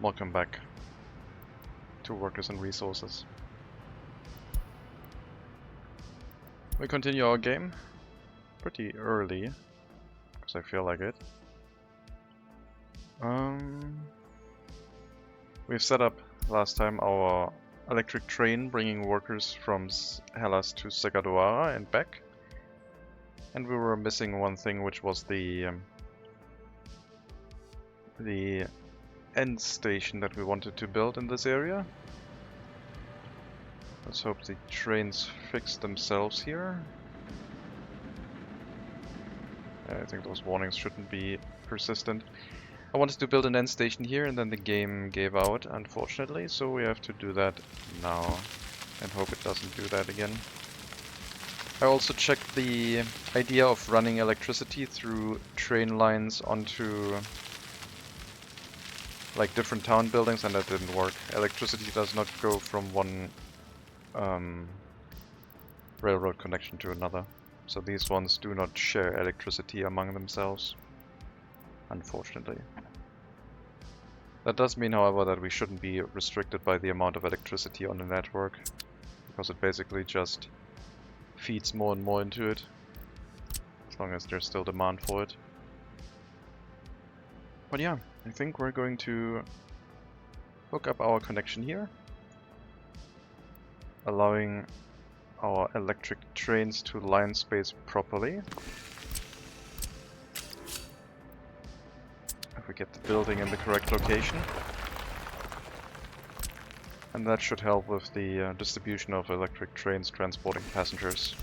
Welcome back to Workers and Resources. We continue our game pretty early, because I feel like it. We've set up last time our electric train bringing workers from Hellas to Segadoara and back. And we were missing one thing, which was the end station that we wanted to build in this area. Let's hope the trains fix themselves here. I think those warnings shouldn't be persistent. I wanted to build an end station here and then the game gave out, unfortunately, so we have to do that now and hope it doesn't do that again. I also checked the idea of running electricity through train lines onto like different town buildings, and that didn't work. Electricity does not go from one railroad connection to another. So these ones do not share electricity among themselves, unfortunately. That does mean, however, that we shouldn't be restricted by the amount of electricity on the network, because it basically just feeds more and more into it, as long as there's still demand for it. But yeah, I think we're going to hook up our connection here, allowing our electric trains to line space properly. If we get the building in the correct location. And that should help with the distribution of electric trains transporting passengers.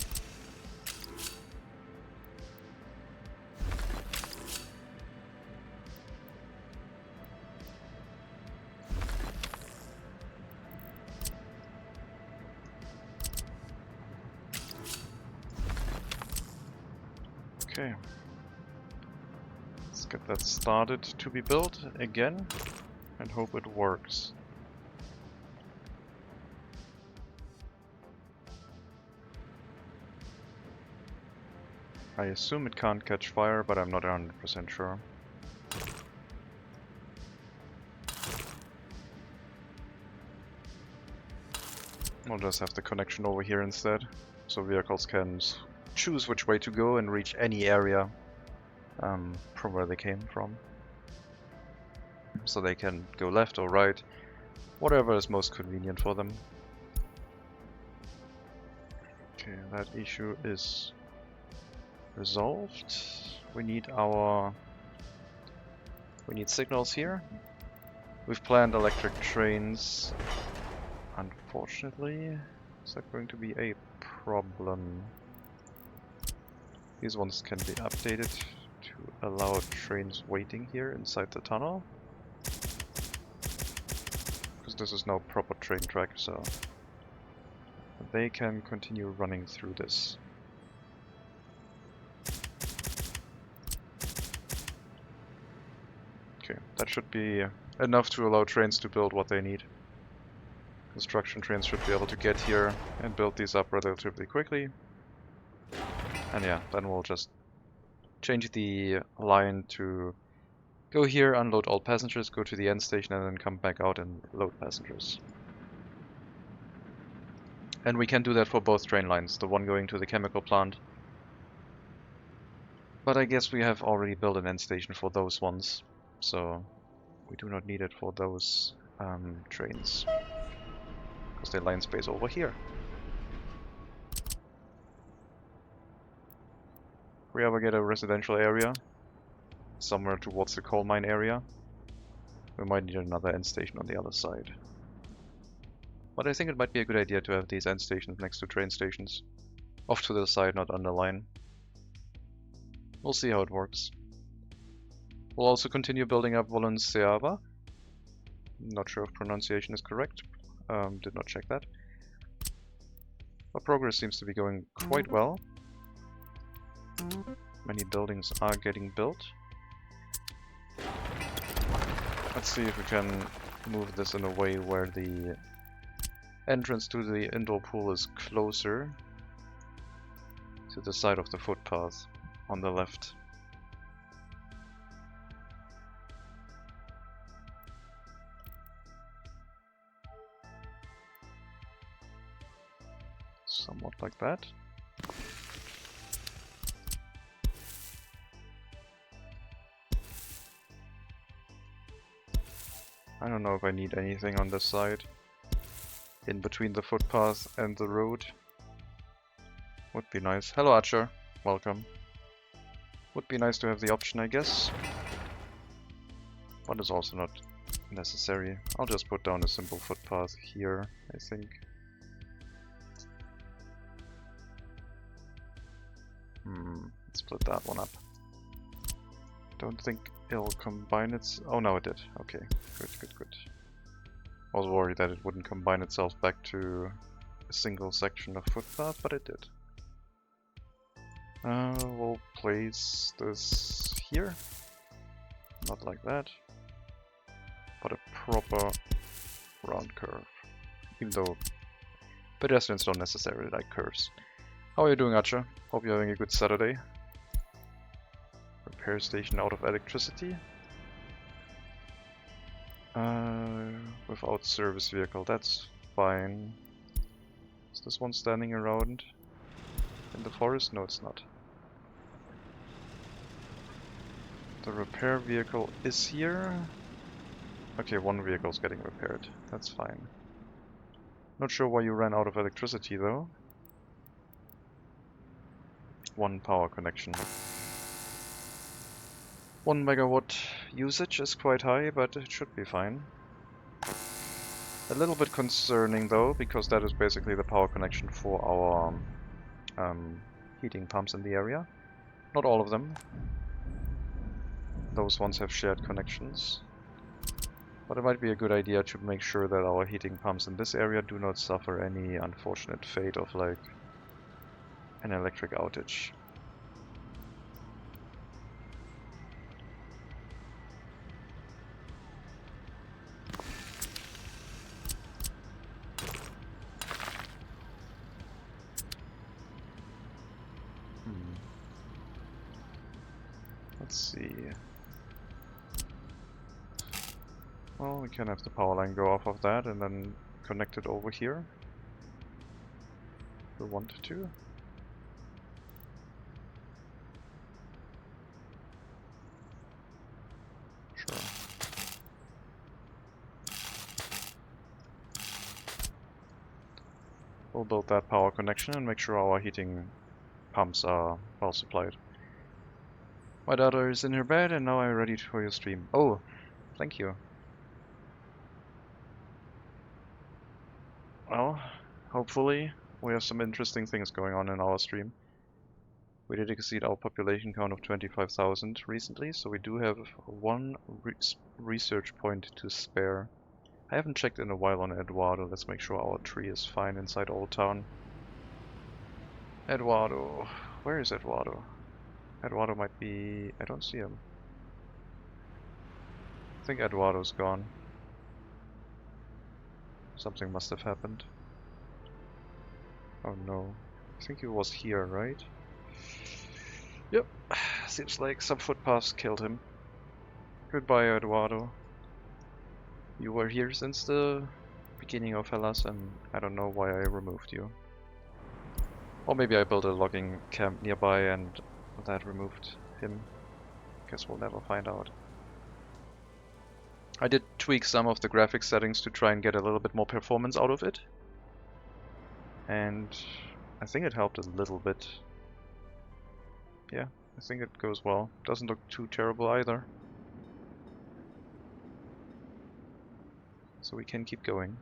Okay, let's get that started to be built again and hope it works. I assume it can't catch fire, but I'm not 100% sure. We'll just have the connection over here instead, so vehicles can choose which way to go and reach any area from where they came from. So they can go left or right, whatever is most convenient for them. Okay, that issue is resolved. We need signals here. We've planned electric trains. Unfortunately, is that going to be a problem? These ones can be updated to allow trains waiting here inside the tunnel, because this is now proper train track, so they can continue running through this. Okay, that should be enough to allow trains to build what they need. Construction trains should be able to get here and build these up relatively quickly. And yeah, then we'll just change the line to go here, unload all passengers, go to the end station, and then come back out and load passengers. And we can do that for both train lines, the one going to the chemical plant. But I guess we have already built an end station for those ones, so we do not need it for those trains, because they line space over here. If we ever get a residential area somewhere towards the coal mine area, we might need another end station on the other side. But I think it might be a good idea to have these end stations next to train stations. Off to the side, not on the line. We'll see how it works. We'll also continue building up Valenciava. Not sure if pronunciation is correct. Did not check that. But progress seems to be going quite well. Many buildings are getting built. Let's see if we can move this in a way where the entrance to the indoor pool is closer to the side of the footpath on the left. Somewhat like that. I don't know if I need anything on this side. In between the footpath and the road. Would be nice. Hello Archer, welcome. Would be nice to have the option, I guess. But it's also not necessary. I'll just put down a simple footpath here, I think. Split that one up. Don't think it'll combine its... Oh no, it did. Okay, good. I was worried that it wouldn't combine itself back to a single section of footpath, but it did. We'll place this here. Not like that. But a proper round curve. Even though pedestrians don't necessarily like curves. How are you doing, Archer? Hope you're having a good Saturday. Repair station out of electricity. Without service vehicle, that's fine. Is this one standing around in the forest? No, it's not. The repair vehicle is here. Okay, one vehicle's getting repaired. That's fine. Not sure why you ran out of electricity though. One power connection. 1 megawatt usage is quite high, but it should be fine. A little bit concerning though, because that is basically the power connection for our heating pumps in the area. Not all of them. Those ones have shared connections. But it might be a good idea to make sure that our heating pumps in this area do not suffer any unfortunate fate of like an electric outage. Let's see. Well, we can have the power line go off of that and then connect it over here. If we wanted to. Sure. We'll build that power connection and make sure our heating pumps are well supplied. My daughter is in her bed and now I'm ready for your stream. Oh, thank you. Well, hopefully we have some interesting things going on in our stream. We did exceed our population count of 25,000 recently, so we do have one research point to spare. I haven't checked in a while on Eduardo. Let's make sure our tree is fine inside Old Town. Eduardo. Where is Eduardo? Eduardo might be... I don't see him. I think Eduardo's gone. Something must have happened. Oh no. I think he was here, right? Yep. Seems like some footpaths killed him. Goodbye, Eduardo. You were here since the beginning of Hellas and I don't know why I removed you. Or maybe I built a logging camp nearby and that removed him. Guess we'll never find out. I did tweak some of the graphics settings to try and get a little bit more performance out of it. And I think it helped a little bit. Yeah, I think it goes well. Doesn't look too terrible either. So we can keep going.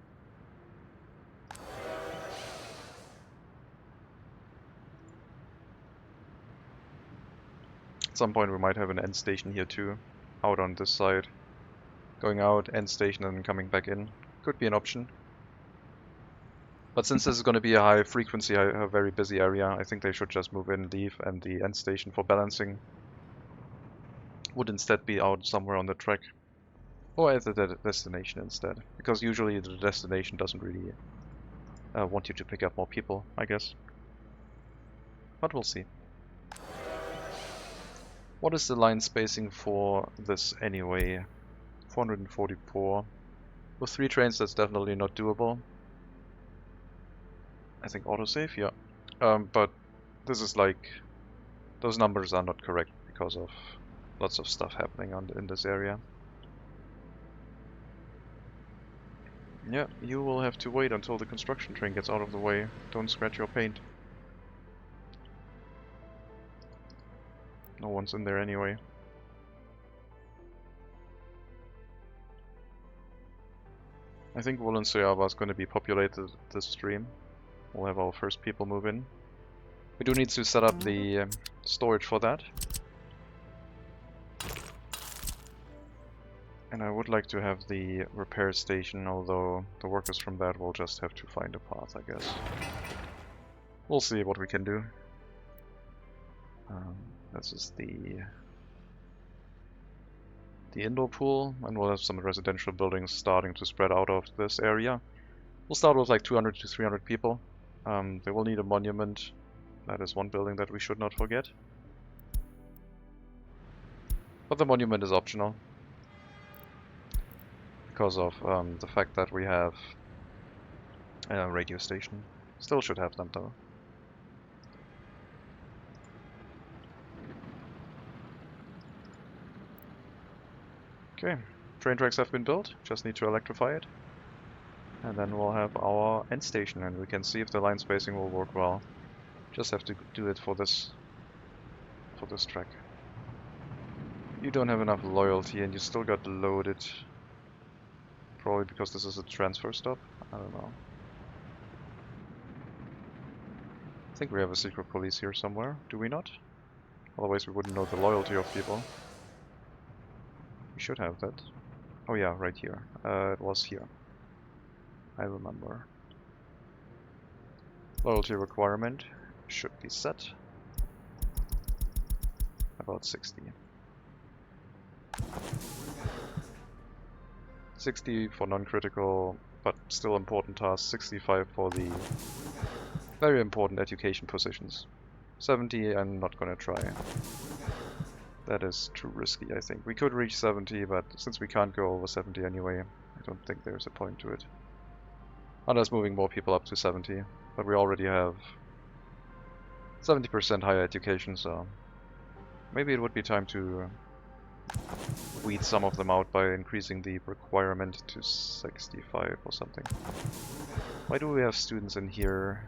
At some point we might have an end station here too, out on this side. Going out, end station, and then coming back in. Could be an option. But since this is going to be a high frequency, a very busy area, I think they should just move in, leave, and the end station for balancing would instead be out somewhere on the track. Or at the destination instead. Because usually the destination doesn't really want you to pick up more people, I guess. But we'll see. What is the line spacing for this anyway? 444. With 3 trains that's definitely not doable. I think autosave, yeah. But this is like, those numbers are not correct because of lots of stuff happening in this area. Yeah, you will have to wait until the construction train gets out of the way. Don't scratch your paint. No one's in there anyway. I think Valenciava is going to be populated this stream. We'll have our first people move in. We do need to set up the storage for that. And I would like to have the repair station, although the workers from that will just have to find a path, I guess. We'll see what we can do. This is the indoor pool, and we'll have some residential buildings starting to spread out of this area. We'll start with like 200 to 300 people. They will need a monument. That is one building that we should not forget. But the monument is optional, because of the fact that we have a radio station. Still should have them though. Okay, train tracks have been built, just need to electrify it. And then we'll have our end station and we can see if the line spacing will work well. Just have to do it for this track. You don't have enough loyalty and you still got loaded. Probably because this is a transfer stop? I don't know. I think we have a secret police here somewhere, do we not? Otherwise we wouldn't know the loyalty of people. We should have that. Oh yeah, right here. It was here. I remember. Loyalty requirement should be set. About 60. 60 for non-critical, but still important tasks. 65 for the very important education positions. 70 I'm not gonna try. That is too risky, I think. We could reach 70, but since we can't go over 70 anyway, I don't think there's a point to it. Unless moving more people up to 70, but we already have 70% higher education, so maybe it would be time to weed some of them out by increasing the requirement to 65 or something. Why do we have students in here?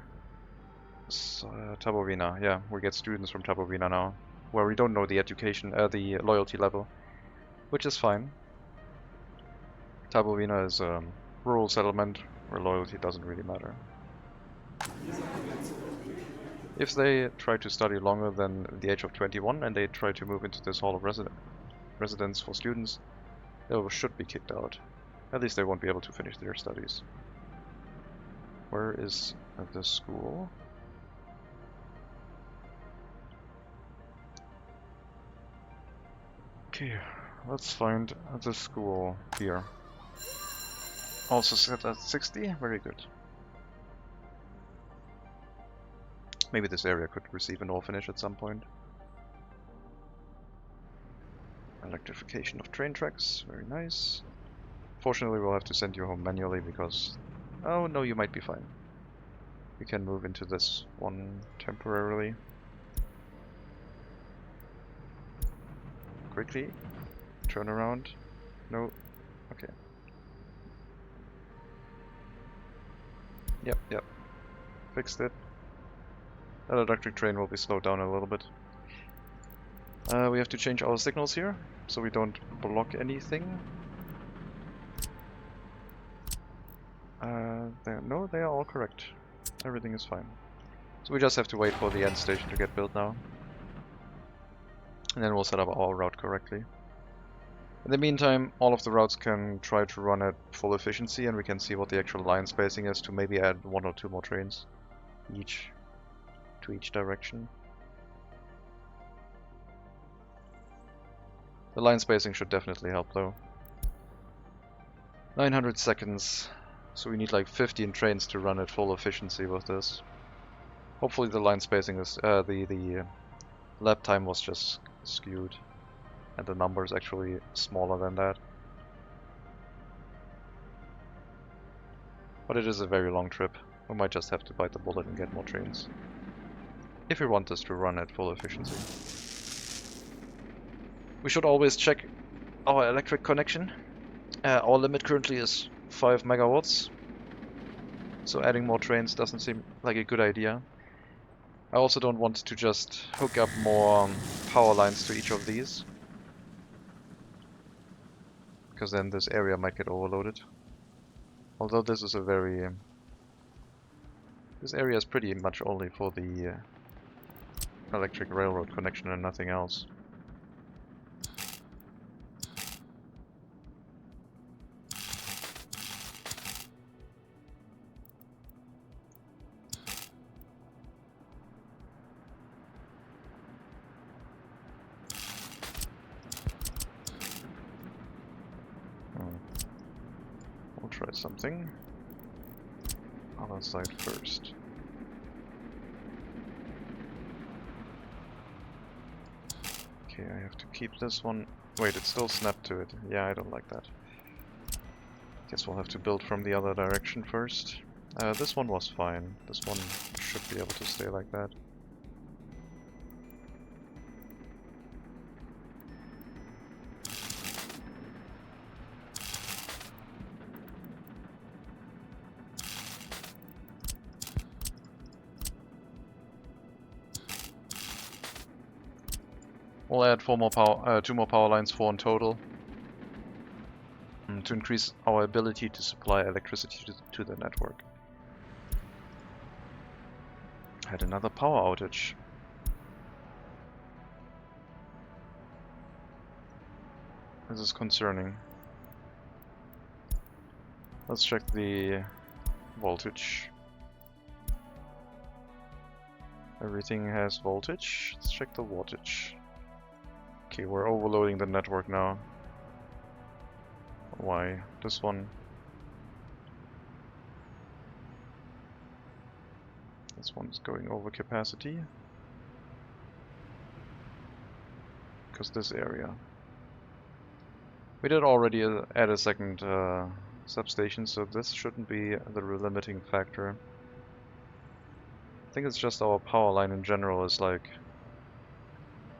Tabovina, yeah, we get students from Tabovina now, where we don't know the education, the loyalty level, which is fine. Tabovina is a rural settlement where loyalty doesn't really matter. If they try to study longer than the age of 21 and they try to move into this hall of residence for students, they should be kicked out. At least they won't be able to finish their studies. Where is the school? Okay, let's find the school here. Also set at 60? Very good. Maybe this area could receive an orphanage at some point. Electrification of train tracks, very nice. Fortunately, we'll have to send you home manually because... Oh no, you might be fine. We can move into this one temporarily. Quickly. Turn around. No. Okay. Yep. Fixed it. That electric train will be slowed down a little bit. We have to change our signals here, so we don't block anything. No, they are all correct. Everything is fine. So we just have to wait for the end station to get built now. And then we'll set up our route correctly. In the meantime, all of the routes can try to run at full efficiency and we can see what the actual line spacing is to maybe add 1 or 2 more trains to each direction. The line spacing should definitely help though. 900 seconds, so we need like 15 trains to run at full efficiency with this. Hopefully the line spacing is, the lap time was just skewed and the number is actually smaller than that. But it is a very long trip. We might just have to bite the bullet and get more trains. If we want this to run at full efficiency. We should always check our electric connection. Our limit currently is 5 megawatts. So adding more trains doesn't seem like a good idea. I also don't want to just hook up more power lines to each of these. Because then this area might get overloaded. Although this is a very... this area is pretty much only for the electric railroad connection and nothing else. We'll try something. Other side first. Okay, I have to keep this one. Wait, it's still snapped to it. Yeah, I don't like that. Guess we'll have to build from the other direction first. This one was fine. This one should be able to stay like that. We'll add 2 more power lines, 4 in total, to increase our ability to supply electricity to the network. Had another power outage. This is concerning. Let's check the voltage. Everything has voltage. Let's check the wattage. Okay, we're overloading the network now. Why? This one. This one's going over capacity. Because this area. We did already add a second substation, so this shouldn't be the limiting factor. I think it's just our power line in general is like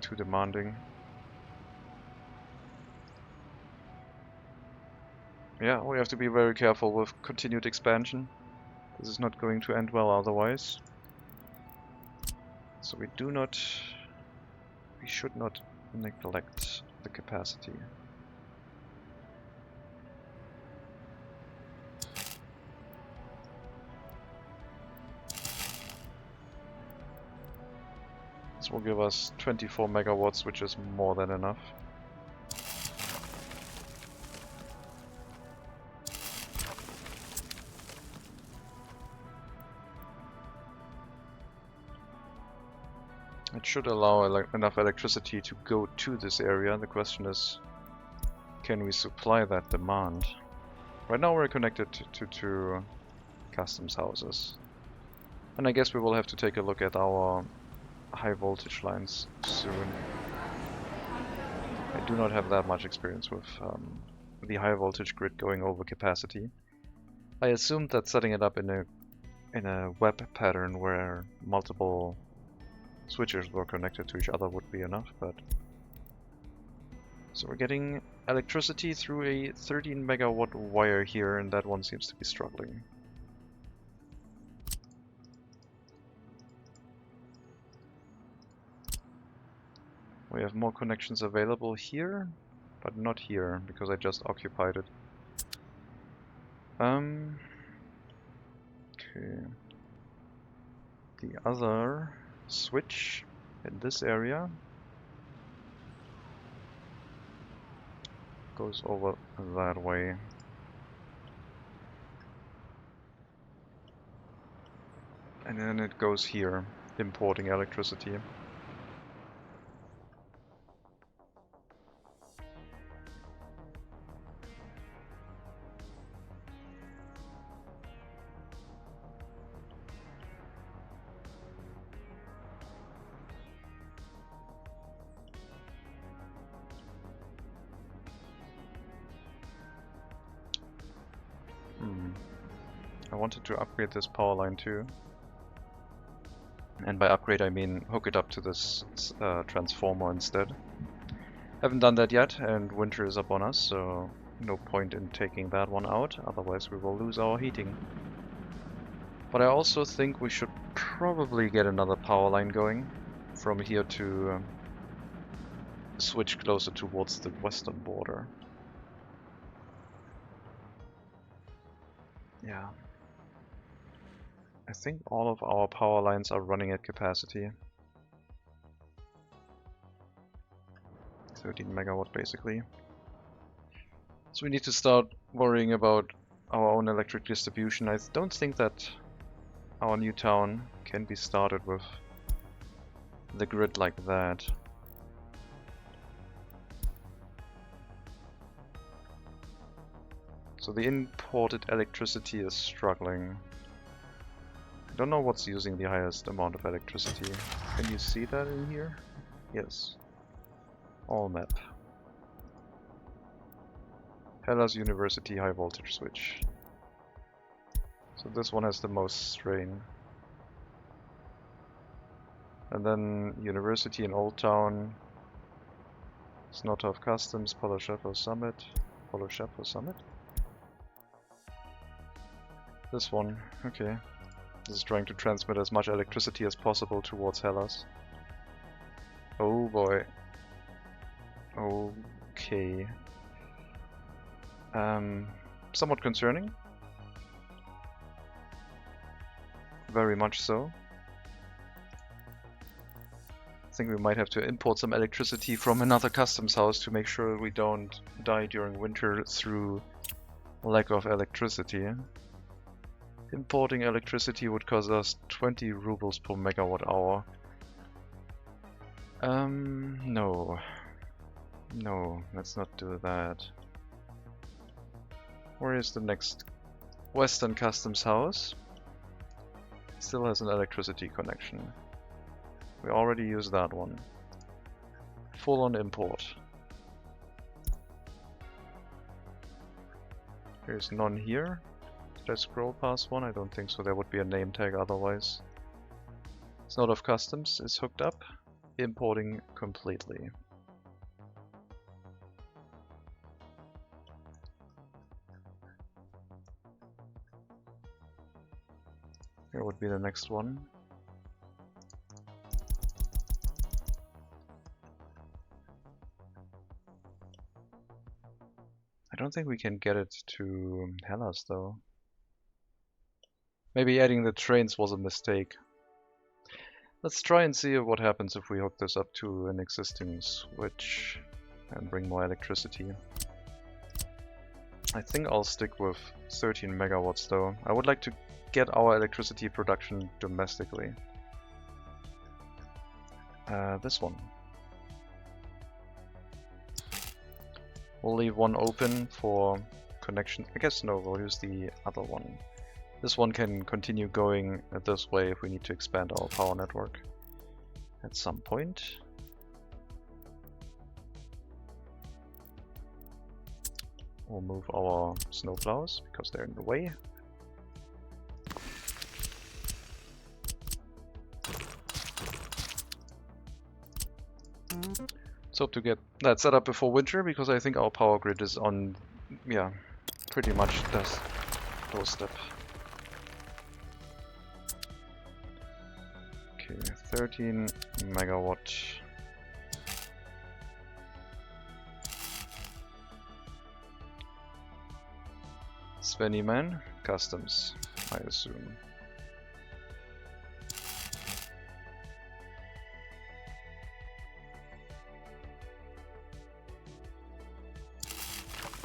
too demanding. Yeah, we have to be very careful with continued expansion. This is not going to end well otherwise. So we should not neglect the capacity. This will give us 24 megawatts, which is more than enough. It should allow enough electricity to go to this area. The question is, can we supply that demand? Right now we're connected to customs houses. And I guess we will have to take a look at our high voltage lines soon. I do not have that much experience with the high voltage grid going over capacity. I assumed that setting it up in a web pattern where multiple switches were connected to each other would be enough, but... So we're getting electricity through a 13 megawatt wire here, and that one seems to be struggling. We have more connections available here, but not here, because I just occupied it. Okay. The other switch in this area goes over that way. And then it goes here, importing electricity. I wanted to upgrade this power line too. And by upgrade I mean hook it up to this transformer instead. Haven't done that yet, and winter is upon us, so no point in taking that one out, otherwise we will lose our heating. But I also think we should probably get another power line going from here to switch closer towards the western border. Yeah. I think all of our power lines are running at capacity. 13 megawatt basically. So we need to start worrying about our own electric distribution. I don't think that our new town can be started with the grid like that. So the imported electricity is struggling. I don't know what's using the highest amount of electricity. Can you see that in here? Yes. All map. Hellas University high voltage switch. So this one has the most strain. And then University in Old Town. Snotov Customs, Poloshefo Summit. Poloshefo Summit? This one, okay. This is trying to transmit as much electricity as possible towards Hellas. Oh boy. Okay. Somewhat concerning. Very much so. I think we might have to import some electricity from another customs house to make sure we don't die during winter through lack of electricity. Importing electricity would cost us 20 rubles per megawatt hour. No. No, let's not do that. Where is the next Western Customs house? Still has an electricity connection. We already used that one. Full on import. There's none here. Did I scroll past one? I don't think so. There would be a name tag otherwise. Snotov Customs is hooked up. Importing completely. Here would be the next one. I don't think we can get it to Hellas though. Maybe adding the trains was a mistake. Let's try and see what happens if we hook this up to an existing switch and bring more electricity. I think I'll stick with 13 megawatts though. I would like to get our electricity production domestically. This one. We'll leave one open for connection. I guess no, we'll use the other one. This one can continue going this way if we need to expand our power network at some point. We'll move our snowplows because they're in the way. Let's hope to get that set up before winter, because I think our power grid is on, yeah, pretty much this doorstep. Okay, 13 megawatt. Svenny man, customs, I assume.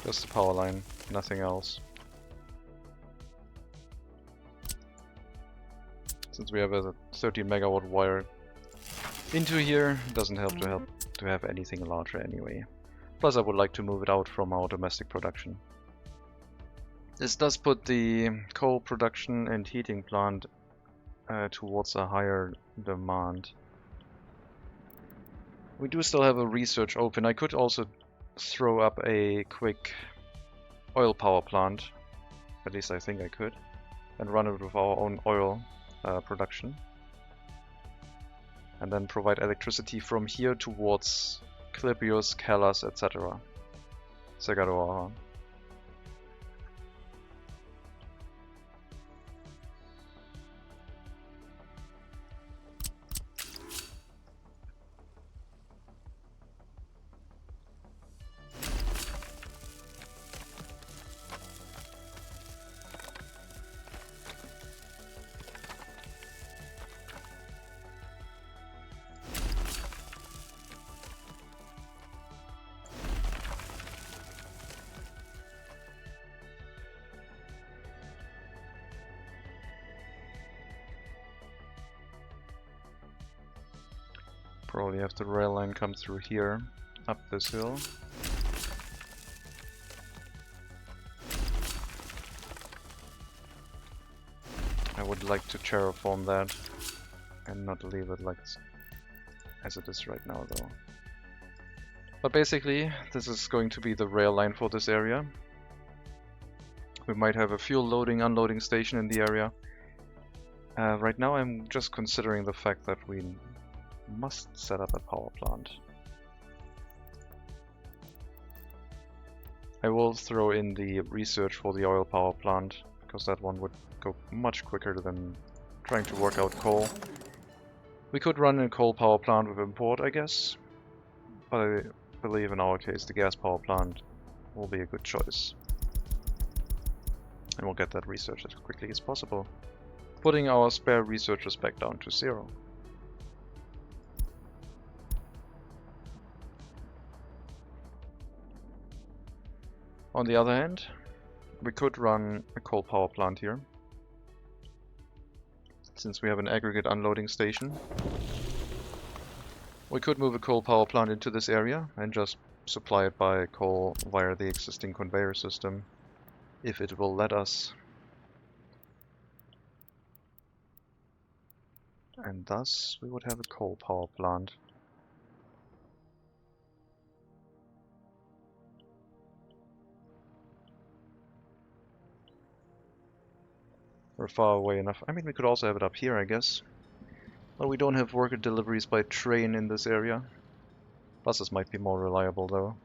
Just the power line, nothing else. Since we have a 13 megawatt wire into here, it doesn't help to have anything larger anyway. Plus I would like to move it out from our domestic production. This does put the coal production and heating plant towards a higher demand. We do still have a research open. I could also throw up a quick oil power plant. At least I think I could. and run it with our own oil production. And then provide electricity from here towards Clypios, Callas, etc. Segadoa. Probably have the rail line come through here, up this hill. I would like to terraform that and not leave it like as it is right now though. But basically, this is going to be the rail line for this area. We might have a fuel loading, unloading station in the area. Right now I'm just considering the fact that we must set up a power plant. I will throw in the research for the oil power plant, because that one would go much quicker than trying to work out coal. We could run a coal power plant with import, I guess, but I believe in our case the gas power plant will be a good choice. And we'll get that research as quickly as possible, putting our spare researchers back down to 0. On the other hand, we could run a coal power plant here, since we have an aggregate unloading station. We could move a coal power plant into this area and just supply it by coal via the existing conveyor system, if it will let us. And thus we would have a coal power plant. We're far away enough. I mean, we could also have it up here, I guess. But we don't have worker deliveries by train in this area. Buses might be more reliable, though.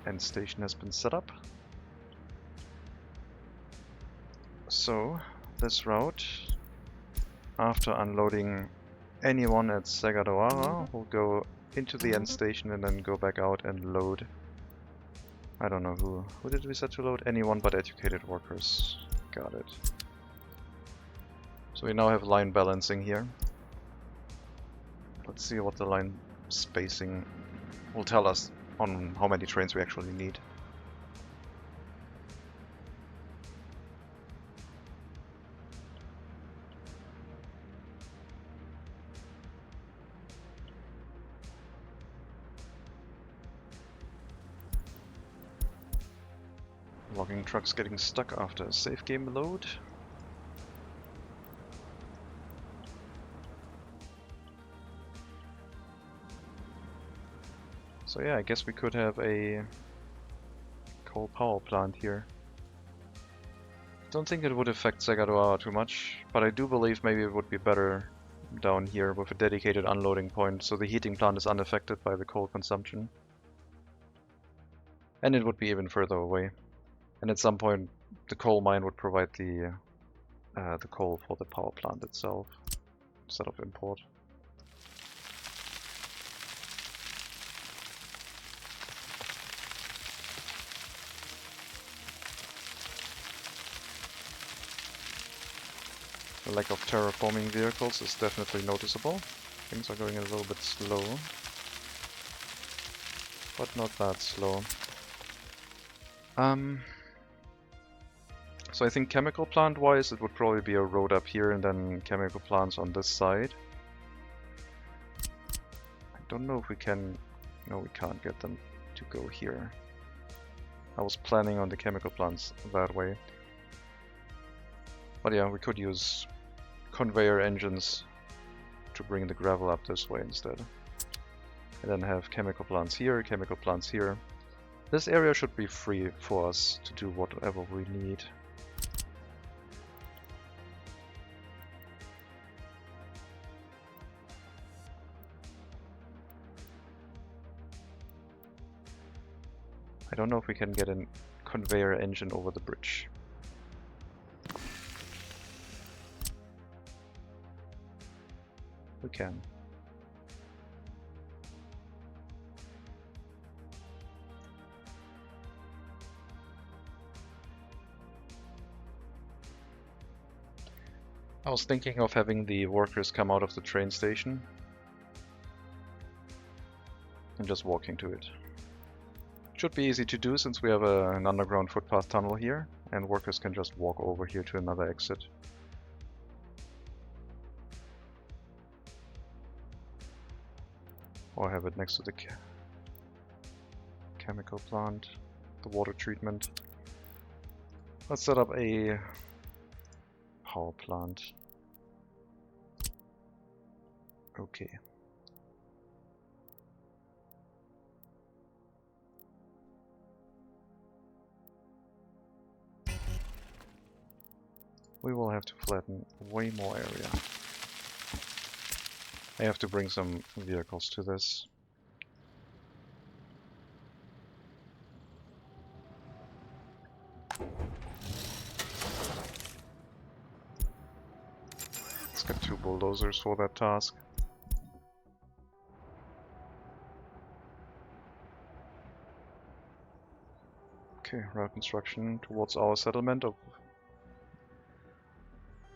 End station has been set up. So, this route, after unloading anyone at Segadoara, will go into the end station and then go back out and load. I don't know who. Who did we set to load? Anyone but educated workers. Got it. So we now have line balancing here. Let's see what the line spacing will tell us on how many trains we actually need. Logging trucks getting stuck after a save game load. So yeah, I guess we could have a coal power plant here. Don't think it would affect Segadoara too much, but I do believe maybe it would be better down here with a dedicated unloading point, so the heating plant is unaffected by the coal consumption. And it would be even further away. And at some point, the coal mine would provide the coal for the power plant itself, instead of import. The lack of terraforming vehicles is definitely noticeable. Things are going a little bit slow, but not that slow. So I think chemical plant wise it would probably be a road up here and then chemical plants on this side. I don't know if we can... No, we can't get them to go here. I was planning on the chemical plants that way. But yeah, we could use conveyor engines to bring the gravel up this way instead. And then have chemical plants here, This area should be free for us to do whatever we need. I don't know if we can get a conveyor engine over the bridge. We can. I was thinking of having the workers come out of the train station and just walking to it. Should be easy to do since we have an underground footpath tunnel here, and workers can just walk over here to another exit. Or have it next to the chemical plant, the water treatment. Let's set up a power plant. Okay. We will have to flatten way more area. I have to bring some vehicles to this. Let's get 2 bulldozers for that task. Okay, route construction towards our settlement of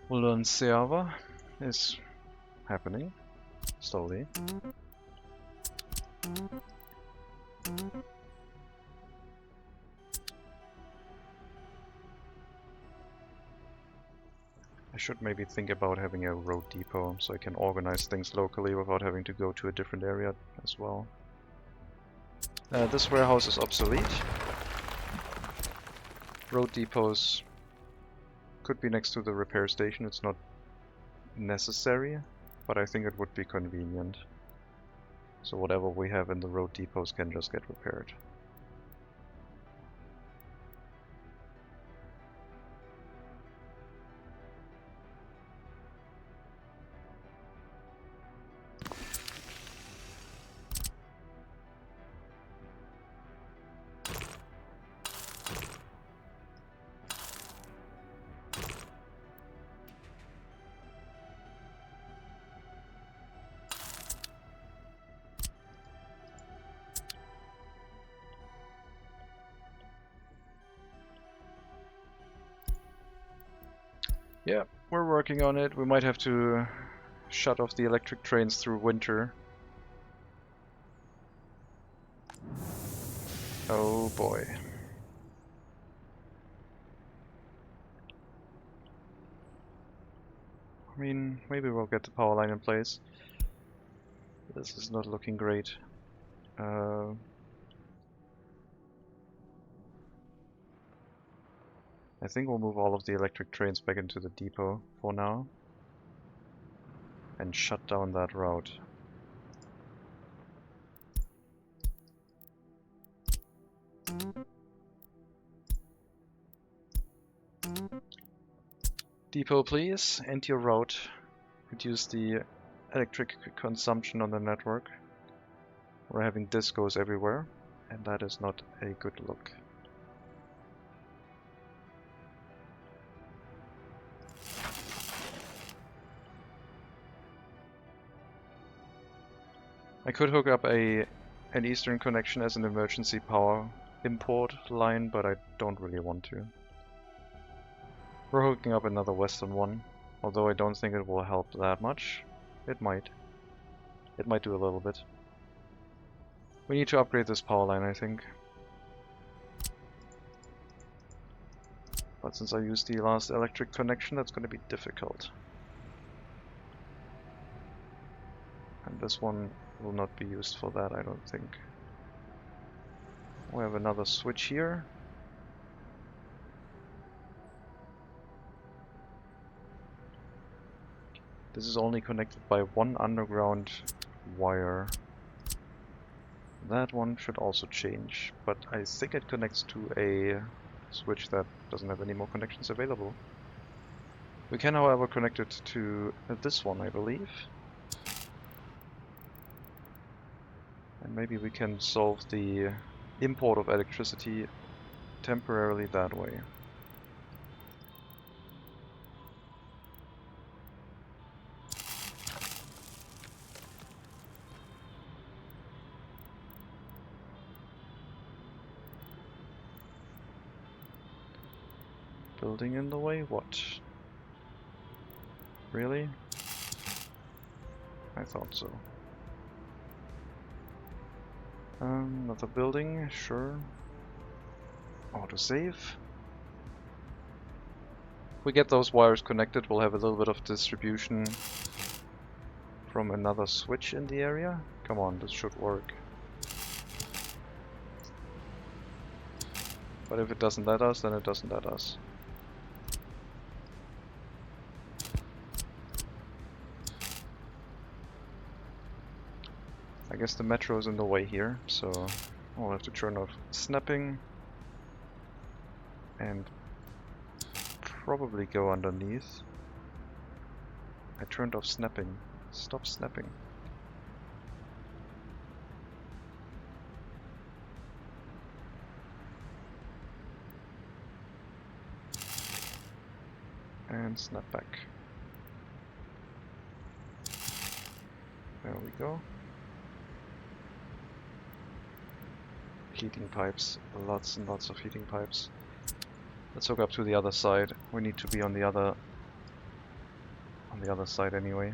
Valenciava is happening slowly. I should maybe think about having a road depot so I can organize things locally without having to go to a different area as well. This warehouse is obsolete. Road depots could be next to the repair station. It's not necessary, but I think it would be convenient. So whatever we have in the road depots can just get repaired. Yeah, we're working on it. We might have to shut off the electric trains through winter. Oh boy. I mean, maybe we'll get the power line in place. This is not looking great. I think we'll move all of the electric trains back into the depot for now and shut down that route. Depot, please, end your route. Reduce the electric consumption on the network. We're having discos everywhere, and that is not a good look. I could hook up an eastern connection as an emergency power import line, but I don't really want to. We're hooking up another western one, although I don't think it will help that much. It might. It might do a little bit. We need to upgrade this power line, I think. But since I used the last electric connection, that's going to be difficult. And this one will not be used for that, I don't think. We have another switch here. This is only connected by one underground wire. That one should also change, but I think it connects to a switch that doesn't have any more connections available. We can, however, connect it to this one, I believe. And maybe we can solve the import of electricity temporarily that way. Building in the way? What? Really? I thought so. Another building, sure. Autosave. If we get those wires connected, we'll have a little bit of distribution from another switch in the area. Come on, this should work. But if it doesn't let us, then it doesn't let us. I guess the metro is in the way here, so I'll have to turn off snapping and probably go underneath. I turned off snapping. Stop snapping. And snap back. There we go. Heating pipes, lots and lots of heating pipes. Let's hook up to the other side. We need to be on the other side anyway.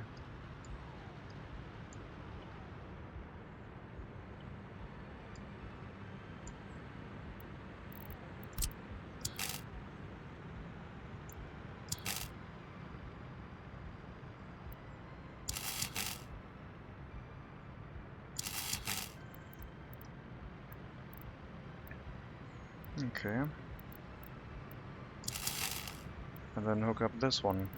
Okay. And then hook up this one.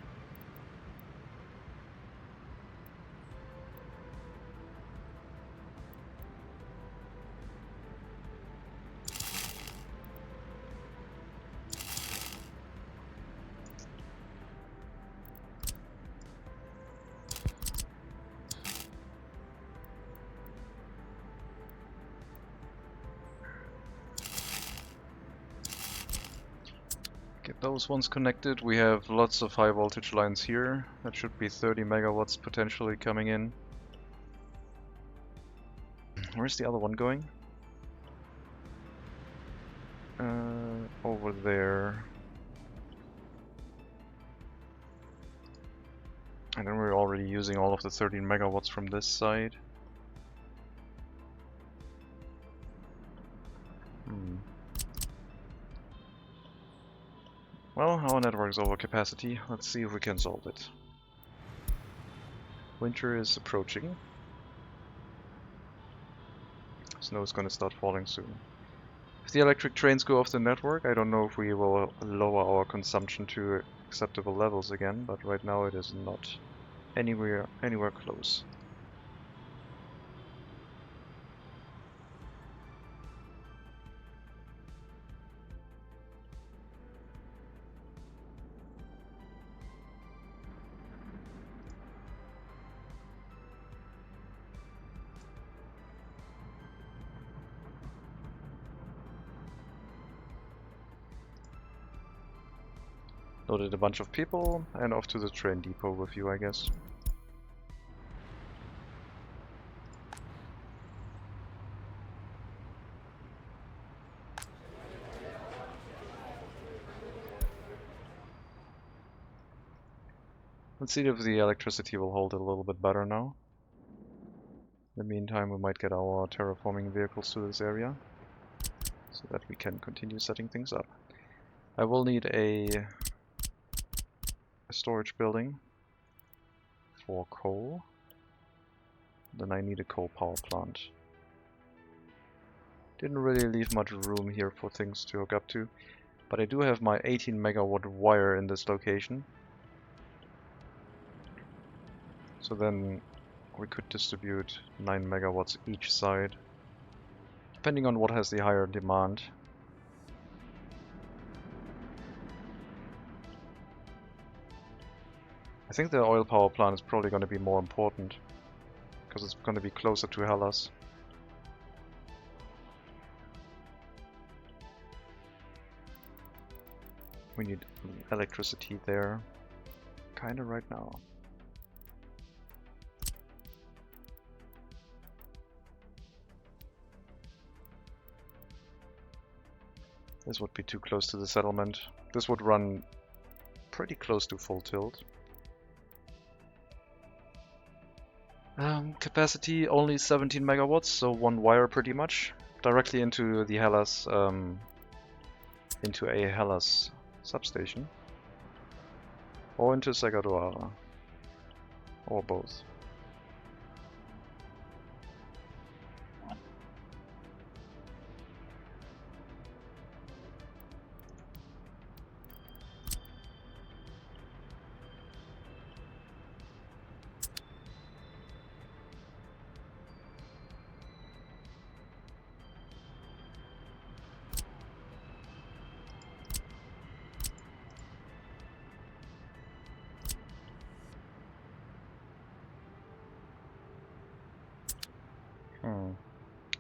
Get those ones connected. We have lots of high voltage lines here. That should be 30 megawatts potentially coming in. Where's the other one going? Over there. And then we're already using all of the 13 megawatts from this side. Well, our network is over capacity. Let's see if we can solve it. Winter is approaching. Snow is going to start falling soon. If the electric trains go off the network, I don't know if we will lower our consumption to acceptable levels again, but right now it is not anywhere close. Loaded a bunch of people and off to the train depot with you, I guess. Let's see if the electricity will hold it a little bit better now. In the meantime, we might get our terraforming vehicles to this area so that we can continue setting things up. I will need a storage building for coal. Then I need a coal power plant. Didn't really leave much room here for things to hook up to, but I do have my 18 megawatt wire in this location. So then we could distribute 9 megawatts each side. depending on what has the higher demand. I think the oil power plant is probably going to be more important, because it's going to be closer to Hellas. We need electricity there, kinda right now. This would be too close to the settlement. This would run pretty close to full tilt. Capacity only 17 megawatts, so one wire pretty much. Directly into the Hellas, into a Hellas substation. Or into Segadoara. Or both.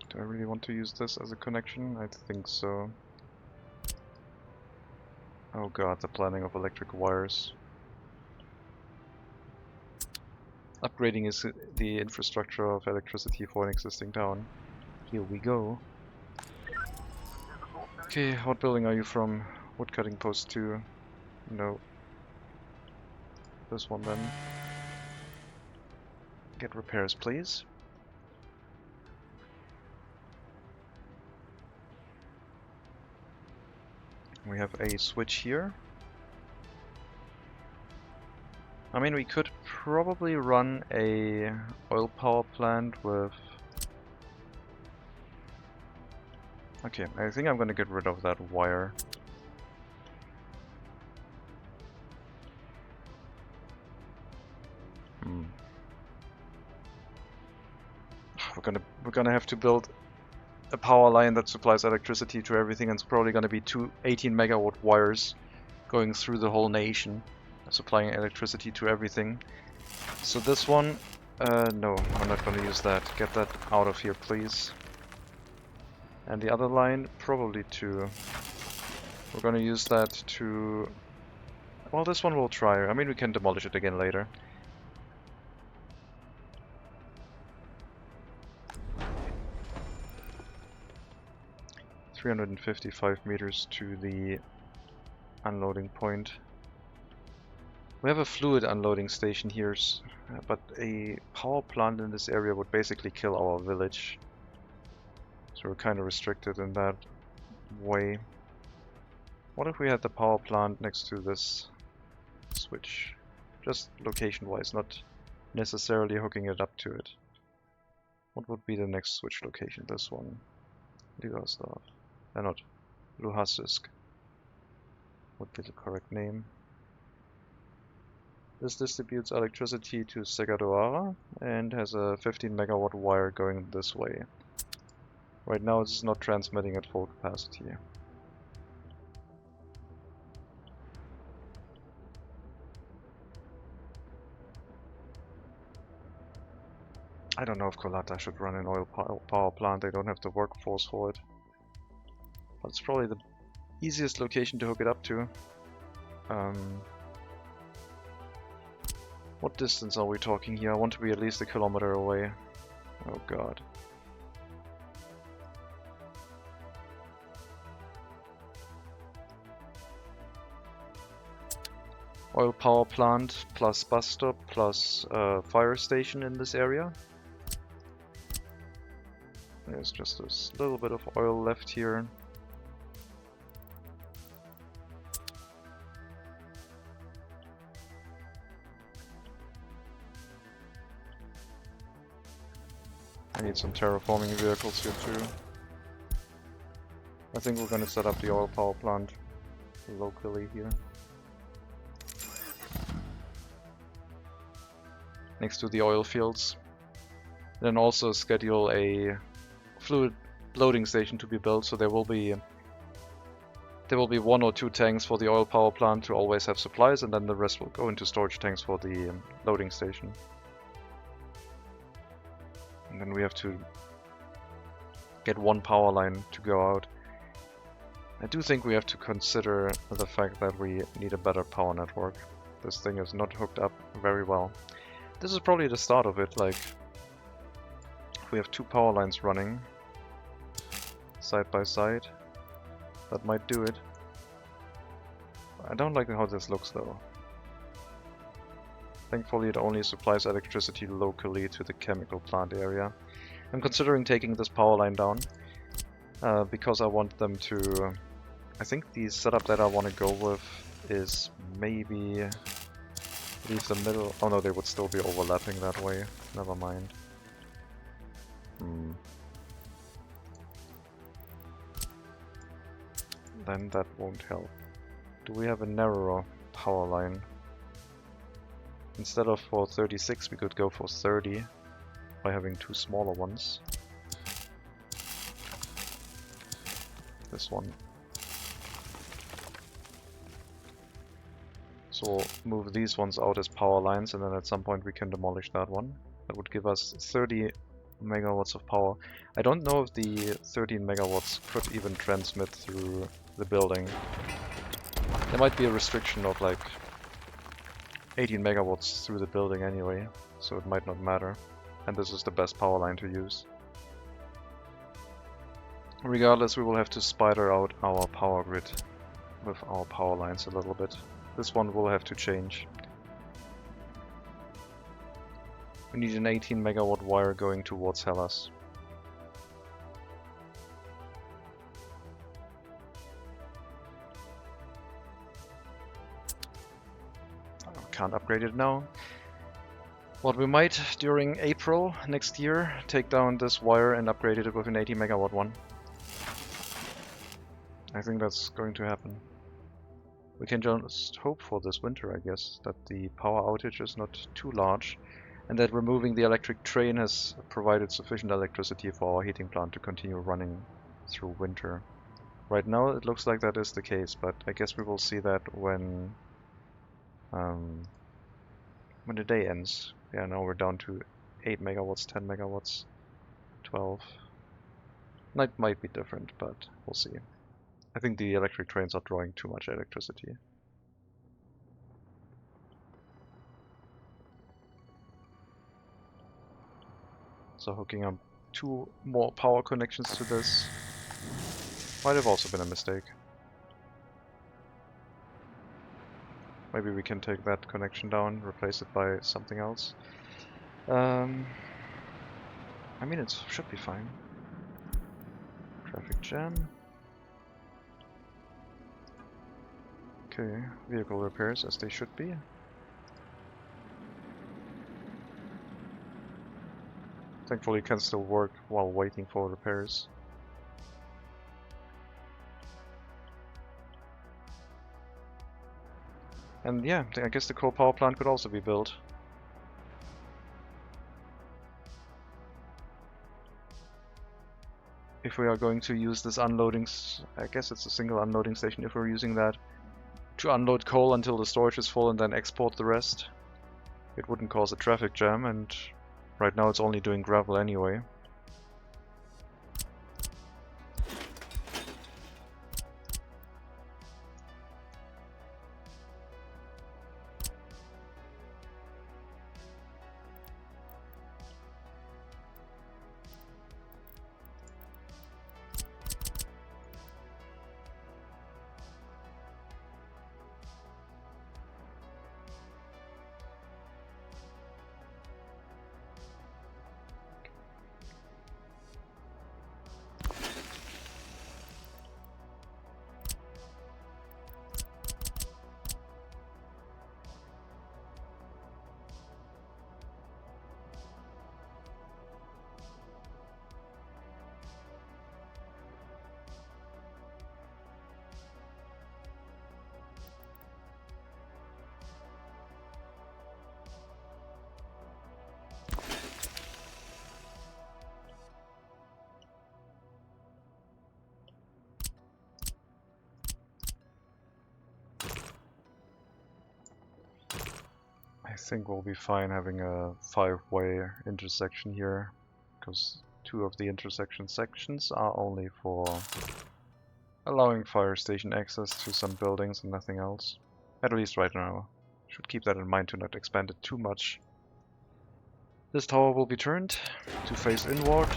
Do I really want to use this as a connection? I think so. Oh god, the planning of electric wires. Upgrading is the infrastructure of electricity for an existing town. Here we go. Okay, what building are you from? Woodcutting post 2. No. This one then. Get repairs, please. We have a switch here. I mean, we could probably run a oil power plant with... Okay, I think I'm gonna get rid of that wire. We're gonna have to build a power line that supplies electricity to everything, and it's probably gonna be two 18 megawatt wires going through the whole nation, supplying electricity to everything. So this one, no, I'm not gonna use that. Get that out of here, please. And the other line, probably two. We're gonna use that to... Well, this one we'll try. I mean, we can demolish it again later. ...355 meters to the unloading point. We have a fluid unloading station here, but a power plant in this area would basically kill our village. So we're kind of restricted in that way. What if we had the power plant next to this switch? Just location-wise, not necessarily hooking it up to it. What would be the next switch location? This one. Ligastav. Not Luhasisk would be the correct name. This distributes electricity to Segadoara and has a 15 megawatt wire going this way. Right now it's not transmitting at full capacity. I don't know if Kolata should run an oil power plant. They don't have the workforce for it. But it's probably the easiest location to hook it up to. What distance are we talking here? I want to be at least a kilometer away. Oh god. Oil power plant plus bus stop plus fire station in this area. There's just a little bit of oil left here. I need some terraforming vehicles here too. I think we're gonna set up the oil power plant locally here. Next to the oil fields. Then also schedule a fluid loading station to be built, so there will be 1 or 2 tanks for the oil power plant to always have supplies, and then the rest will go into storage tanks for the loading station. And then we have to get 1 power line to go out. I do think we have to consider the fact that we need a better power network. This thing is not hooked up very well. This is probably the start of it, like if we have 2 power lines running side by side, that might do it. I don't like how this looks though. Thankfully it only supplies electricity locally to the chemical plant area. I'm considering taking this power line down because I want them to... I think the setup that I want to go with is maybe leave the middle... Oh no, they would still be overlapping that way. Never mind. Then that won't help. Do we have a narrower power line? Instead of for 36 we could go for 30 by having 2 smaller ones. This one. So we'll move these ones out as power lines, and then at some point we can demolish that one. That would give us 30 megawatts of power. I don't know if the 13 megawatts could even transmit through the building. There might be a restriction of like 18 megawatts through the building anyway, so it might not matter. And this is the best power line to use. Regardless, we will have to spider out our power grid with our power lines a little bit. This one will have to change. We need an 18 megawatt wire going towards Hellas. Can't upgrade it now. What we might during April next year, take down this wire and upgrade it with an 80 megawatt one. I think that's going to happen. We can just hope for this winter, I guess, that the power outage is not too large and that removing the electric train has provided sufficient electricity for our heating plant to continue running through winter. Right now it looks like that is the case, but I guess we will see that when the day ends. Yeah, now we're down to 8 megawatts, 10 megawatts, 12. That might be different, but we'll see. I think the electric trains are drawing too much electricity. So hooking up 2 more power connections to this might have also been a mistake. Maybe we can take that connection down, replace it by something else. I mean, it should be fine. Traffic jam. Okay, vehicle repairs as they should be. Thankfully it can still work while waiting for repairs. And yeah, I guess the coal power plant could also be built. If we are going to use this unloading, I guess it's a single unloading station if we're using that, to unload coal until the storage is full and then export the rest. It wouldn't cause a traffic jam, and right now it's only doing gravel anyway. think we'll be fine having a 5-way intersection here, because 2 of the intersection sections are only for allowing fire station access to some buildings and nothing else. At least right now. Should keep that in mind to not expand it too much. This tower will be turned to face inward.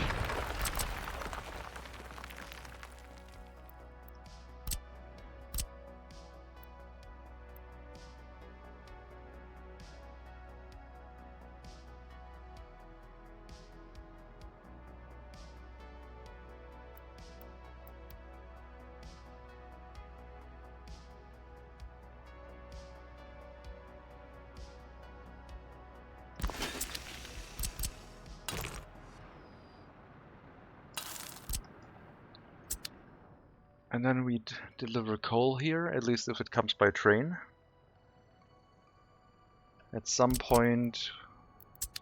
And then we'd deliver coal here, at least if it comes by train. At some point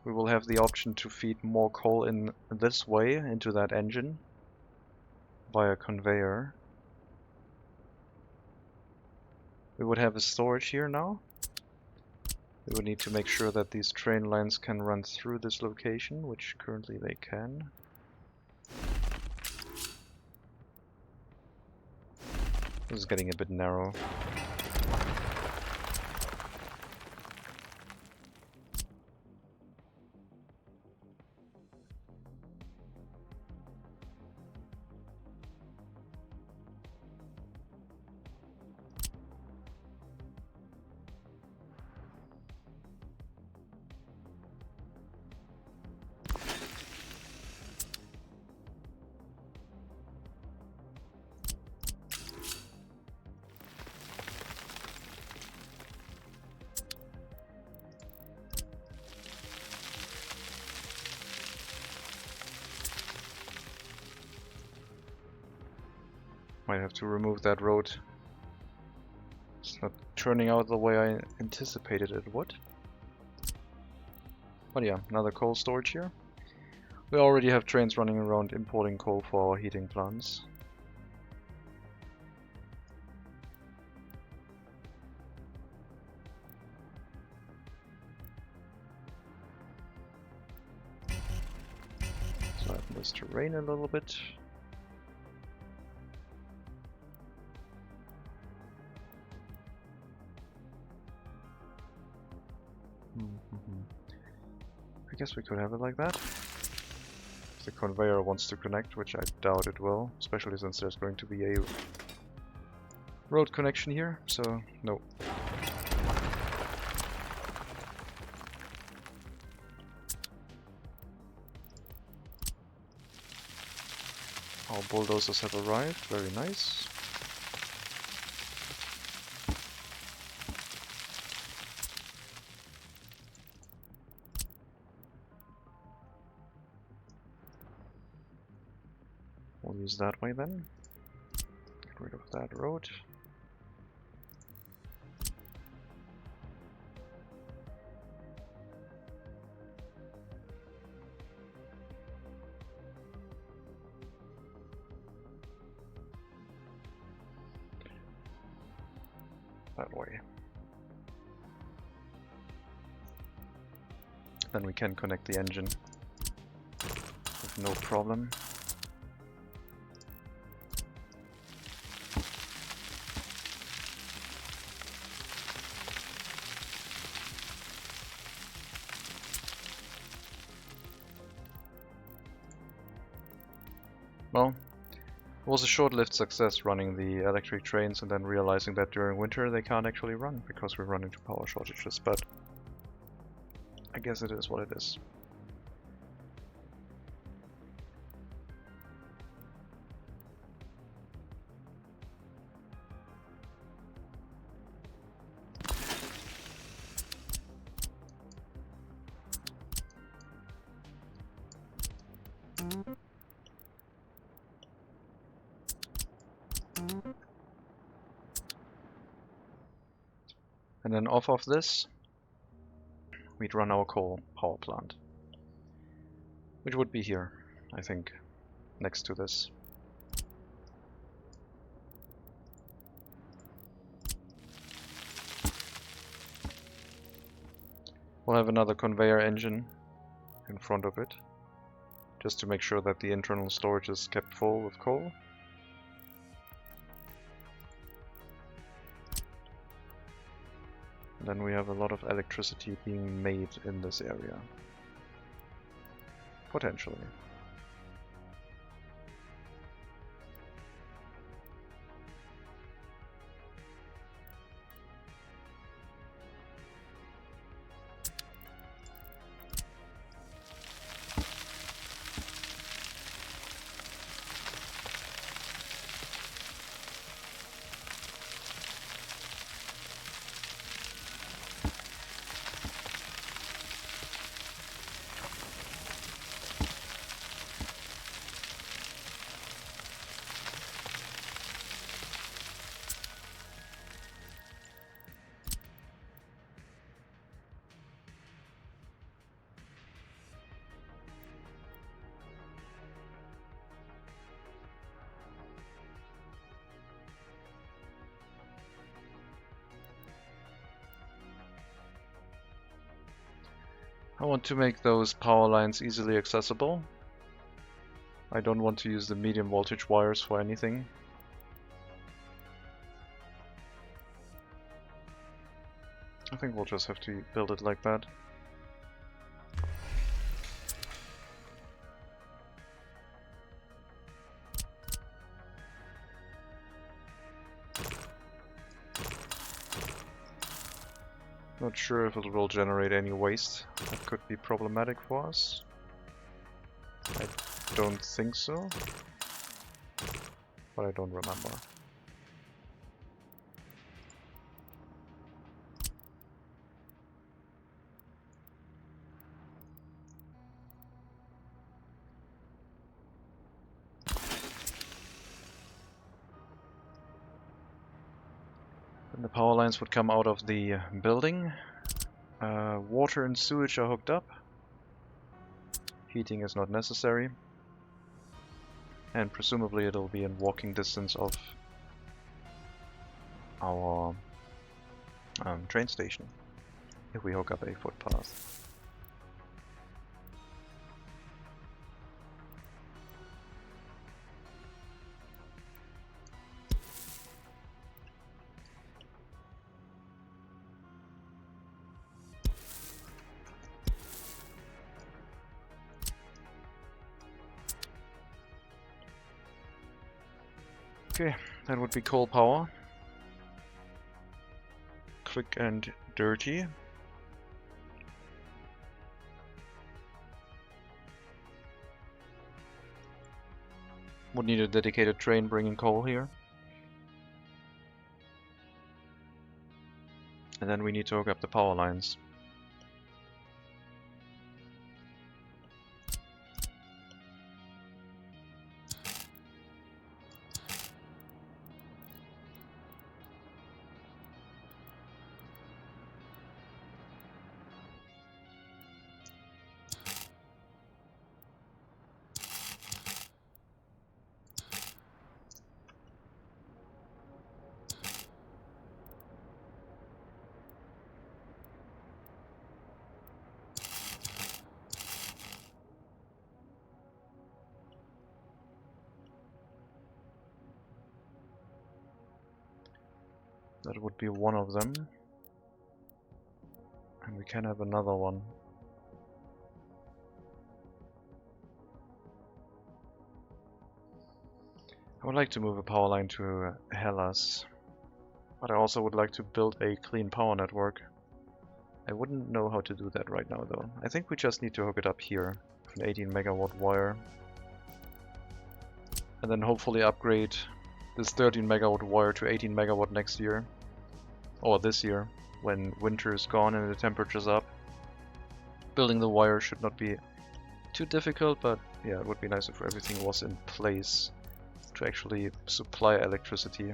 we will have the option to feed more coal in this way into that engine via conveyor. We would have a storage here now. We would need to make sure that these train lines can run through this location, which currently they can. This is getting a bit narrow. Might have to remove that road. It's not turning out the way I anticipated it would. But yeah, another coal storage here. We already have trains running around importing coal for our heating plants. Flatten this terrain a little bit. I guess we could have it like that. If the conveyor wants to connect, which I doubt it will, especially since there's going to be a road connection here, so no. Our bulldozers have arrived, very nice. We'll use that way then. Get rid of that road. That way. Then we can connect the engine with no problem. Well, it was a short-lived success running the electric trains and then realizing that during winter they can't actually run because we run into power shortages, but I guess it is what it is. And then off of this, we'd run our coal power plant, which would be here, I think, next to this. We'll have another conveyor engine in front of it, just to make sure that the internal storage is kept full with coal. And then we have a lot of electricity being made in this area. Potentially. I want to make those power lines easily accessible. I don't want to use the medium voltage wires for anything. I think we'll just have to build it like that. Not sure if it will generate any waste. That could be problematic for us. I don't think so, but I don't remember. And the power lines would come out of the building. Water and sewage are hooked up. Heating is not necessary. And presumably it'll be in walking distance of our train station if we hook up a footpath. Okay, that would be coal power. Quick and dirty. Would need a dedicated train bringing coal here. And then we need to hook up the power lines. That would be one of them. And we can have another one. I would like to move a power line to Hellas, but I also would like to build a clean power network. I wouldn't know how to do that right now though. I think we just need to hook it up here with an 18 megawatt wire. And then hopefully upgrade this 13 megawatt wire to 18 megawatt next year. Or this year, when winter is gone and the temperature's up. Building the wire should not be too difficult, but yeah, it would be nice if everything was in place to actually supply electricity.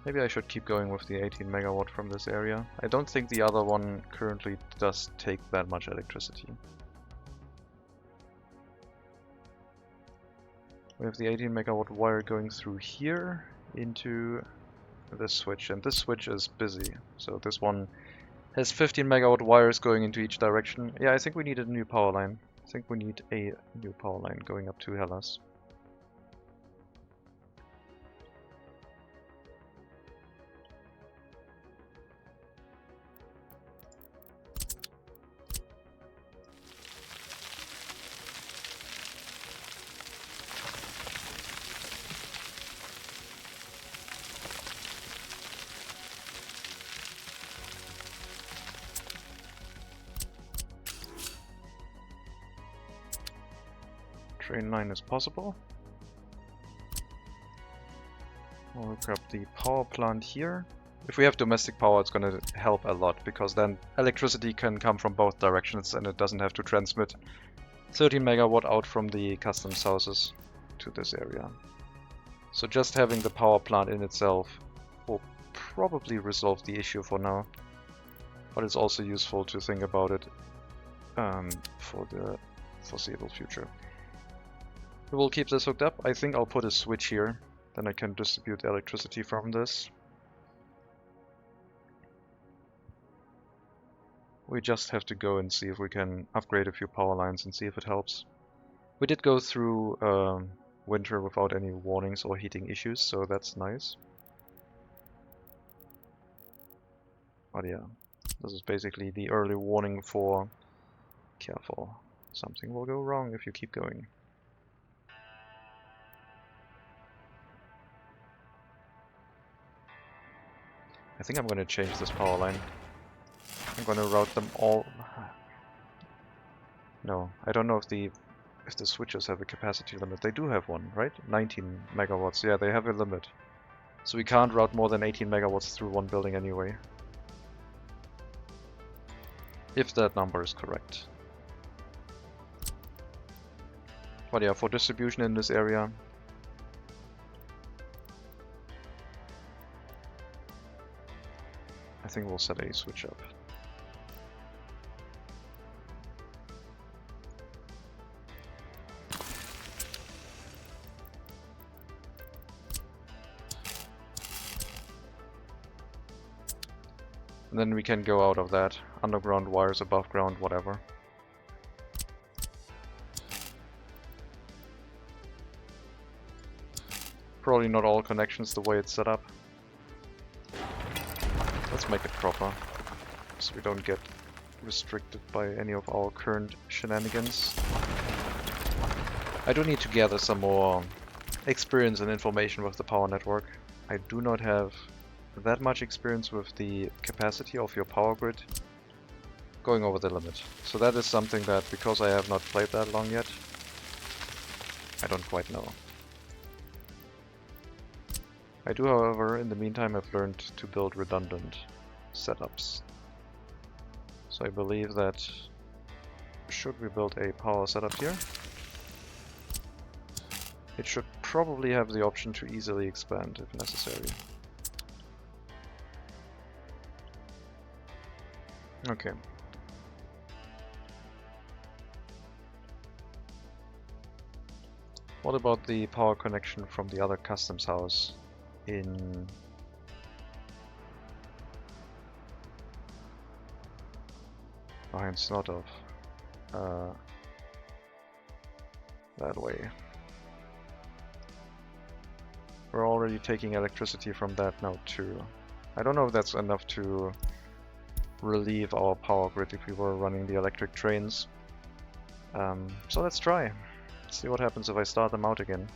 Maybe I should keep going with the 18 megawatt from this area. I don't think the other one currently does take that much electricity. We have the 18 megawatt wire going through here into this switch, and this switch is busy. So this one has 15 megawatt wires going into each direction. Yeah, I think we need a new power line. I think we need a new power line going up to Hellas. Train line is possible. We'll grab the power plant here. If we have domestic power, it's going to help a lot, because then electricity can come from both directions and it doesn't have to transmit 13 megawatt out from the customs houses to this area. So just having the power plant in itself will probably resolve the issue for now, but it's also useful to think about it for the foreseeable future. We will keep this hooked up. I think I'll put a switch here, then I can distribute electricity from this. We just have to go and see if we can upgrade a few power lines and see if it helps. We did go through winter without any warnings or heating issues, so that's nice. But yeah, this is basically the early warning for careful. Something will go wrong if you keep going. I think I'm going to change this power line. I'm going to route them all. No, I don't know if the switches have a capacity limit. They do have one, right? 19 megawatts. Yeah, they have a limit. So we can't route more than 18 megawatts through one building anyway. If that number is correct. But yeah, for distribution in this area, I think we'll set a switch up. And then we can go out of that. Underground wires, above ground, whatever. Probably not all connections the way it's set up. Let's make it proper, so we don't get restricted by any of our current shenanigans. I do need to gather some more experience and information with the power network. I do not have that much experience with the capacity of your power grid going over the limit. So that is something that, because I have not played that long yet, I don't quite know. I do, however, in the meantime, have learned to build redundant setups. So I believe that should we build a power setup here, it should probably have the option to easily expand if necessary. Okay. What about the power connection from the other customs house in behind Snotov? That way. We're already taking electricity from that now too. I don't know if that's enough to relieve our power grid if we were running the electric trains. So let's try. See what happens if I start them out again.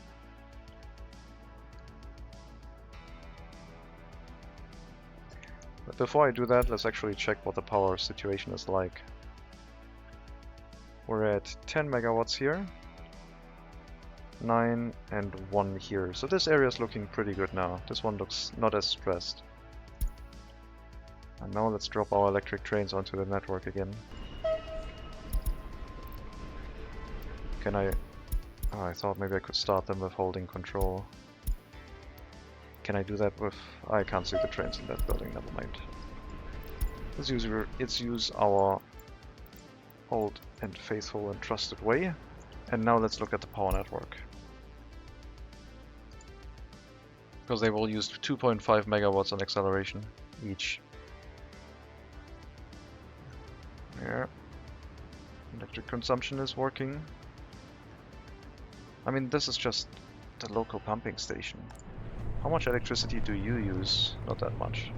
But before I do that, let's actually check what the power situation is like. We're at 10 megawatts here, 9 and 1 here. So this area is looking pretty good now. This one looks not as stressed. And now let's drop our electric trains onto the network again. Can I... Oh, I thought maybe I could start them with holding control. Can I do that with... I can't see the trains in that building, never mind. Let's use our old and faithful and trusted way. And now let's look at the power network. Because they will use 2.5 megawatts on acceleration each. Yeah. Electric consumption is working. I mean, this is just the local pumping station. How much electricity do you use? Not that much.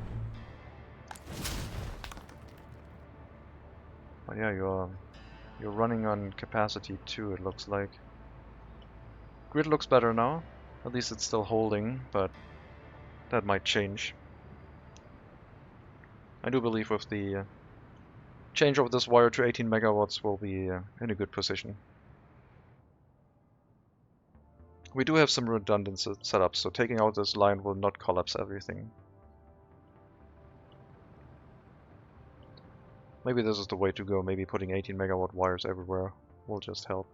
But yeah, you're running on capacity too, it looks like. Grid looks better now. At least it's still holding, but that might change. I do believe with the change of this wire to 18 megawatts we'll be in a good position. We do have some redundant setups, so taking out this line will not collapse everything. Maybe this is the way to go. Maybe putting 18 megawatt wires everywhere will just help.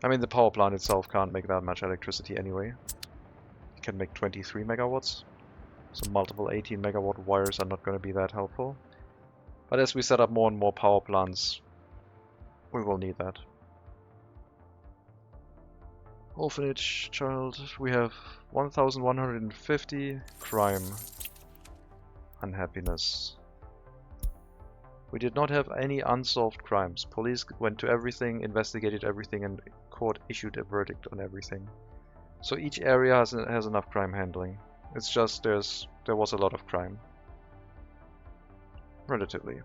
I mean, the power plant itself can't make that much electricity anyway. It can make 23 megawatts. So multiple 18 megawatt wires are not going to be that helpful. But as we set up more and more power plants, we will need that. Orphanage child, we have 1150. Crime. Unhappiness. We did not have any unsolved crimes. Police went to everything, investigated everything, and court issued a verdict on everything. So each area has enough crime handling. It's just there was a lot of crime. Relatively.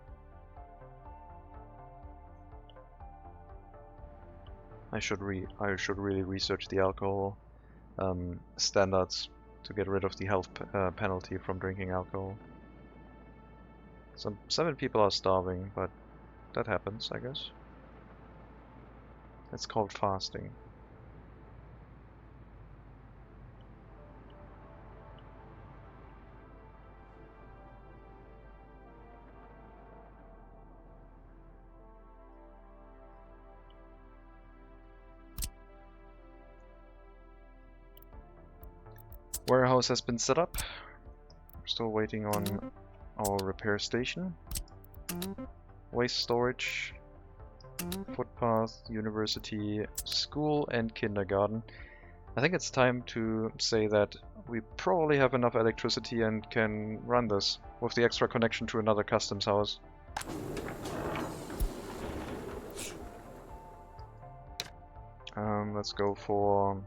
I should really research the alcohol standards to get rid of the health penalty from drinking alcohol. 7 people are starving, but that happens, I guess. It's called fasting. Warehouse has been set up. We're still waiting on our repair station. Waste storage. Footpath, university, school, and kindergarten. I think it's time to say that we probably have enough electricity and can run this with the extra connection to another customs house. Let's go for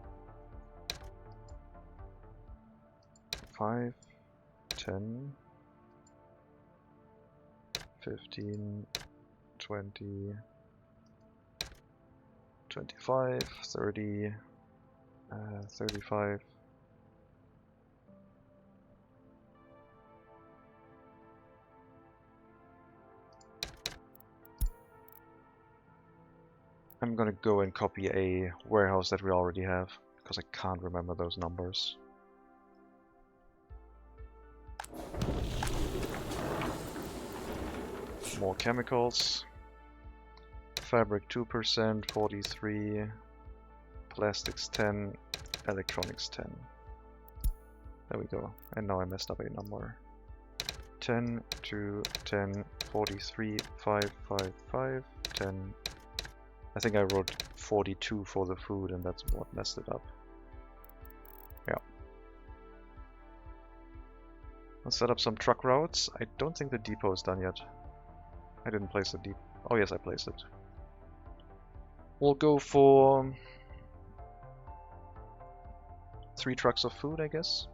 5, 10, 15, 20, 25, 30, 35. I'm gonna go and copy a warehouse that we already have, because I can't remember those numbers. More chemicals. Fabric 2%, 43, plastics 10, electronics 10. There we go. And now I messed up a number. 10, 2, 10, 43, 5, 5, 5, 10. I think I wrote 42 for the food and that's what messed it up. Yeah. Let's set up some truck routes. I don't think the depot is done yet. I didn't place the depot. Oh yes, I placed it. We'll go for 3 trucks of food, I guess.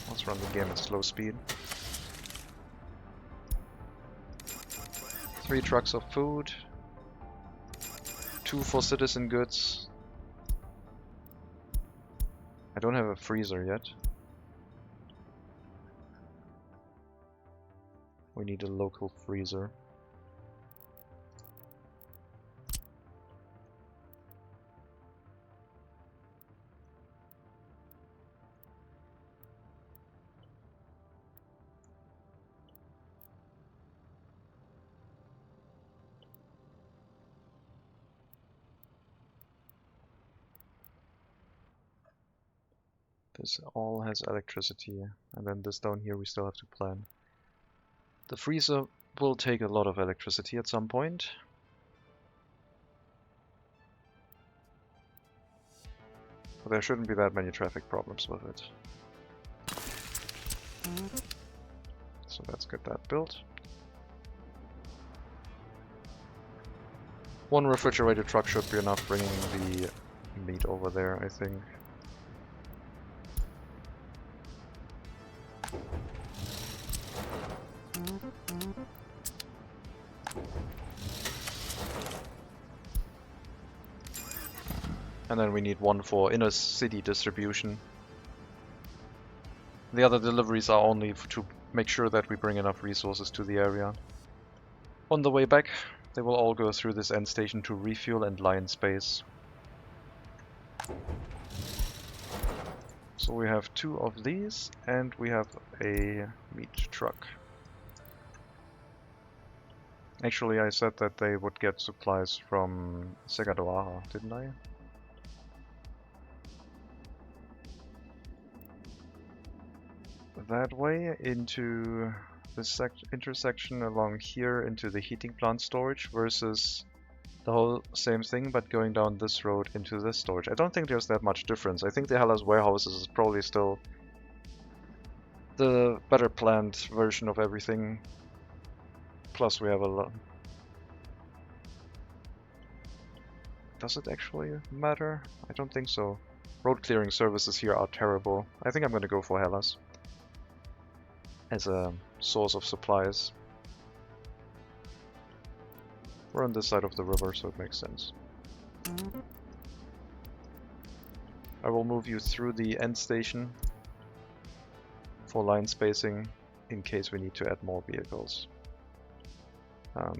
Let's run the game at slow speed. 3 trucks of food. 2 for citizen goods. I don't have a freezer yet. We need a local freezer. This all has electricity, and then this down here we still have to plan. The freezer will take a lot of electricity at some point. But there shouldn't be that many traffic problems with it. So let's get that built. One refrigerated truck should be enough bringing the meat over there, I think. And then we need one for inner city distribution. The other deliveries are only to make sure that we bring enough resources to the area. On the way back, they will all go through this end station to refuel and line space. So we have 2 of these, and we have a meat truck. Actually, I said that they would get supplies from Segadoaha, didn't I? That way into this intersection along here into the heating plant storage versus the whole same thing but going down this road into this storage. I don't think there's that much difference. I think the Hellas warehouses is probably still the better planned version of everything. Plus we have a lot. Does it actually matter? I don't think so. Road clearing services here are terrible. I think I'm going to go for Hellas as a source of supplies. We're on this side of the river, so it makes sense. I will move you through the end station for line spacing in case we need to add more vehicles.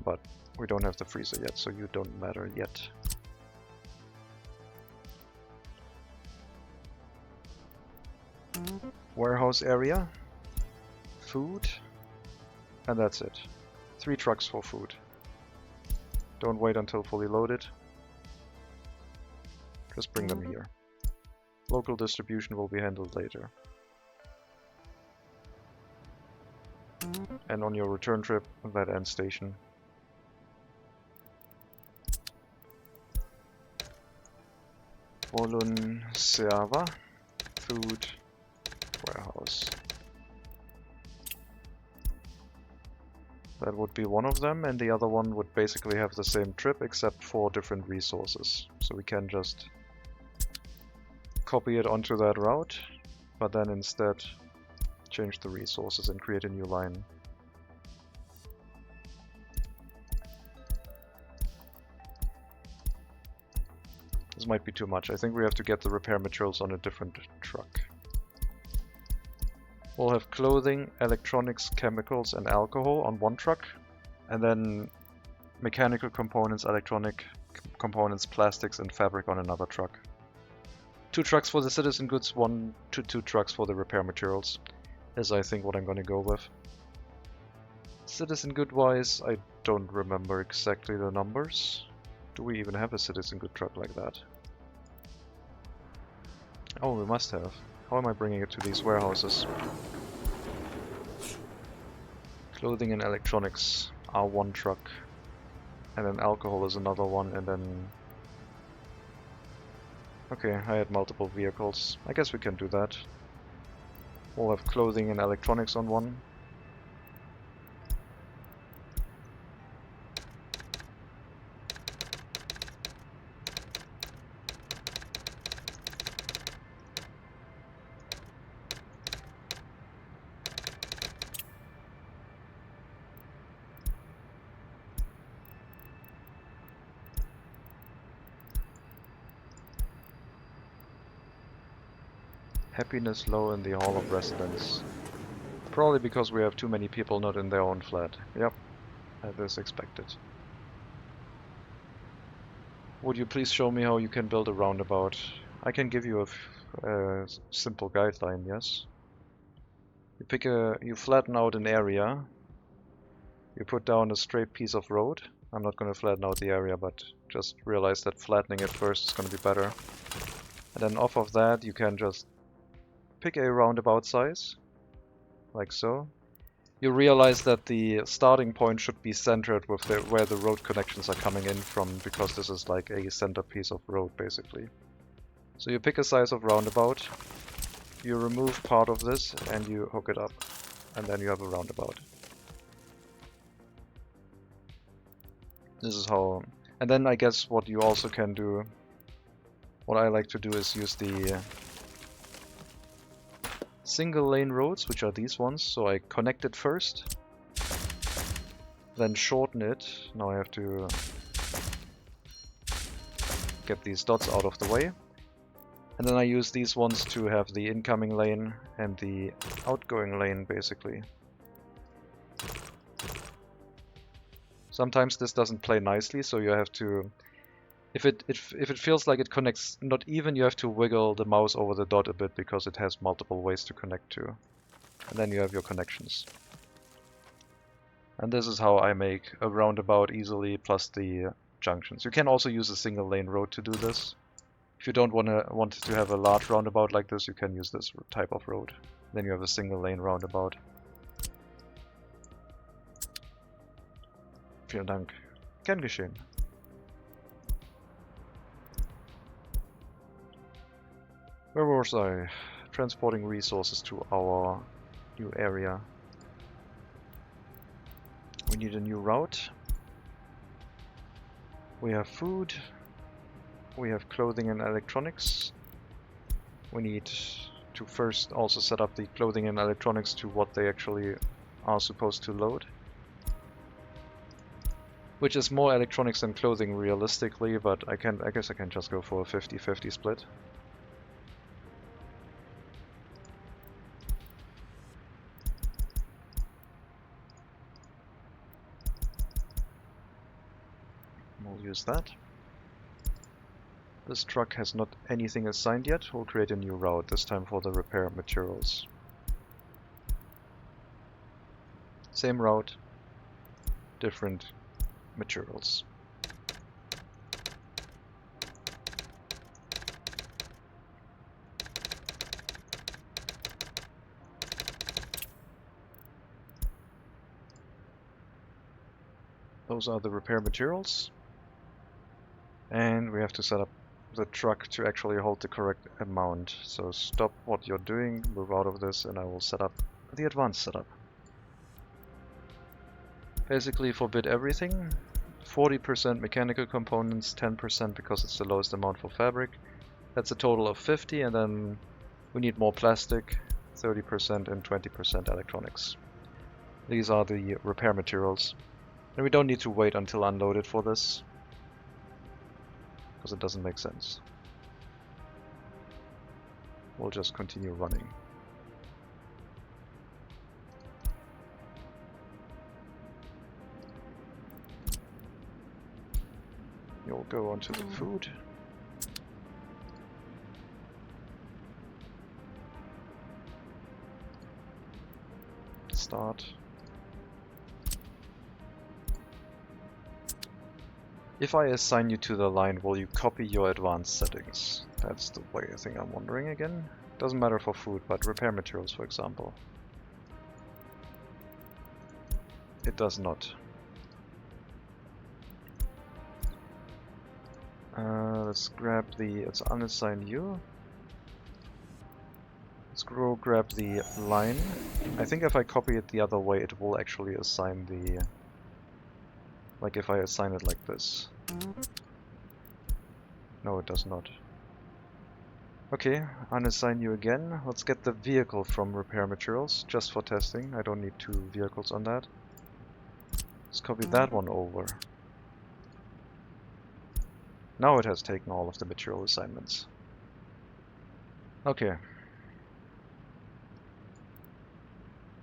But we don't have the freezer yet, so you don't matter yet. Warehouse area. Food, and that's it. 3 trucks for food. Don't wait until fully loaded. Just bring them here. Local distribution will be handled later. And on your return trip, that end station. Volun Serva, food, warehouse. That would be one of them, and the other one would basically have the same trip except for different resources. So we can just copy it onto that route, but then instead change the resources and create a new line. This might be too much. I think we have to get the repair materials on a different truck. We'll have clothing, electronics, chemicals, and alcohol on one truck, and then mechanical components, electronic components, plastics, and fabric on another truck. 2 trucks for the citizen goods, 1 to 2 trucks for the repair materials, is I think what I'm going to go with. Citizen good wise, I don't remember exactly the numbers. Do we even have a citizen good truck like that? Oh, we must have. How am I bringing it to these warehouses? Clothing and electronics are 1 truck, and then alcohol is another one, and then... Okay, I had multiple vehicles. I guess we can do that. We'll have clothing and electronics on 1. Happiness low in the Hall of Residence. Probably because we have too many people not in their own flat. Yep, that is expected. Would you please show me how you can build a roundabout? I can give you a simple guideline, yes. You flatten out an area. You put down a straight piece of road. I'm not going to flatten out the area, but just realize that flattening it first is going to be better. And then off of that you can just pick a roundabout size, like so. you realize that the starting point should be centered with where the road connections are coming in from, because this is like a centerpiece of road basically. So you pick a size of roundabout, you remove part of this and you hook it up, and then you have a roundabout. This is how, and then I guess what you also can do, what I like to do is use the single lane roads, which are these ones. So I connect it first, then shorten it. Now I have to get these dots out of the way. And then I use these ones to have the incoming lane and the outgoing lane basically. Sometimes this doesn't play nicely, so you have to, if it feels like it connects not even, you have to wiggle the mouse over the dot a bit because it has multiple ways to connect to. And then you have your connections. And this is how I make a roundabout easily, plus the junctions. You can also use a single lane road to do this. If you don't want to have a large roundabout like this, you can use this type of road. Then you have a single lane roundabout. Vielen Dank. Gern geschehen. Where was I? Transporting resources to our new area. We need a new route. We have food. We have clothing and electronics. We need to first also set up the clothing and electronics to what they actually are supposed to load. Which is more electronics than clothing realistically, but I guess I can just go for a 50-50 split. We'll use that. This truck has not anything assigned yet. We'll create a new route, this time for the repair materials. Same route, different materials. Those are the repair materials. And we have to set up the truck to actually hold the correct amount. So stop what you're doing, move out of this, and I will set up the advanced setup. Basically forbid everything. 40% mechanical components, 10% because it's the lowest amount for fabric. That's a total of 50, and then we need more plastic, 30% and 20% electronics. These are the repair materials. And we don't need to wait until unloaded for this, because it doesn't make sense. We'll just continue running. You'll go onto the food. Start. If I assign you to the line, will you copy your advanced settings? That's the way I think I'm wondering again. Doesn't matter for food, but repair materials, for example. It does not. Let's grab let's unassign you. Let's go grab the line. I think if I copy it the other way, it will actually assign the... Like if I assign it like this. No, it does not. Okay, unassign you again. Let's get the vehicle from repair materials, just for testing. I don't need 2 vehicles on that. Let's copy that one over. Now it has taken all of the material assignments. Okay.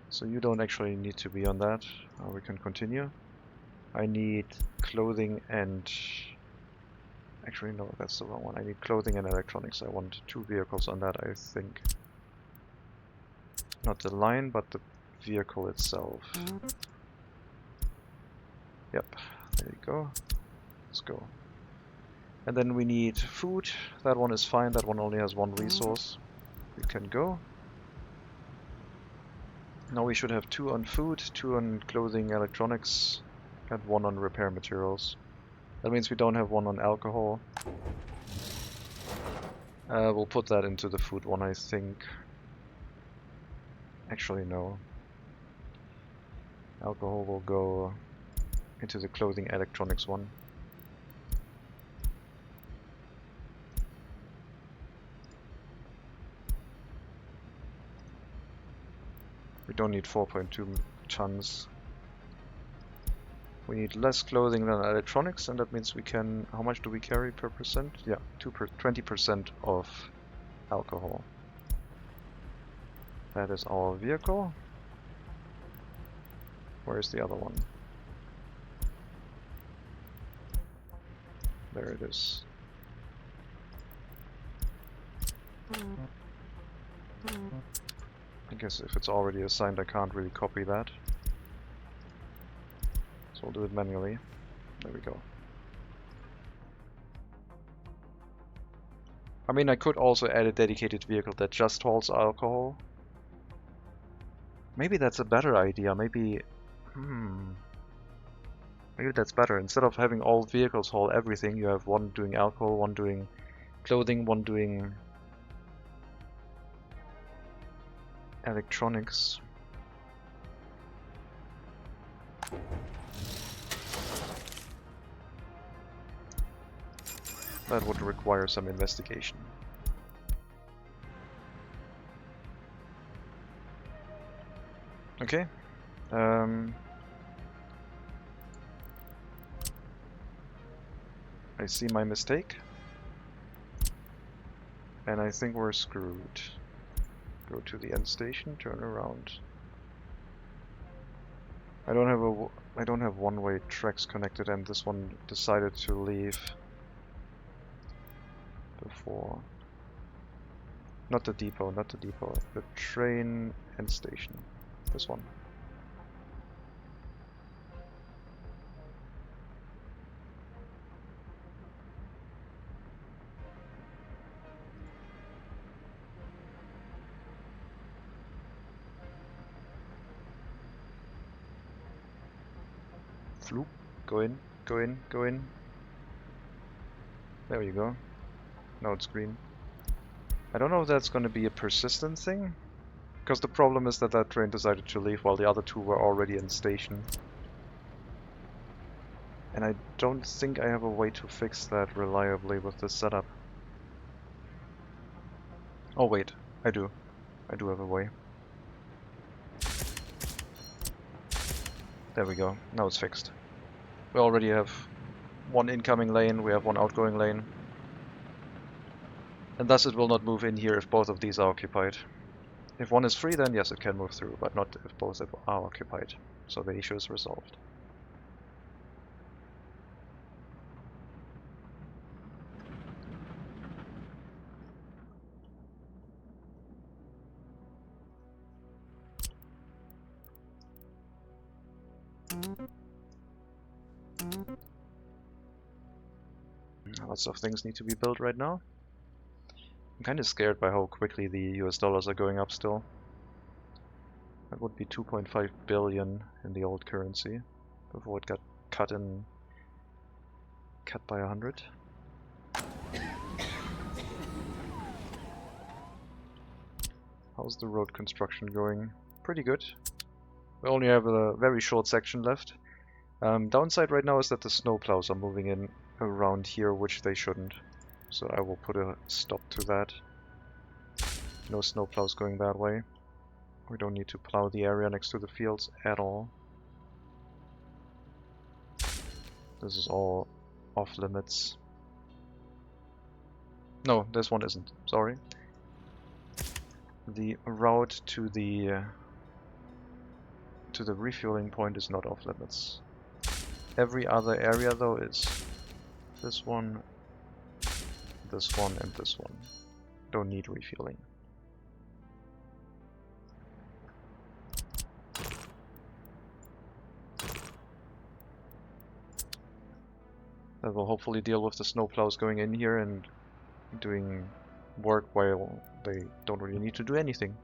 So you don't actually need to be on that. We can continue. I need clothing and... Actually no, that's the wrong one. I need clothing and electronics. I want 2 vehicles on that, I think. Not the line, but the vehicle itself. Yep, there you go. Let's go. And then we need food. That one is fine, that one only has 1 resource. We can go. Now we should have 2 on food, 2 on clothing, electronics, and 1 on repair materials. That means we don't have 1 on alcohol. We'll put that into the food one, I think. Actually, no. Alcohol will go into the clothing electronics one. We don't need 4.2 tons. We need less clothing than electronics, and that means we can... How much do we carry per percent? Yeah, 20% of alcohol. That is our vehicle. Where is the other one? There it is. I guess if it's already assigned, I can't really copy that. So we'll do it manually. There we go. I mean, I could also add a dedicated vehicle that just hauls alcohol. Maybe that's a better idea. Maybe that's better. Instead of having all vehicles haul everything, you have one doing alcohol, one doing clothing, one doing electronics. That would require some investigation. Okay. I see my mistake. And I think we're screwed. Go to the end station, turn around. I don't have one-way tracks connected, and this one decided to leave before. Not the depot, not the depot. The train end station. This one. Floop. Go in, go in, go in. There you go. Now it's green. I don't know if that's going to be a persistent thing, because the problem is that that train decided to leave while the other two were already in station. And I don't think I have a way to fix that reliably with this setup. Oh wait, I do. I do have a way. There we go, now it's fixed. We already have one incoming lane, we have one outgoing lane. And thus it will not move in here if both of these are occupied. If one is free, then yes, it can move through, but not if both are occupied. So the issue is resolved. Lots of things need to be built right now. I'm kind of scared by how quickly the US dollars are going up still. That would be 2.5 billion in the old currency before it got cut by 100. How's the road construction going? Pretty good. We only have a very short section left. Downside right now is that the snowplows are moving in around here, which they shouldn't. So I will put a stop to that. No snowplows going that way. We don't need to plow the area next to the fields at all. This is all off limits. No, this one isn't. Sorry. The route to the refueling point is not off limits. Every other area though is. This one, and this one. Don't need refueling. That will hopefully deal with the snowplows going in here and doing work while they don't really need to do anything.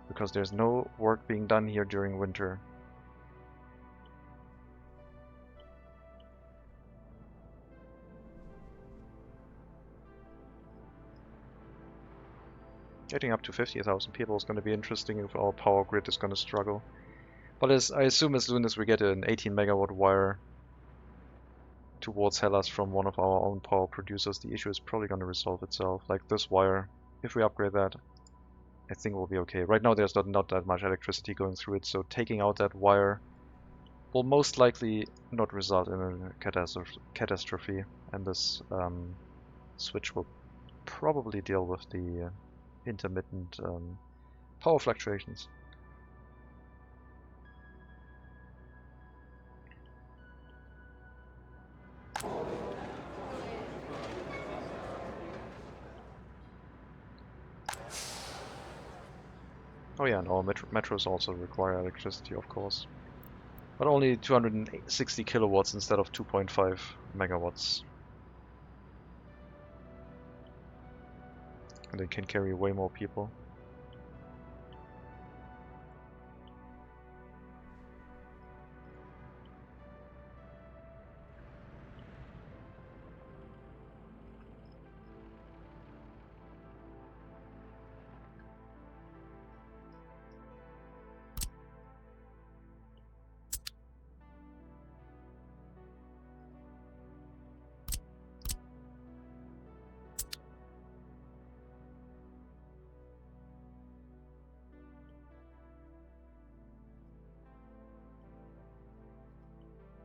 because there's no work being done here during winter. Getting up to 50,000 people is going to be interesting if our power grid is going to struggle. But I assume as soon as we get an 18 megawatt wire towards Hellas from one of our own power producers, the issue is probably going to resolve itself. Like this wire, if we upgrade that, I think we'll be okay. Right now there's not that much electricity going through it, so taking out that wire will most likely not result in a catastrophe, and this switch will probably deal with the intermittent power fluctuations. Oh yeah, and all metros also require electricity, of course. But only 260 kilowatts instead of 2.5 megawatts. And they can carry way more people.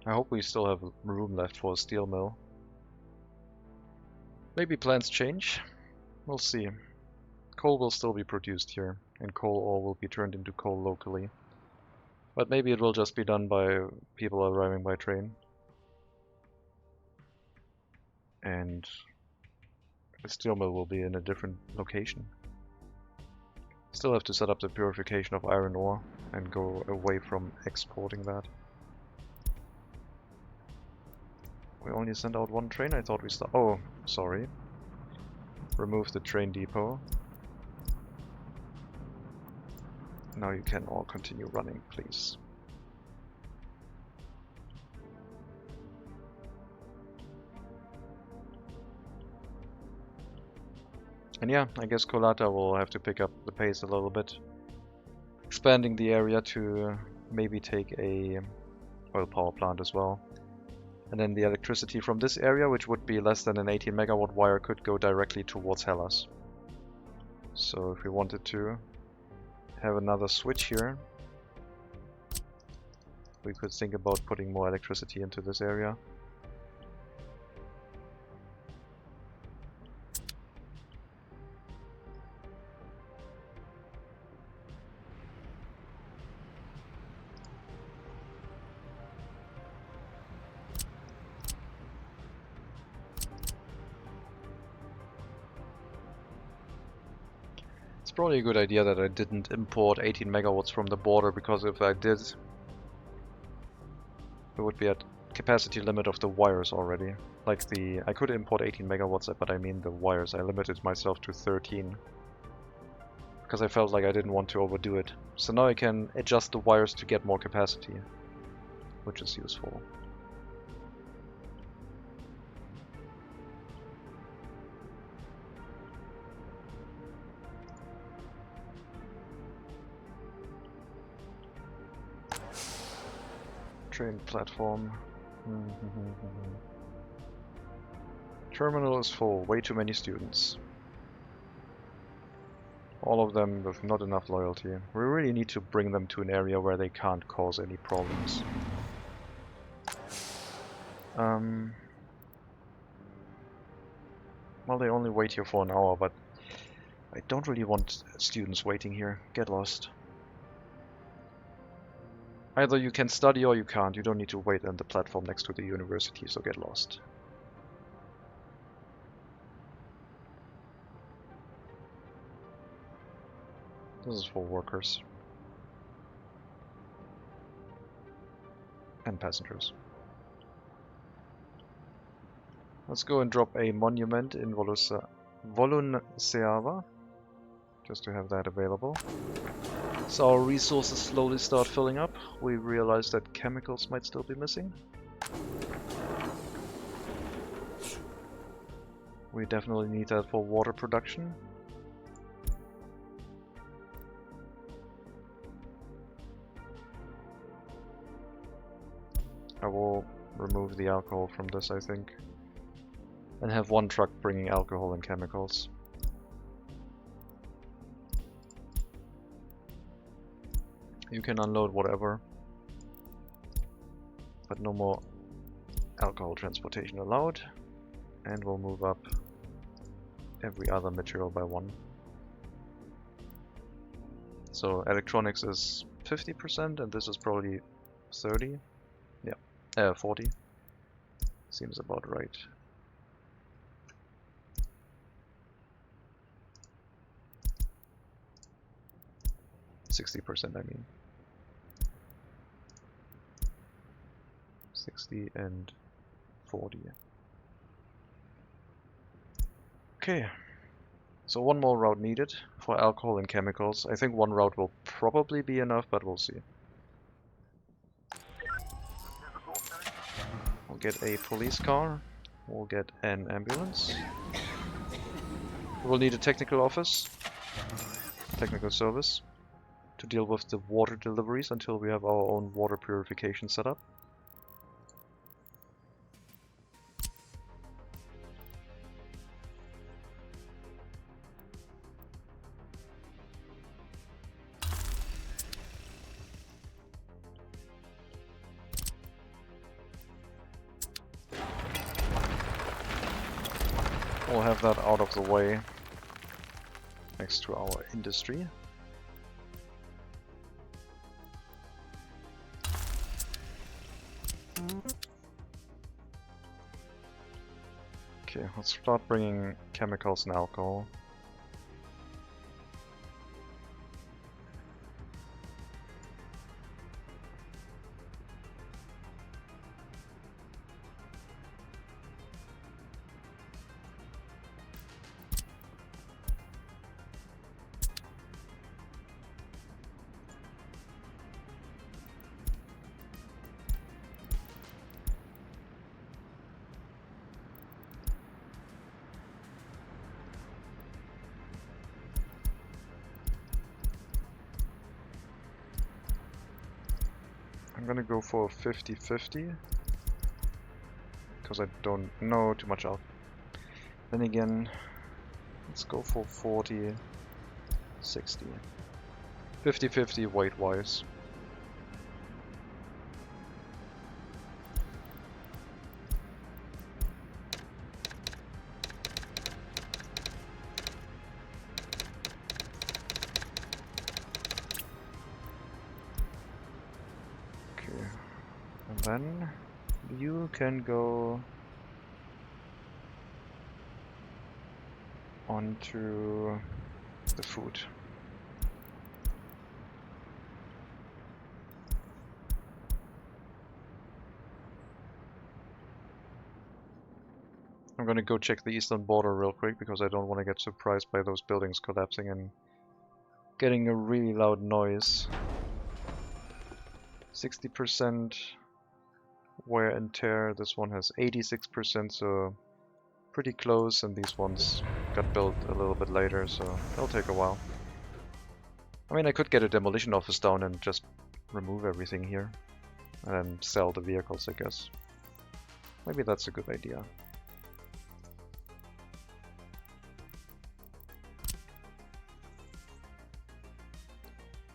I hope we still have room left for a steel mill. Maybe plans change. We'll see. Coal will still be produced here, and coal ore will be turned into coal locally. But maybe it will just be done by people arriving by train. And the steel mill will be in a different location. Still have to set up the purification of iron ore and go away from exporting that. We only sent out one train? I thought we oh, sorry. Remove the train depot. Now you can all continue running, please. And yeah, I guess Kolata will have to pick up the pace a little bit. Expanding the area to maybe take a oil power plant as well. And then the electricity from this area, which would be less than an 18 megawatt wire, could go directly towards Hellas. So if we wanted to have another switch here, we could think about putting more electricity into this area. It's probably a good idea that I didn't import 18 megawatts from the border, because if I did, it would be at capacity limit of the wires already. Like I could import 18 megawatts, but I mean the wires. I limited myself to 13 because I felt like I didn't want to overdo it. So now I can adjust the wires to get more capacity, which is useful. Train platform. Terminal is full, way too many students. All of them with not enough loyalty. We really need to bring them to an area where they can't cause any problems. Well, they only wait here for an hour, but I don't really want students waiting here. Get lost. Either you can study or you can't. You don't need to wait on the platform next to the university, so get lost. This is for workers. And passengers. Let's go and drop a monument in Volunceava, just to have that available. So our resources slowly start filling up. We realize that chemicals might still be missing. We definitely need that for water production. I will remove the alcohol from this, I think. And have one truck bringing alcohol and chemicals. You can unload whatever, but no more alcohol transportation allowed. And we'll move up every other material by one. So electronics is 50% and this is probably 30. Yeah, 40. Seems about right. %60%, I mean. 60 and 40. Okay, so one more route needed for alcohol and chemicals. I think one route will probably be enough, but we'll see. We'll get a police car. We'll get an ambulance. We'll need a technical office, technical service, to deal with the water deliveries until we have our own water purification set up. We'll have that out of the way next to our industry. Okay, let's start bringing chemicals and alcohol. I'm gonna go for 50-50 because I don't know too much out. Then again, let's go for 40-60. 50-50 weight wise. Then you can go onto the food. I'm gonna go check the eastern border real quick because I don't want to get surprised by those buildings collapsing and getting a really loud noise. 60% wear and tear. This one has 86%, so pretty close, and these ones got built a little bit later, so it'll take a while. I mean, I could get a demolition office down and just remove everything here and then sell the vehicles, I guess. Maybe that's a good idea.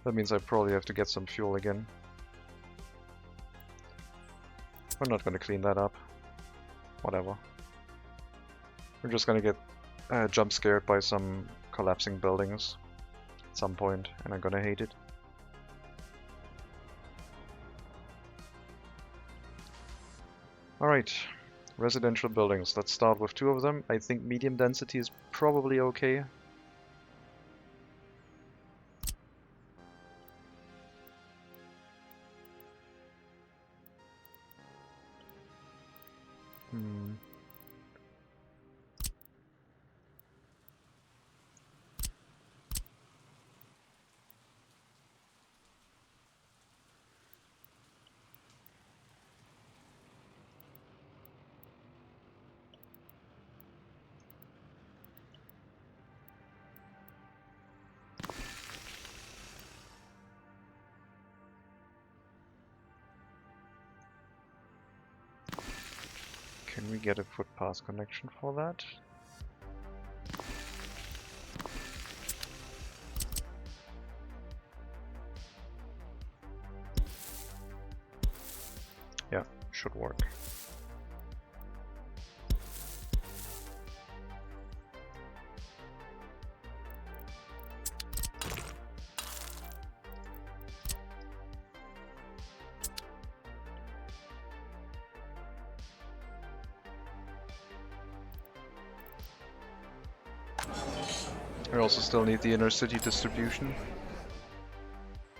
That means I probably have to get some fuel again. We're not gonna clean that up. Whatever. We're just gonna get jump scared by some collapsing buildings at some point, and I'm gonna hate it. Alright, residential buildings. Let's start with 2 of them. I think medium density is probably okay. Can we get a footpath connection for that? Yeah, should work. We also still need the inner city distribution.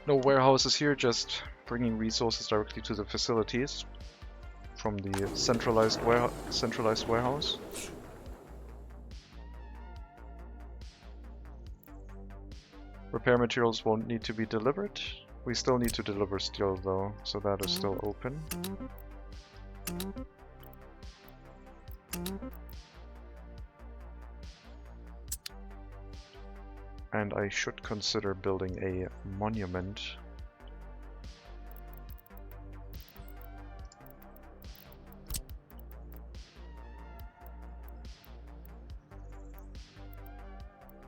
No warehouses here, just bringing resources directly to the facilities from the centralized warehouse. Repair materials won't need to be delivered. We still need to deliver steel though, so that is still open. And I should consider building a monument.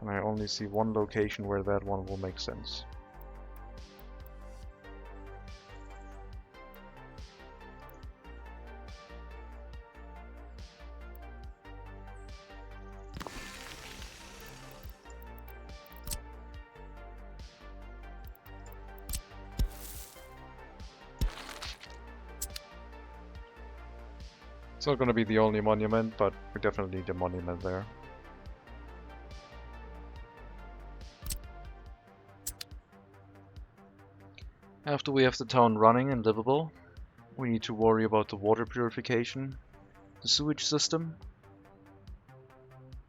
And I only see one location where that one will make sense. It's not going to be the only monument, but we definitely need a monument there. After we have the town running and livable, we need to worry about the water purification, the sewage system.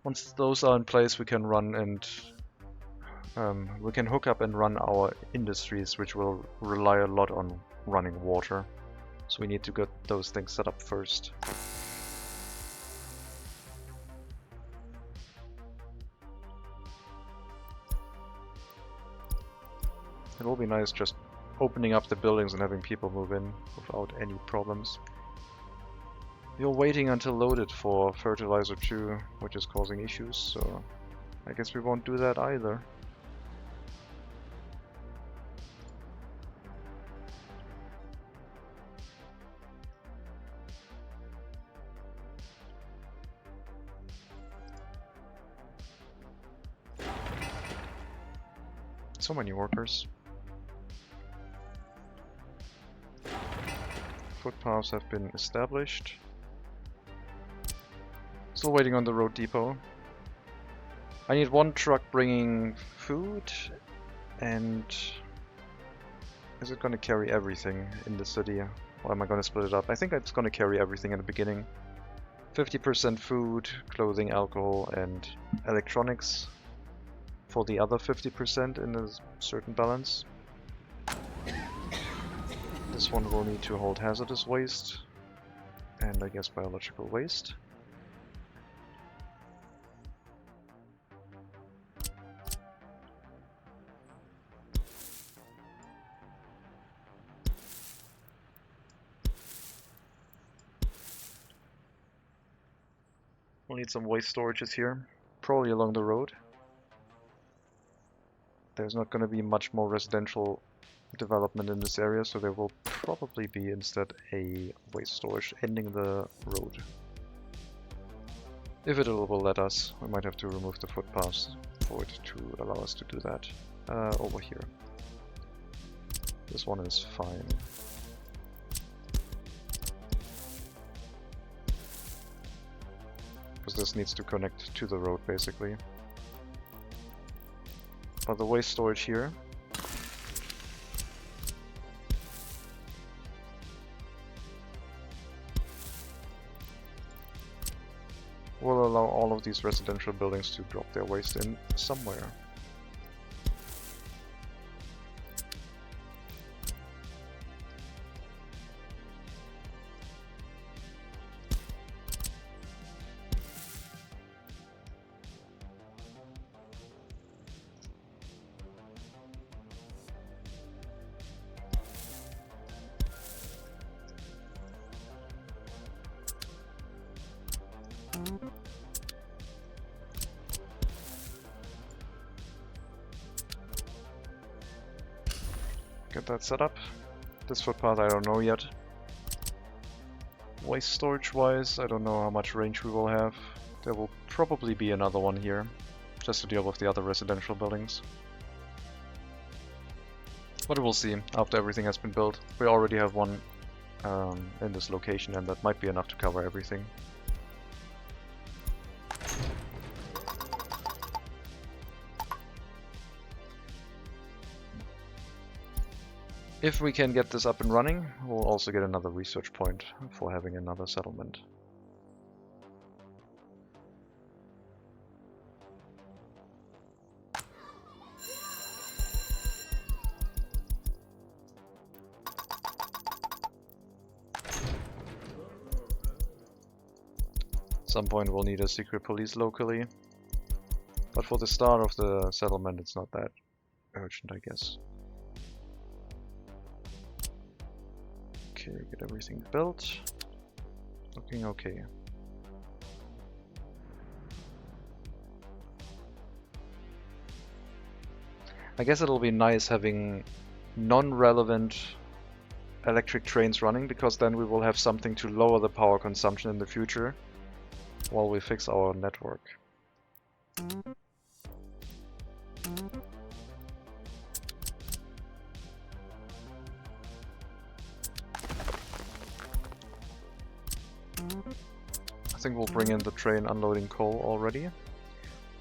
Once those are in place, we can run and we can hook up and run our industries, which will rely a lot on running water. So we need to get those things set up first. It will be nice just opening up the buildings and having people move in without any problems. We're waiting until loaded for fertilizer 2, which is causing issues, so I guess we won't do that either. So many workers. Footpaths have been established. Still waiting on the road depot. I need one truck bringing food, and is it going to carry everything in the city? Or am I going to split it up? I think it's going to carry everything in the beginning. 50% food, clothing, alcohol, and electronics for the other 50% in a certain balance. This one will need to hold hazardous waste, and I guess biological waste. We'll need some waste storages here, probably along the road. There's not going to be much more residential development in this area, so there will probably be instead a waste storage ending the road. If it will let us, we might have to remove the footpaths for it to allow us to do that. Over here. This one is fine. Because this needs to connect to the road basically. But the waste storage here will allow all of these residential buildings to drop their waste in somewhere. Get that set up. This footpath I don't know yet. Waste storage wise, I don't know how much range we will have. There will probably be another one here, just to deal with the other residential buildings. But we'll see after everything has been built. We already have one in this location, and that might be enough to cover everything. If we can get this up and running, we'll also get another research point for having another settlement. At some point we'll need a secret police locally, but for the start of the settlement it's not that urgent, I guess. Okay, get everything built. Looking okay. I guess it'll be nice having non-relevant electric trains running, because then we will have something to lower the power consumption in the future while we fix our network. I think we'll bring in the train unloading coal already.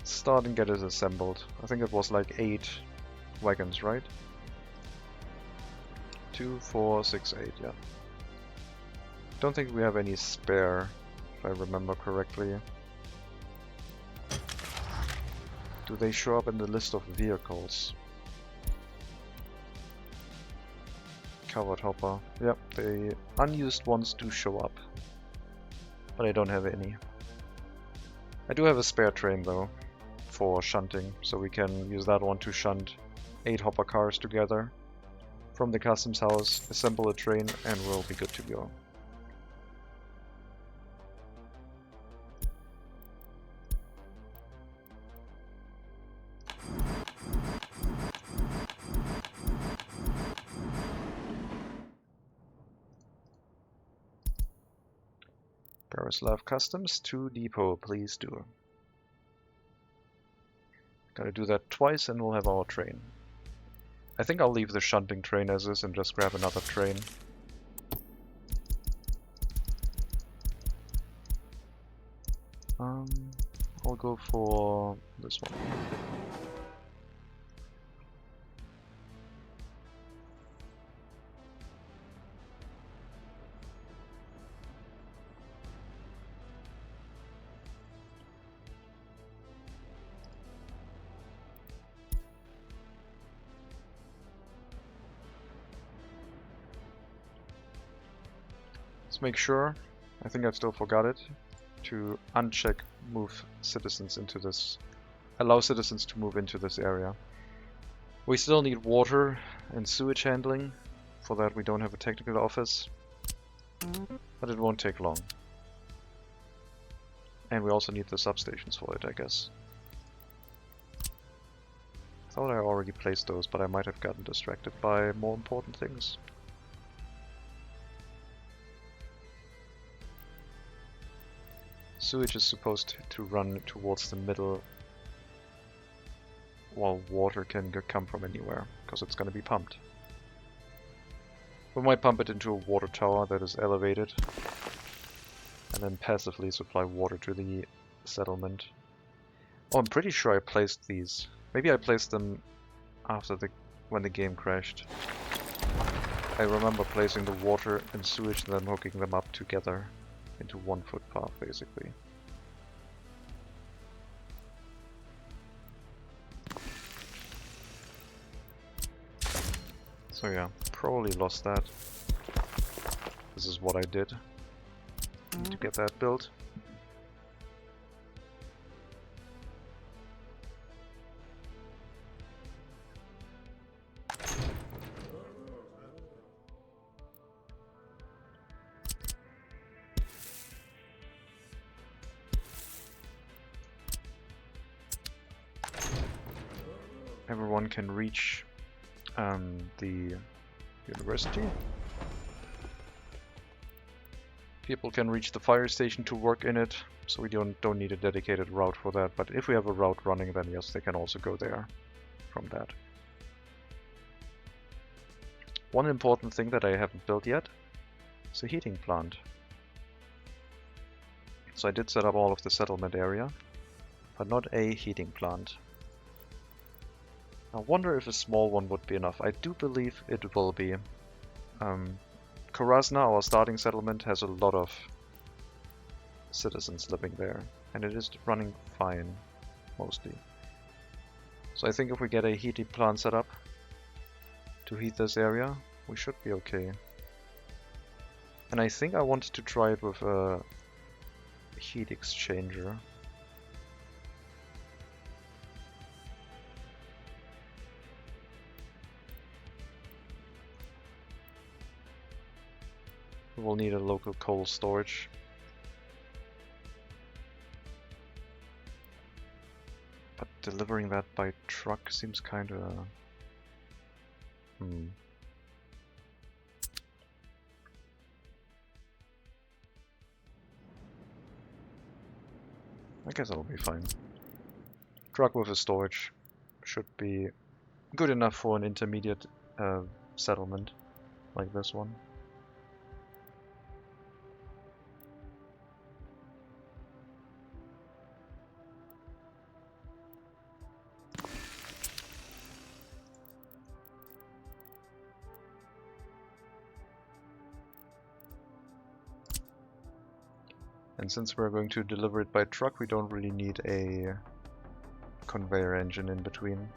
Start and get it assembled. I think it was like 8 wagons, right? 2, 4, 6, 8, yeah. Don't think we have any spare, if I remember correctly. Do they show up in the list of vehicles? Covered hopper. Yep, the unused ones do show up. But I don't have any. I do have a spare train though, for shunting, so we can use that one to shunt 8 hopper cars together from the customs house, assemble a train, and we'll be good to go. Borislav Customs to depot, please do. Gotta do that twice and we'll have our train. I think I'll leave the shunting train as is and just grab another train. I'll go for this one. Let's make sure, I think I still forgot it, to uncheck move citizens into this, allow citizens to move into this area. We still need water and sewage handling. For that we don't have a technical office, but it won't take long. And we also need the substations for it, I guess. I thought I already placed those, but I might have gotten distracted by more important things. Sewage is supposed to run towards the middle, while water can come from anywhere, because it's going to be pumped. We might pump it into a water tower that is elevated, and then passively supply water to the settlement. Oh, I'm pretty sure I placed these. Maybe I placed them after when the game crashed. I remember placing the water and sewage and then hooking them up together into one footpath, basically. So yeah, probably lost that. This is what I did to get that built. Everyone can reach the University. People can reach the fire station to work in it, so we don't need a dedicated route for that, but if we have a route running, then yes, they can also go there from that. One important thing that I haven't built yet is a heating plant. So I did set up all of the settlement area, but not a heating plant. I wonder if a small one would be enough. I do believe it will be. Karasna, our starting settlement, has a lot of citizens living there, and it is running fine, mostly. So I think if we get a heating plant set up to heat this area, we should be okay. And I think I want to try it with a heat exchanger. We'll need a local coal storage. But delivering that by truck seems kinda... I guess that'll be fine. Truck with a storage should be good enough for an intermediate settlement like this one. And since we're going to deliver it by truck, we don't really need a conveyor engine in between.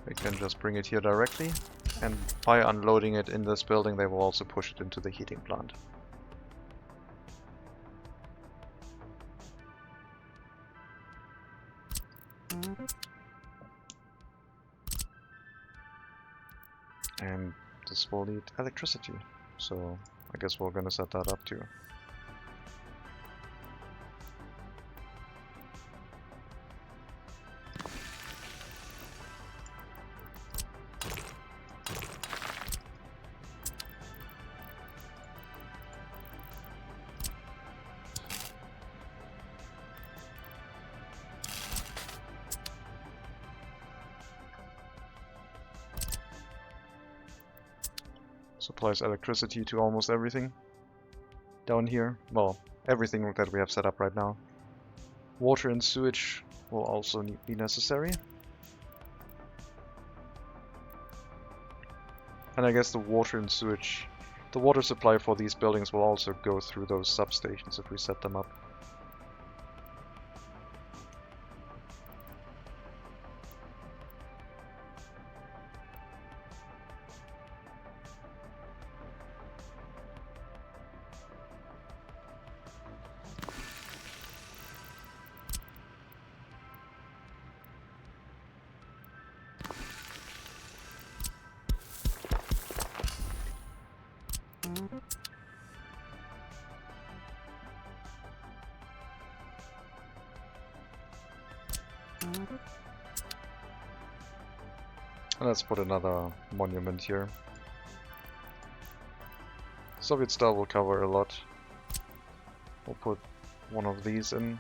We can just bring it here directly, and by unloading it in this building, they will also push it into the heating plant. And this will need electricity, so I guess we're gonna set that up too. Supplies electricity to almost everything down here. Well, everything that we have set up right now. Water and sewage will also be necessary. And I guess the water and sewage, the water supply for these buildings will also go through those substations if we set them up. Let's put another monument here. Soviet style will cover a lot. We'll put one of these in.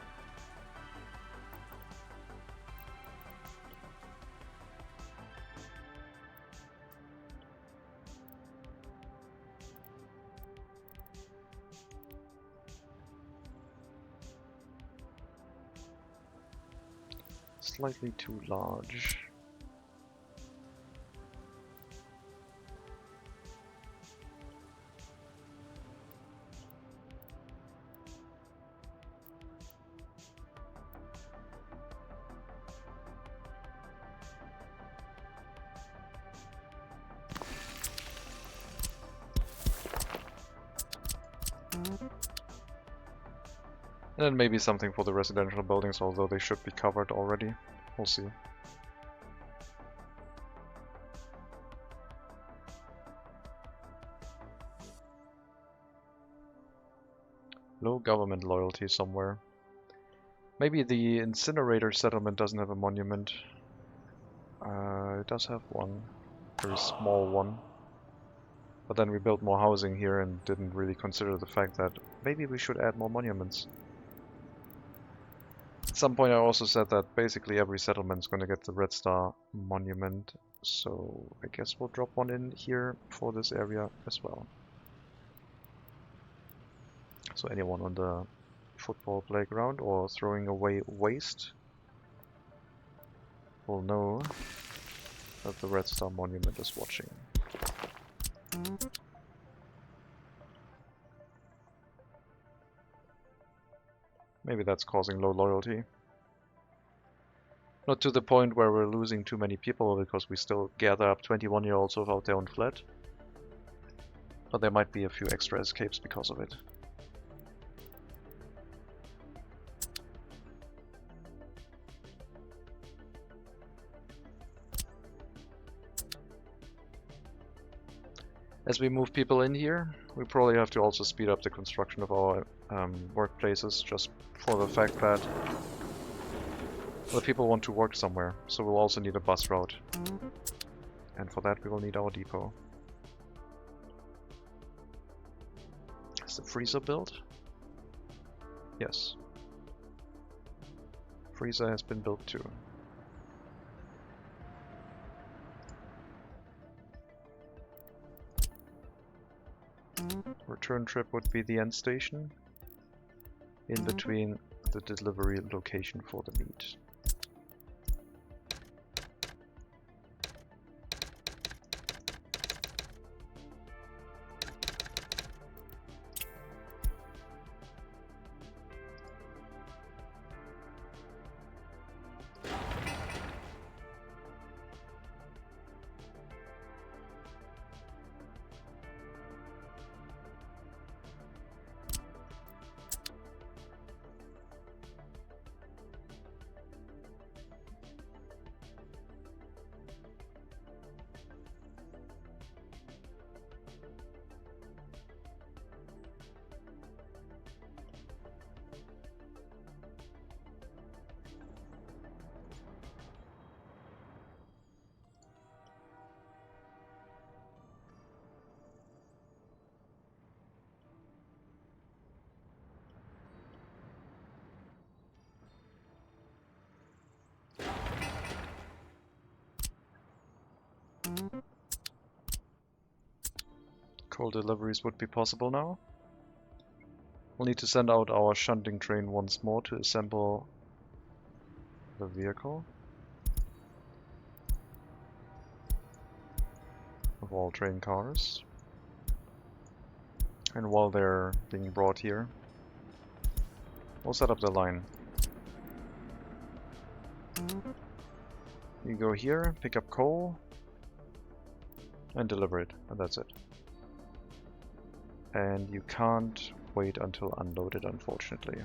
Slightly too large. And then maybe something for the residential buildings, although they should be covered already. We'll see. Low government loyalty somewhere. Maybe the incinerator settlement doesn't have a monument. It does have one. Very small one. But then we built more housing here and didn't really consider the fact that maybe we should add more monuments. At some point I also said that basically every settlement's going to get the Red Star monument, so I guess we'll drop one in here for this area as well. So anyone on the football playground or throwing away waste will know that the Red Star monument is watching. Maybe that's causing low loyalty. Not to the point where we're losing too many people, because we still gather up 21-year-olds without their own flat. But there might be a few extra escapes because of it. As we move people in here, we probably have to also speed up the construction of our workplaces, just for the fact that the people want to work somewhere, so we'll also need a bus route. And for that we will need our depot. Is the freezer built? Yes. Freezer has been built too. Return trip would be the end station, in between the delivery location for the meat. Coal deliveries would be possible now. We'll need to send out our shunting train once more to assemble the vehicle of all train cars. And while they're being brought here, we'll set up the line. You go here, pick up coal, and deliver it, and that's it. And you can't wait until unloaded, unfortunately.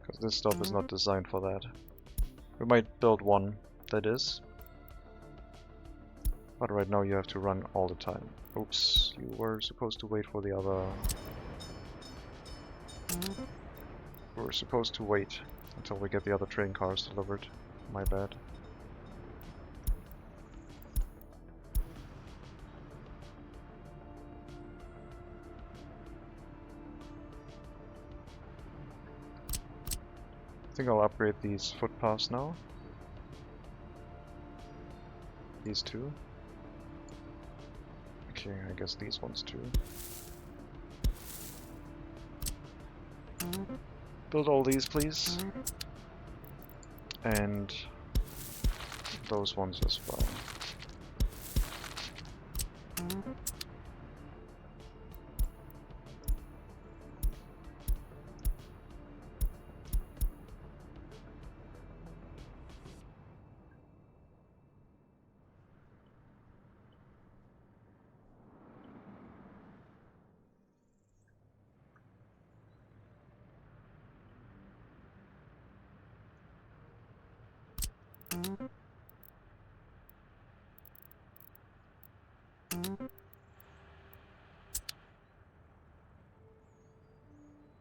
Because this stuff is not designed for that. We might build one that is. But right now you have to run all the time. Oops, you were supposed to wait for the other... We were supposed to wait until we get the other train cars delivered. My bad. I think I'll upgrade these footpaths now. These two. Okay, I guess these ones too. Build all these, please. And those ones as well.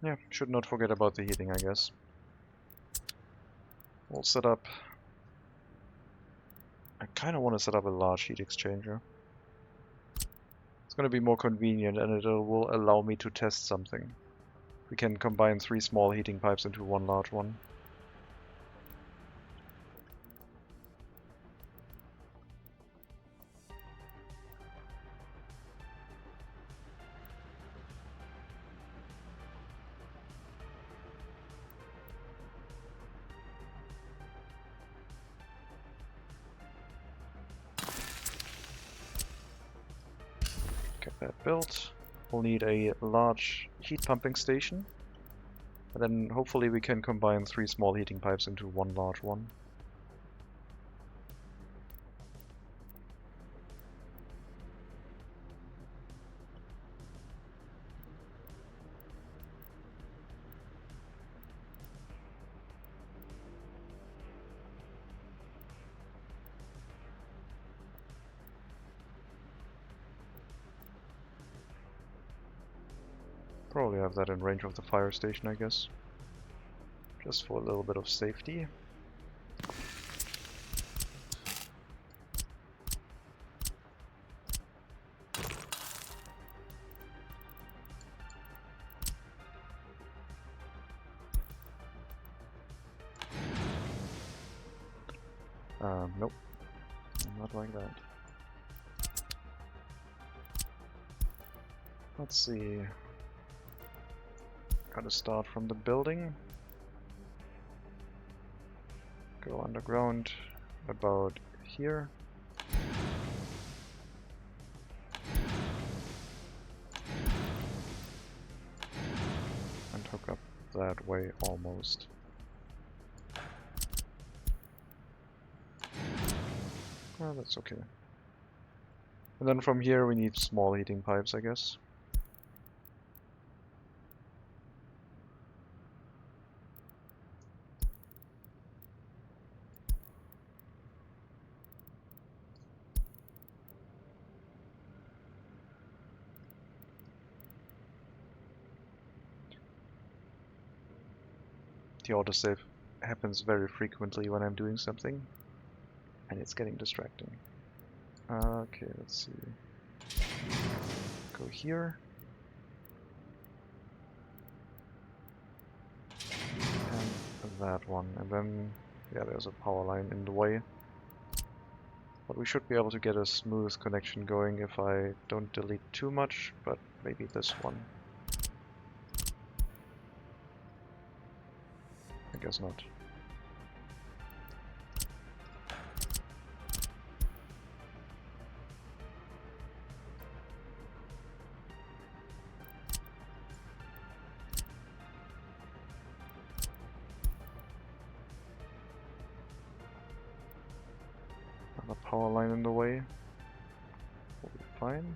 Yeah, should not forget about the heating, I guess. We'll set up... I kind of want to set up a large heat exchanger. It's going to be more convenient and it will allow me to test something. We can combine 3 small heating pipes into one large one. Get that built. We'll need a large heat pumping station. And then hopefully we can combine 3 small heating pipes into one large one. Probably have that in range of the fire station, I guess. Just for a little bit of safety. Nope. Not like that. Let's see. Gotta start from the building. Go underground about here. And hook up that way almost. Oh, that's okay. And then from here we need small heating pipes, I guess. The autosave happens very frequently when I'm doing something, and it's getting distracting. Okay, let's see. Go here. And that one. And then, yeah, there's a power line in the way. But we should be able to get a smooth connection going if I don't delete too much, but maybe this one. I guess not. Another power line in the way. Will be fine.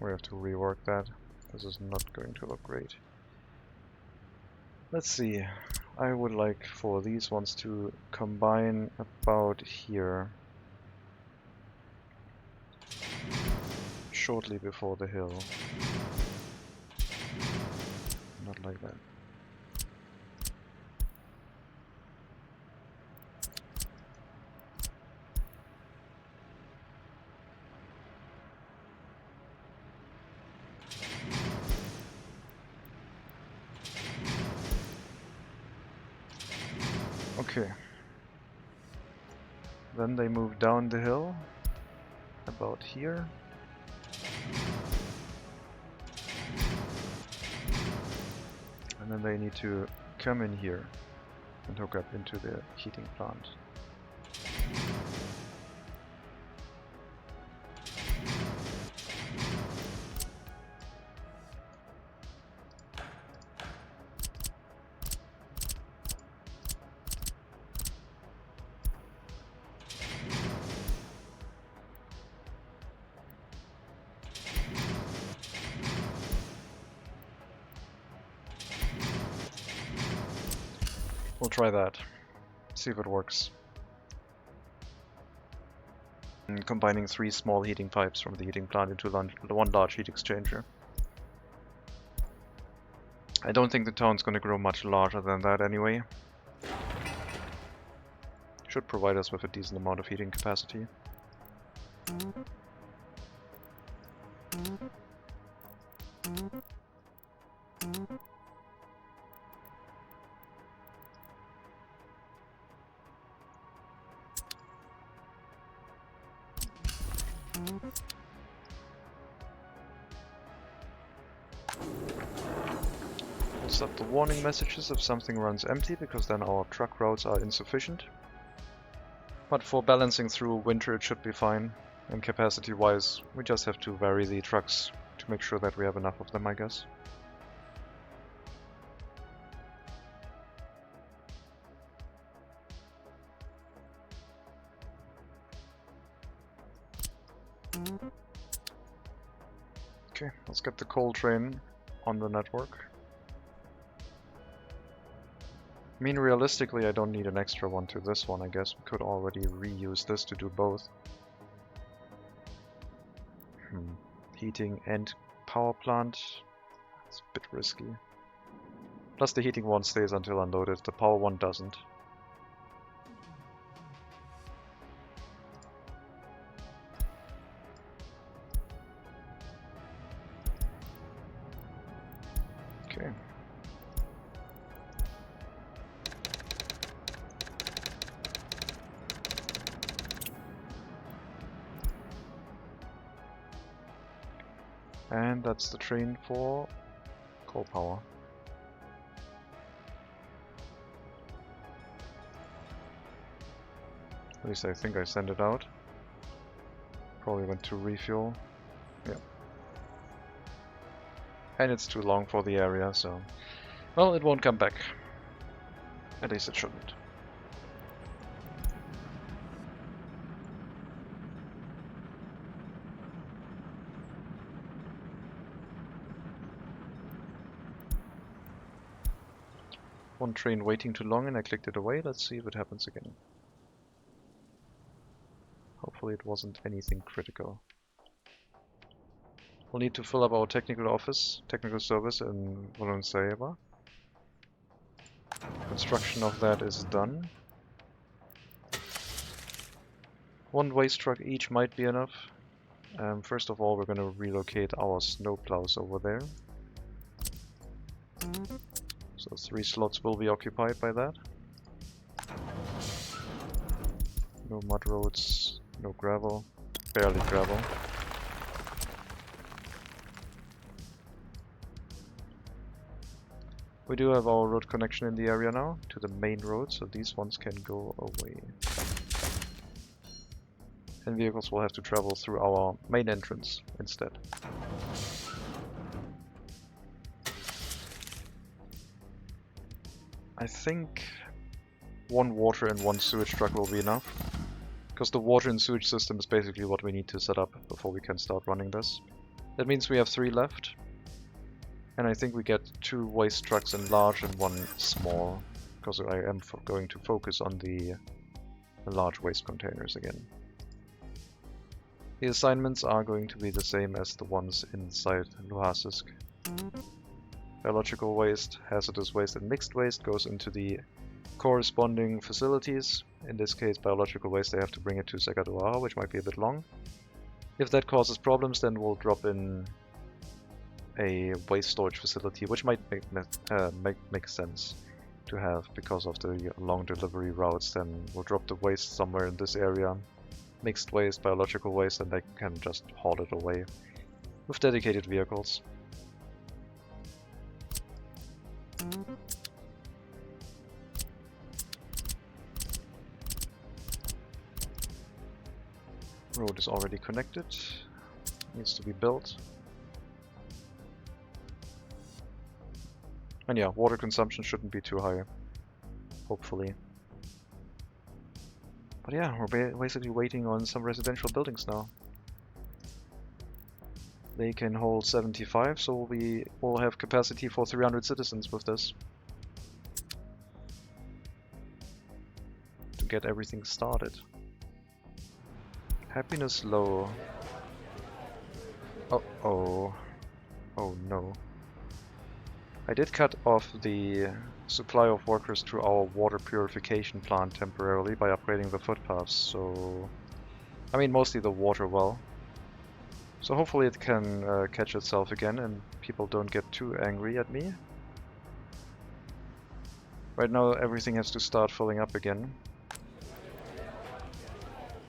We have to rework that. This is not going to look great. Let's see. I would like for these ones to combine about here. Shortly before the hill. Not like that. Okay. Then they move down the hill, about here. And then they need to come in here and hook up into the heating plant. We'll try that. See if it works. And combining 3 small heating pipes from the heating plant into one large heat exchanger. I don't think the town's going to grow much larger than that anyway. Should provide us with a decent amount of heating capacity. We'll set the warning messages if something runs empty, because then our truck routes are insufficient. But for balancing through winter it should be fine, and capacity wise we just have to vary the trucks to make sure that we have enough of them, I guess. Okay, let's get the coal train on the network. I mean, realistically I don't need an extra one to this one, I guess. We could already reuse this to do both. Heating and power plant. It's a bit risky. Plus the heating one stays until unloaded, the power one doesn't. Okay. And that's the train for coal power. At least I think I sent it out. Probably went to refuel. Yeah. And it's too long for the area, so... well, it won't come back. At least it shouldn't. One train waiting too long and I clicked it away. Let's see if it happens again. Hopefully it wasn't anything critical. We'll need to fill up our technical service in Valencia. Construction of that is done. One waste truck each might be enough. First of all, we're going to relocate our snowplows over there. So 3 slots will be occupied by that. No mud roads, no gravel, barely gravel. We do have our road connection in the area now to the main road, so these ones can go away. And vehicles will have to travel through our main entrance instead. I think 1 water and 1 sewage truck will be enough, because the water and sewage system is basically what we need to set up before we can start running this. That means we have 3 left, and I think we get 2 waste trucks in large and 1 small, because I am going to focus on the large waste containers again. The assignments are going to be the same as the ones inside Luhasisk. Biological waste, hazardous waste and mixed waste goes into the corresponding facilities. In this case, biological waste, they have to bring it to Segadoa, which might be a bit long. If that causes problems, then we'll drop in a waste storage facility, which might make sense to have because of the long delivery routes. Then we'll drop the waste somewhere in this area, mixed waste, biological waste, and they can just haul it away with dedicated vehicles. Road is already connected, needs to be built. And yeah, water consumption shouldn't be too high, hopefully. But yeah, we're basically waiting on some residential buildings now. They can hold 75, so we will have capacity for 300 citizens with this. get everything started. Happiness low. Oh no. I did cut off the supply of workers to our water purification plant temporarily by upgrading the footpaths, so... I mean, mostly the water well. So hopefully it can catch itself again and people don't get too angry at me. Right now everything has to start filling up again.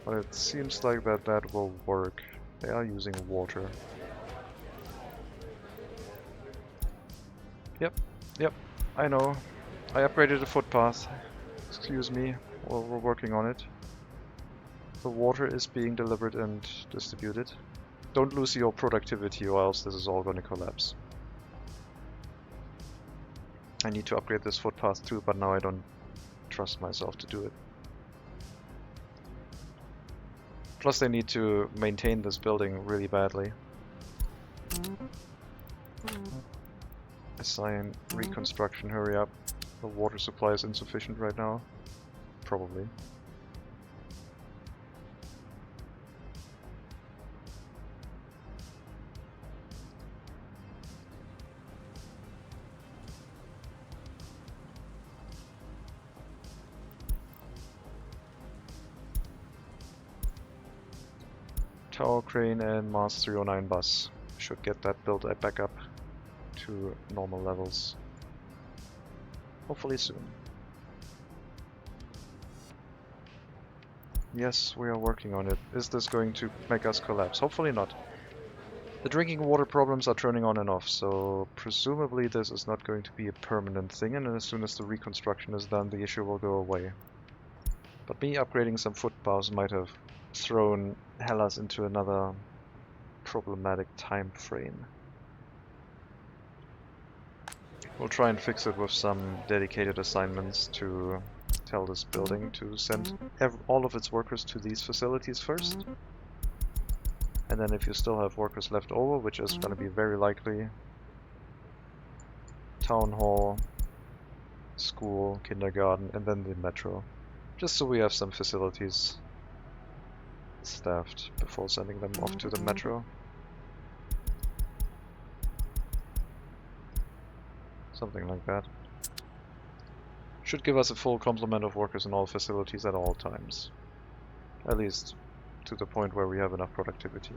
But it seems like that will work. They are using water. Yep, I know. I upgraded the footpath. Excuse me, we're working on it. The water is being delivered and distributed. Don't lose your productivity or else this is all going to collapse. I need to upgrade this footpath too, but now I don't trust myself to do it. Plus they need to maintain this building really badly. Assign reconstruction, hurry up. The water supply is insufficient right now. Probably. Tower crane and Mars 309 bus. Should get that built back up to normal levels. Hopefully soon. Yes, we are working on it. Is this going to make us collapse? Hopefully not. The drinking water problems are turning on and off, so presumably this is not going to be a permanent thing, and as soon as the reconstruction is done, the issue will go away. But me upgrading some footpaths might have thrown Hellas into another problematic time frame. We'll try and fix it with some dedicated assignments to tell this building to send all of its workers to these facilities first. And then if you still have workers left over, which is going to be very likely, town hall, school, kindergarten, and then the metro. Just so we have some facilities staffed before sending them off to the metro. Something like that. Should give us a full complement of workers in all facilities at all times. At least to the point where we have enough productivity.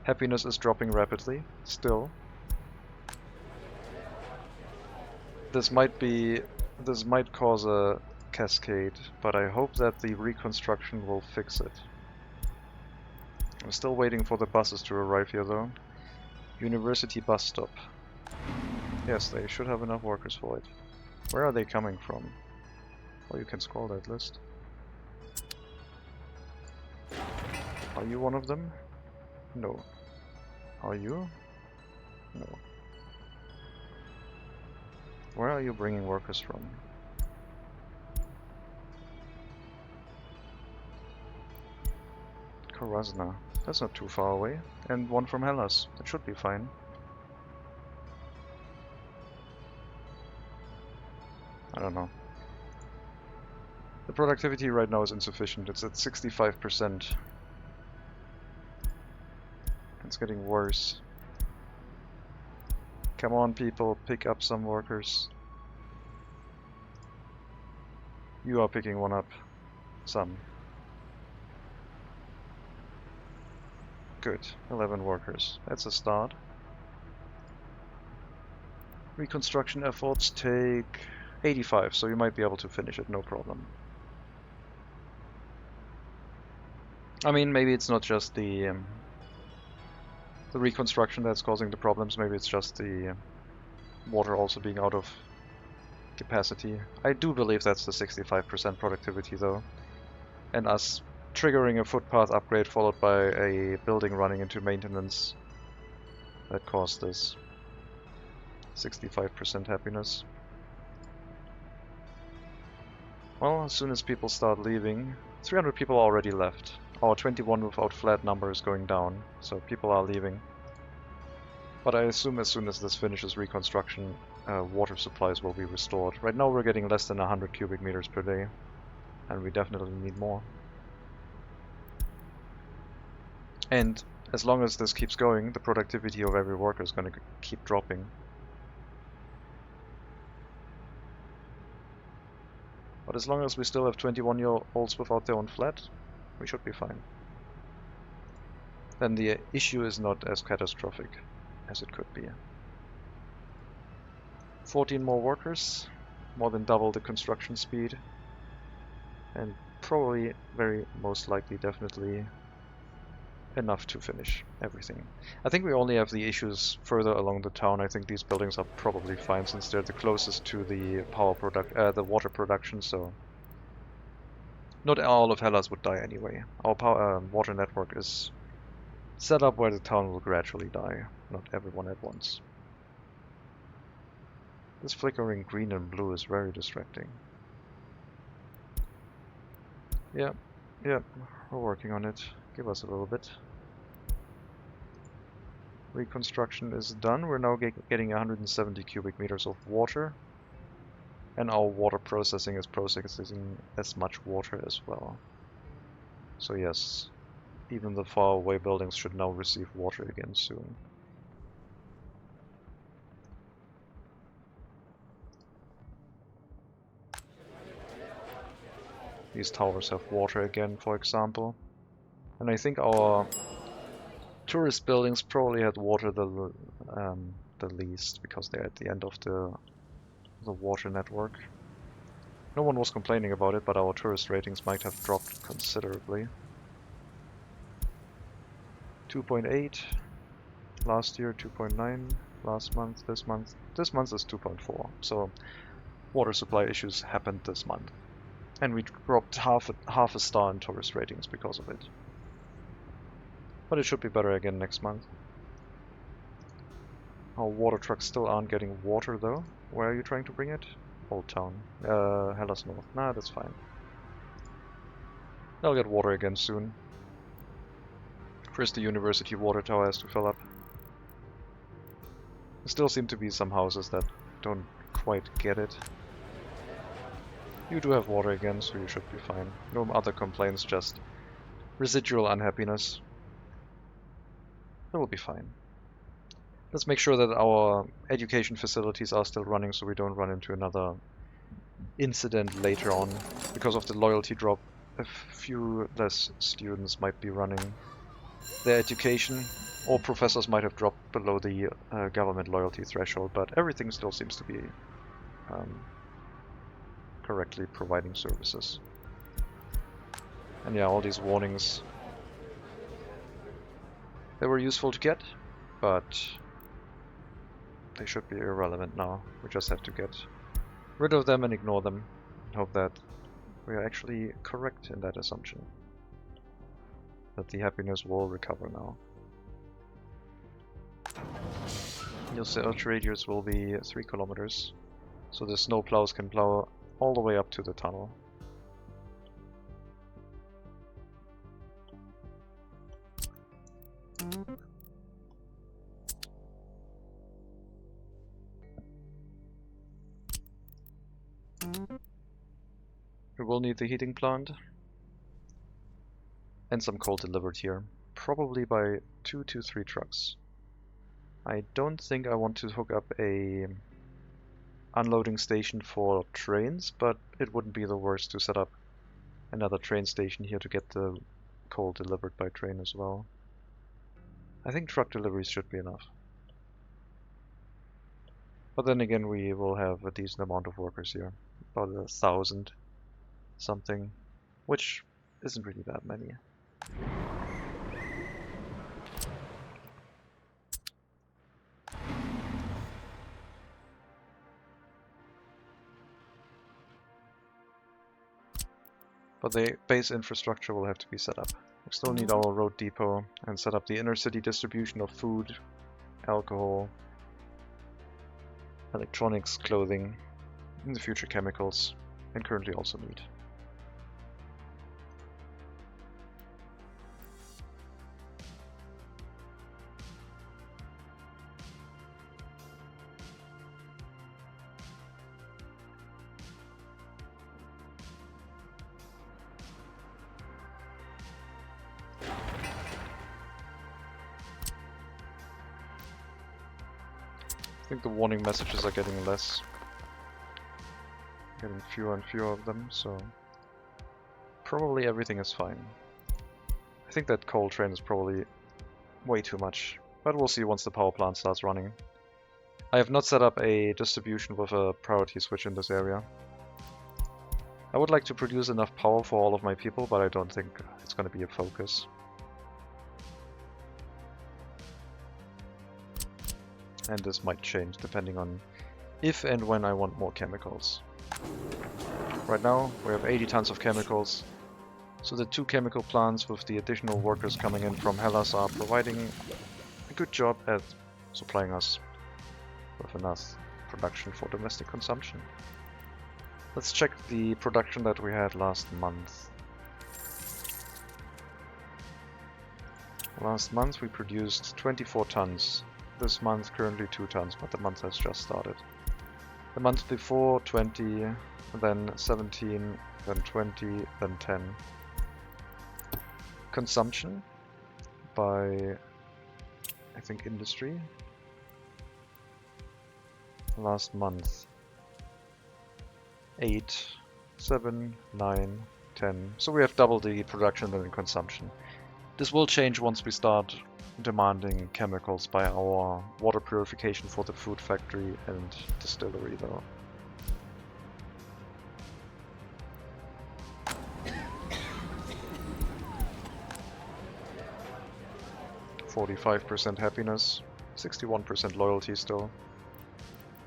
Happiness is dropping rapidly, still. This might cause a cascade, but I hope that the reconstruction will fix it. I'm still waiting for the buses to arrive here though. University bus stop. Yes, they should have enough workers for it. Where are they coming from? Oh, you can scroll that list. Are you one of them? No. Are you? No. Where are you bringing workers from? Karasna. That's not too far away. And one from Hellas. That should be fine. I don't know. The productivity right now is insufficient. It's at 65%. It's getting worse. Come on, people, pick up some workers. You are picking one up. Some. Good. 11 workers. That's a start. Reconstruction efforts take 85, so you might be able to finish it, no problem. I mean, maybe it's not just the reconstruction that's causing the problems, maybe it's just the water also being out of capacity. I do believe that's the 65% productivity though. And us triggering a footpath upgrade followed by a building running into maintenance that caused this 65% happiness. Well, as soon as people start leaving, 300 people already left. Our 21 without flat number is going down, so people are leaving. But I assume as soon as this finishes reconstruction, water supplies will be restored. Right now we're getting less than 100 cubic meters per day. and we definitely need more. And as long as this keeps going, the productivity of every worker is going to keep dropping. But as long as we still have 21-year-olds without their own flat, we should be fine. Then the issue is not as catastrophic as it could be. 14 more workers, more than double the construction speed, and probably, very most likely, definitely enough to finish everything. I think we only have the issues further along the town. I think these buildings are probably fine since they're the closest to the the water production, so not all of Hellas would die anyway. Our water network is set up where the town will gradually die, not everyone at once. This flickering green and blue is very distracting. Yeah, we're working on it. Give us a little bit. Reconstruction is done. We're now getting 170 cubic meters of water. And our water processing is processing as much water as well. So yes, even the far away buildings should now receive water again soon. These towers have water again, for example. And I think our tourist buildings probably had water the least, because they're at the end of the water network. No one was complaining about it, but our tourist ratings might have dropped considerably. 2.8 last year, 2.9 last month, this month is 2.4. So water supply issues happened this month. And we dropped half a star in tourist ratings because of it. But it should be better again next month. Our water trucks still aren't getting water though. Where are you trying to bring it? Old Town. Hellas North. Nah, that's fine. They'll get water again soon. First the university water tower has to fill up. There still seem to be some houses that don't quite get it. You do have water again, so you should be fine. No other complaints, just residual unhappiness. That will be fine. Let's make sure that our education facilities are still running so we don't run into another incident later on. Because of the loyalty drop, a few less students might be running their education, or professors might have dropped below the government loyalty threshold, but everything still seems to be correctly providing services. And yeah, all these warnings, they were useful to get, but they should be irrelevant now. We just have to get rid of them and ignore them, and hope that we are actually correct in that assumption. That the happiness will recover now. Your search radius will be 3 kilometers, so the snow plows can plow all the way up to the tunnel. We will need the heating plant and some coal delivered here, probably by 2 to 3 trucks. I don't think I want to hook up a unloading station for trains, but it wouldn't be the worst to set up another train station here to get the coal delivered by train as well. I think truck deliveries should be enough. But then again, we will have a decent amount of workers here, about 1,000 something, which isn't really that many. But the base infrastructure will have to be set up. We still need our road depot and set up the inner city distribution of food, alcohol, electronics, clothing, in the future chemicals, and currently also meat. think the warning messages are getting less. Getting fewer and fewer of them, so probably everything is fine. I think that coal train is probably way too much, but we'll see once the power plant starts running. I have not set up a distribution with a priority switch in this area. I would like to produce enough power for all of my people, but I don't think it's going to be a focus. And this might change depending on if and when I want more chemicals. Right now we have 80 tons of chemicals, so the 2 chemical plants with the additional workers coming in from Hellas are providing a good job at supplying us with enough production for domestic consumption. Let's check the production that we had last month. Last month we produced 24 tons. This month currently 2 tons, but the month has just started. The month before 20, then 17, then 20, then 10. Consumption by, I think, industry. Last month 8, 7, 9, 10. So we have double the production than the consumption. This will change once we start demanding chemicals by our water purification for the food factory and distillery though. %45 happiness, 61% loyalty still.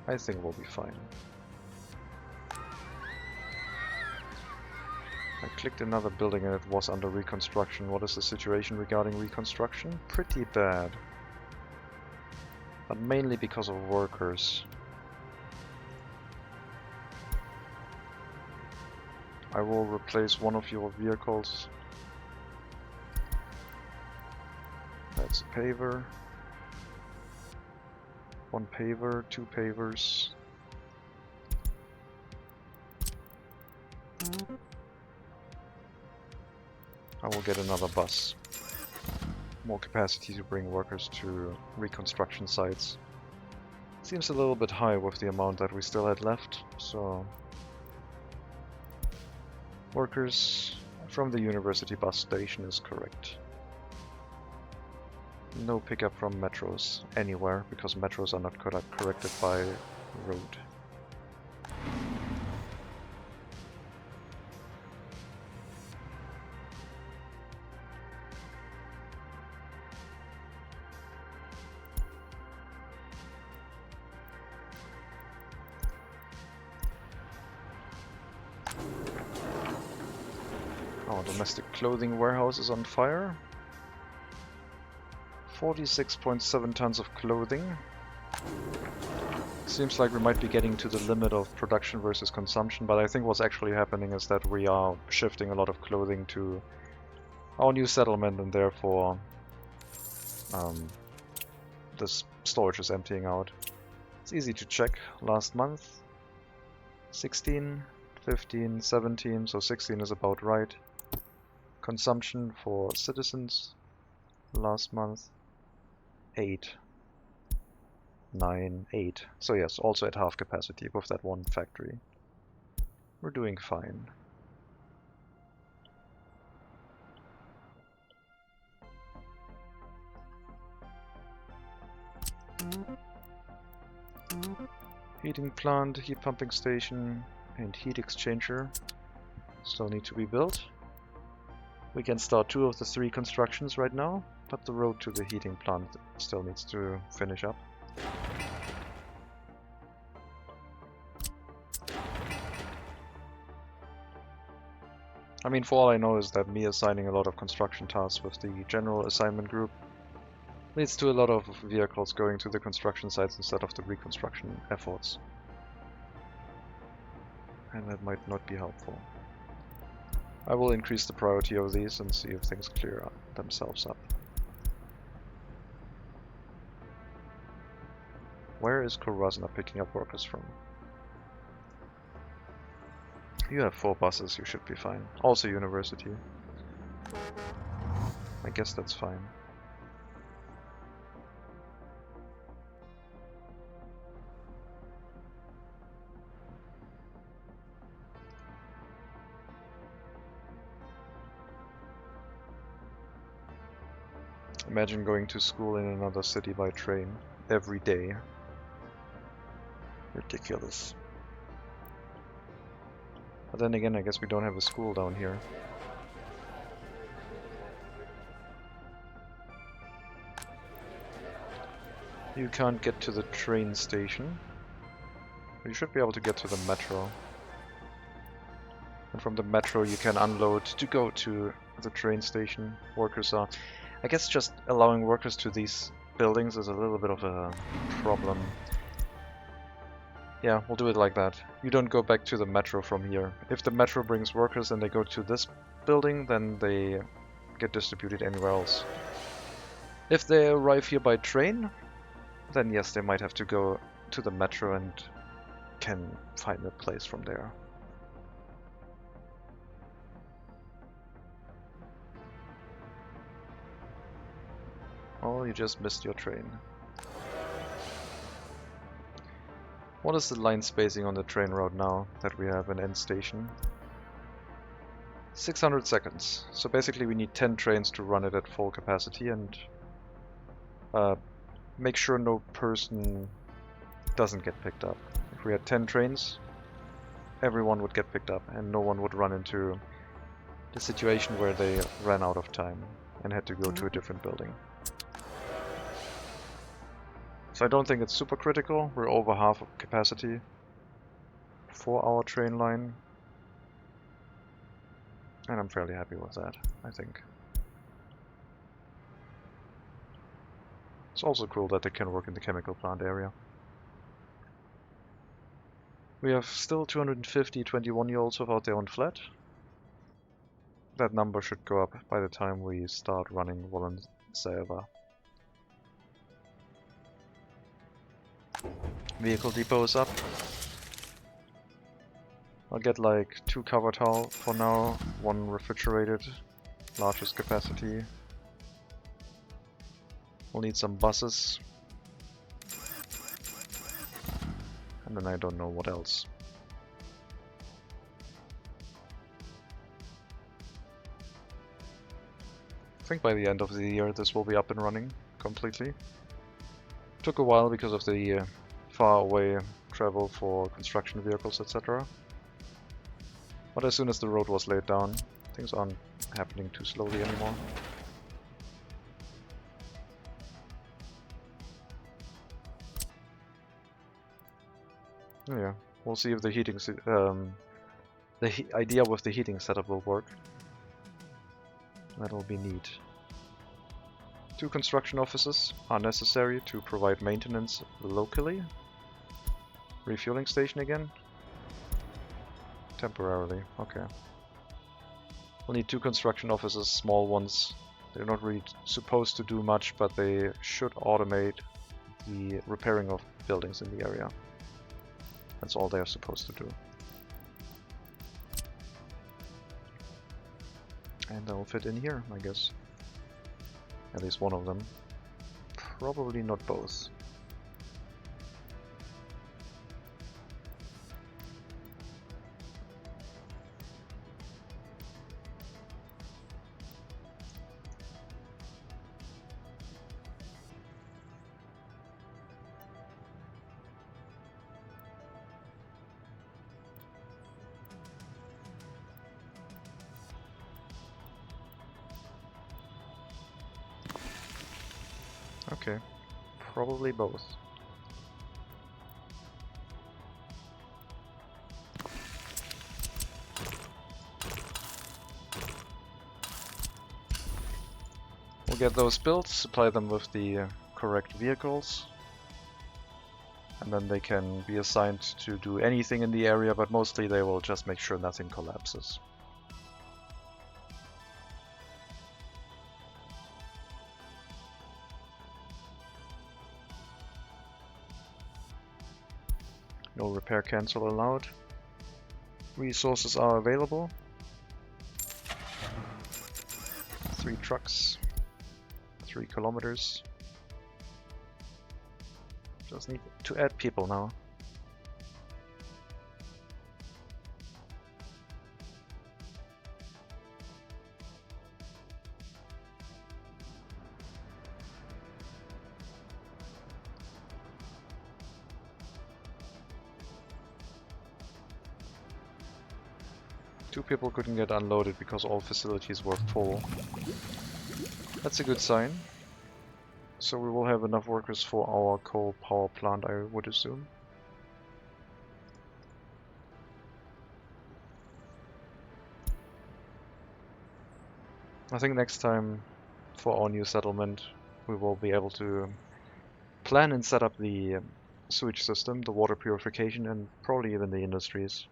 I think we'll be fine. I clicked another building and it was under reconstruction. What is the situation regarding reconstruction? Pretty bad. But mainly because of workers. I will replace one of your vehicles. That's a paver. 1 paver, 2 pavers. I will get another bus. More capacity to bring workers to reconstruction sites. Seems a little bit high with the amount that we still had left, so... Workers from the university bus station is correct. No pickup from metros anywhere, because metros are not corrected by road. Our domestic clothing warehouse is on fire. 46.7 tons of clothing. Seems like we might be getting to the limit of production versus consumption, but I think what's actually happening is that we are shifting a lot of clothing to our new settlement, and therefore this storage is emptying out. It's easy to check. Last month 16, 15, 17, so 16 is about right. Consumption for citizens last month 8, 9, 8. So yes, also at half capacity with that one factory. We're doing fine. Heating plant, heat pumping station, and heat exchanger still need to be built. We can start 2 of the 3 constructions right now, but the road to the heating plant still needs to finish up. I mean, for all I know is that me assigning a lot of construction tasks with the general assignment group leads to a lot of vehicles going to the construction sites instead of the reconstruction efforts. And that might not be helpful. I will increase the priority of these and see if things clear themselves up. Where is Korvasna picking up workers from? You have 4 buses, you should be fine. Also university. I guess that's fine. Imagine going to school in another city by train every day. Ridiculous. But then again, I guess we don't have a school down here. You can't get to the train station. You should be able to get to the metro. And from the metro you can unload to go to the train station. Workers are... I guess just allowing workers to these buildings is a little bit of a problem. Yeah, we'll do it like that. You don't go back to the metro from here. If the metro brings workers and they go to this building, then they get distributed anywhere else. If they arrive here by train, then yes, they might have to go to the metro and can find a place from there. Oh, you just missed your train. What is the line spacing on the train route now that we have an end station? 600 seconds. So basically we need 10 trains to run it at full capacity and make sure no person doesn't get picked up. If we had 10 trains, everyone would get picked up and no one would run into the situation where they ran out of time and had to go to a different building. So I don't think it's super critical. We're over half of capacity for our train line. And I'm fairly happy with that, I think. It's also cool that they can work in the chemical plant area. We have still 250 21-year-olds without their own flat. That number should go up by the time we start running Volunserva. Vehicle depot is up. I'll get like 2 covered hull for now, 1 refrigerated, largest capacity. We'll need some buses. And then I don't know what else. I think by the end of the year this will be up and running completely. Took a while because of the far away travel for construction vehicles, etc. But as soon as the road was laid down, things aren't happening too slowly anymore. Yeah, we'll see if the heating, idea with the heating setup will work. That'll be neat. 2 construction offices are necessary to provide maintenance locally. Refueling station again? Temporarily, okay. We'll need 2 construction offices, small ones. They're not really supposed to do much, but they should automate the repairing of buildings in the area. That's all they're supposed to do. And they'll fit in here, I guess. At least one of them. Probably not both. Okay, probably both. We'll get those built, supply them with the correct vehicles, and then they can be assigned to do anything in the area, but mostly they will just make sure nothing collapses. No repair cancel allowed. Resources are available. 3 trucks. 3 kilometers. Just need to add people now. 2 people couldn't get unloaded because all facilities were full. That's a good sign. So we will have enough workers for our coal power plant, I would assume. I think next time for our new settlement we will be able to plan and set up the sewage system, the water purification, and probably even the industries.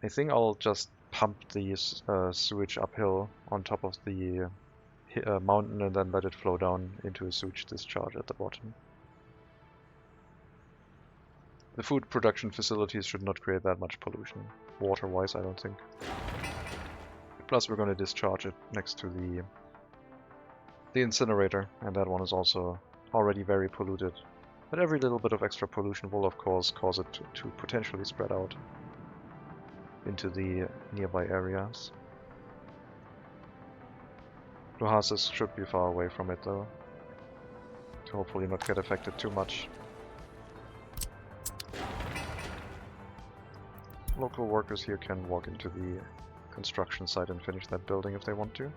I think I'll just pump the sewage uphill on top of the mountain and then let it flow down into a sewage discharge at the bottom. The food production facilities should not create that much pollution, water-wise, I don't think. Plus we're going to discharge it next to the incinerator, and that one is also already very polluted. But every little bit of extra pollution will of course cause it to potentially spread out into the nearby areas. Luhasis should be far away from it though, to hopefully not get affected too much. Local workers here can walk into the construction site and finish that building if they want to.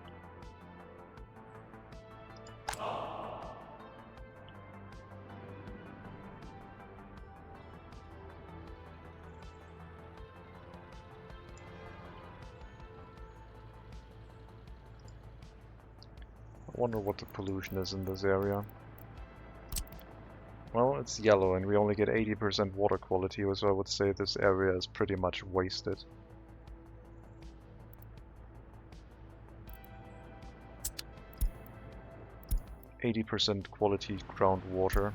I wonder what the pollution is in this area. Well, it's yellow and we only get 80% water quality, so I would say this area is pretty much wasted. %80 quality groundwater.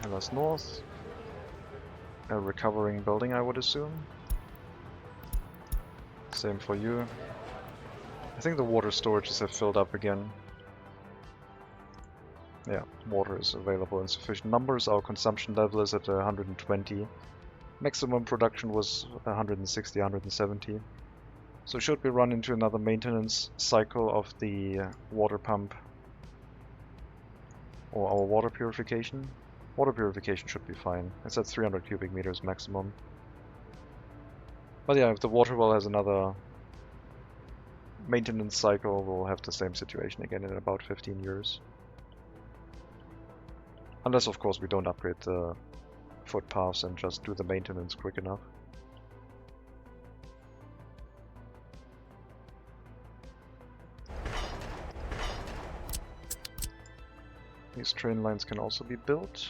Hellas North. A recovering building, I would assume. Same for you. I think the water storages have filled up again. Yeah, water is available in sufficient numbers. Our consumption level is at 120. Maximum production was 160, 170. So should we run into another maintenance cycle of the water pump or our water purification? Water purification should be fine. It's at 300 cubic meters maximum. But yeah, if the water well has another maintenance cycle, we'll have the same situation again in about 15 years. Unless of course we don't upgrade the footpaths and just do the maintenance quick enough. These train lines can also be built.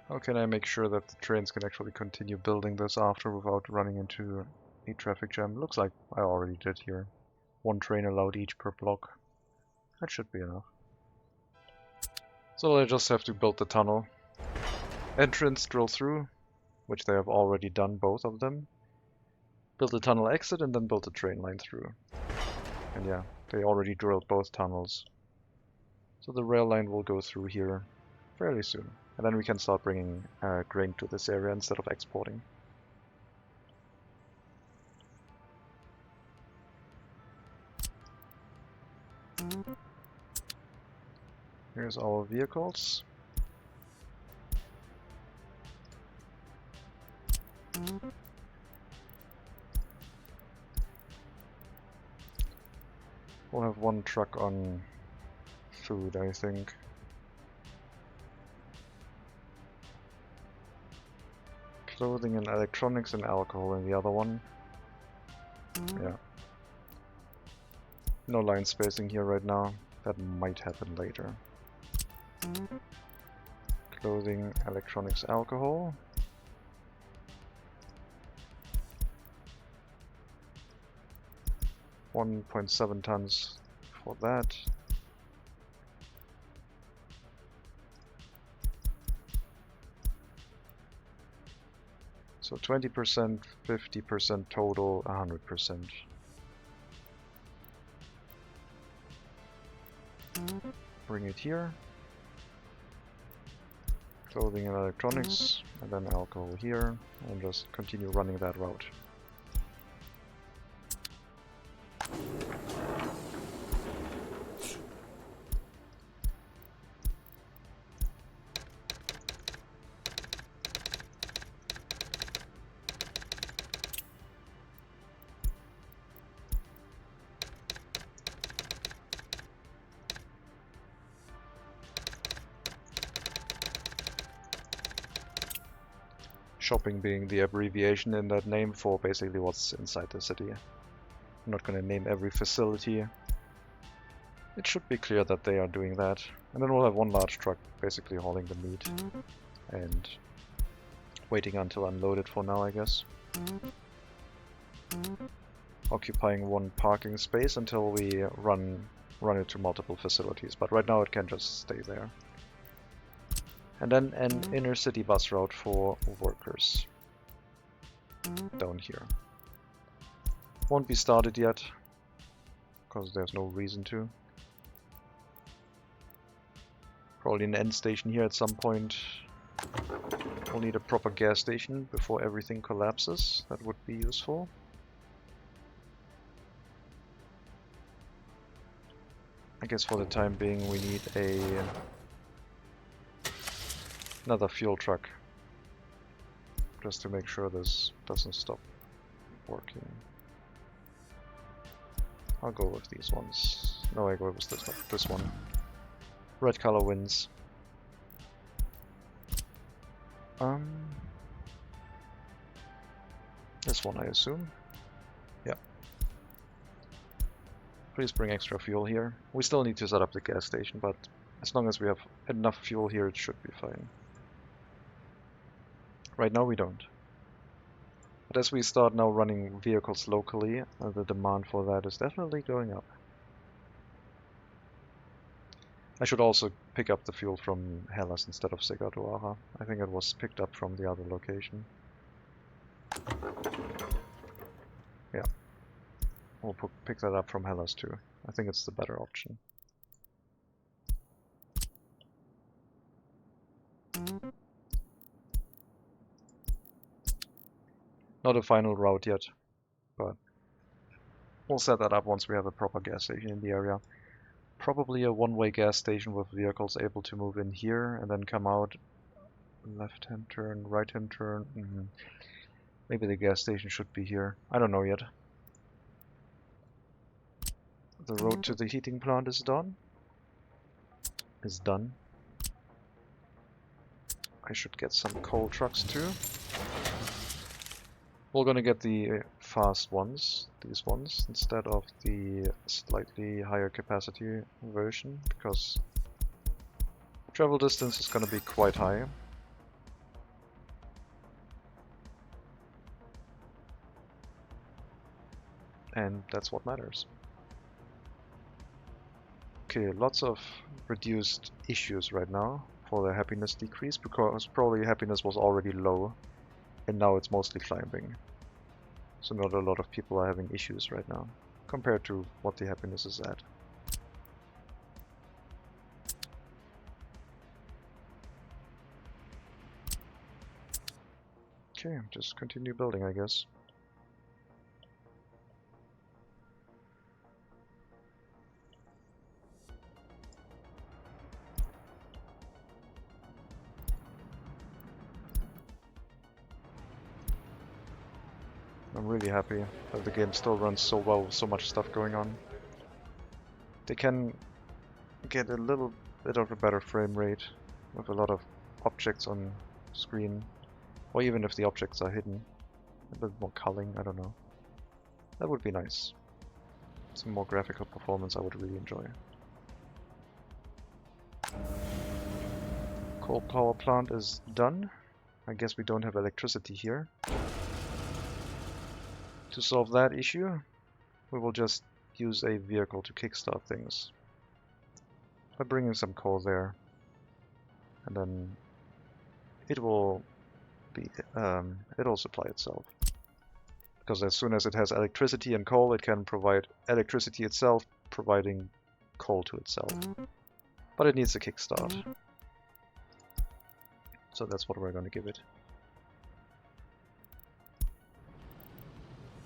How can I make sure that the trains can actually continue building this after without running into a traffic jam? Looks like I already did here. 1 train allowed each per block. That should be enough. So I just have to build the tunnel. Entrance, drill through, which they have already done, both of them. Build the tunnel exit and then build the train line through. And yeah, they already drilled both tunnels. So the rail line will go through here fairly soon. And then we can start bringing grain to this area instead of exporting. Here's our vehicles. We'll have 1 truck on food, I think. Clothing and electronics and alcohol in the other one. Yeah. No line spacing here right now. That might happen later. Clothing, electronics, alcohol. $1.7 tons for that. So 20%, 50% total, 100%. Bring it here. Clothing and electronics, and then alcohol here, and just continue running that route. Shopping being the abbreviation in that name for basically what's inside the city. I'm not going to name every facility. It should be clear that they are doing that. And then we'll have one large truck basically hauling the meat and waiting until unloaded for now, I guess. Occupying one parking space until we run it to multiple facilities, but right now it can just stay there. And then an inner city bus route for workers down here. Won't be started yet, because there's no reason to. Probably an end station here at some point. We'll need a proper gas station before everything collapses. That would be useful. I guess for the time being we need another fuel truck, just to make sure this doesn't stop working. I'll go with these ones. No, I go with this one. Red color wins. This one, I assume. Yeah. Please bring extra fuel here. We still need to set up the gas station, but as long as we have enough fuel here, it should be fine. Right now we don't. But as we start now running vehicles locally, the demand for that is definitely going up. I should also pick up the fuel from Hellas instead of Segadoara. I think it was picked up from the other location. Yeah. We'll pick that up from Hellas too. I think it's the better option. Not a final route yet, but we'll set that up once we have a proper gas station in the area. Probably a one-way gas station with vehicles able to move in here and then come out. Left-hand turn, right-hand turn. Maybe the gas station should be here. I don't know yet. The road to the heating plant is done. I should get some coal trucks too. We're gonna get the fast ones, these ones, instead of the slightly higher capacity version, because travel distance is gonna be quite high. And that's what matters. Okay, lots of reduced issues right now for the happiness decrease, because probably happiness was already low and now it's mostly climbing. So not a lot of people are having issues right now, compared to what the happiness is at. Okay, just continue building, I guess. I'm really happy that the game still runs so well with so much stuff going on. They can get a little bit of a better frame rate with a lot of objects on screen, or even if the objects are hidden. A bit more culling, I don't know. That would be nice. Some more graphical performance I would really enjoy. Coal power plant is done. I guess we don't have electricity here. To solve that issue, we will just use a vehicle to kickstart things. By bringing some coal there. And then it will be, it'll supply itself. Because as soon as it has electricity and coal, it can provide electricity itself, providing coal to itself. But it needs a kickstart. So that's what we're going to give it.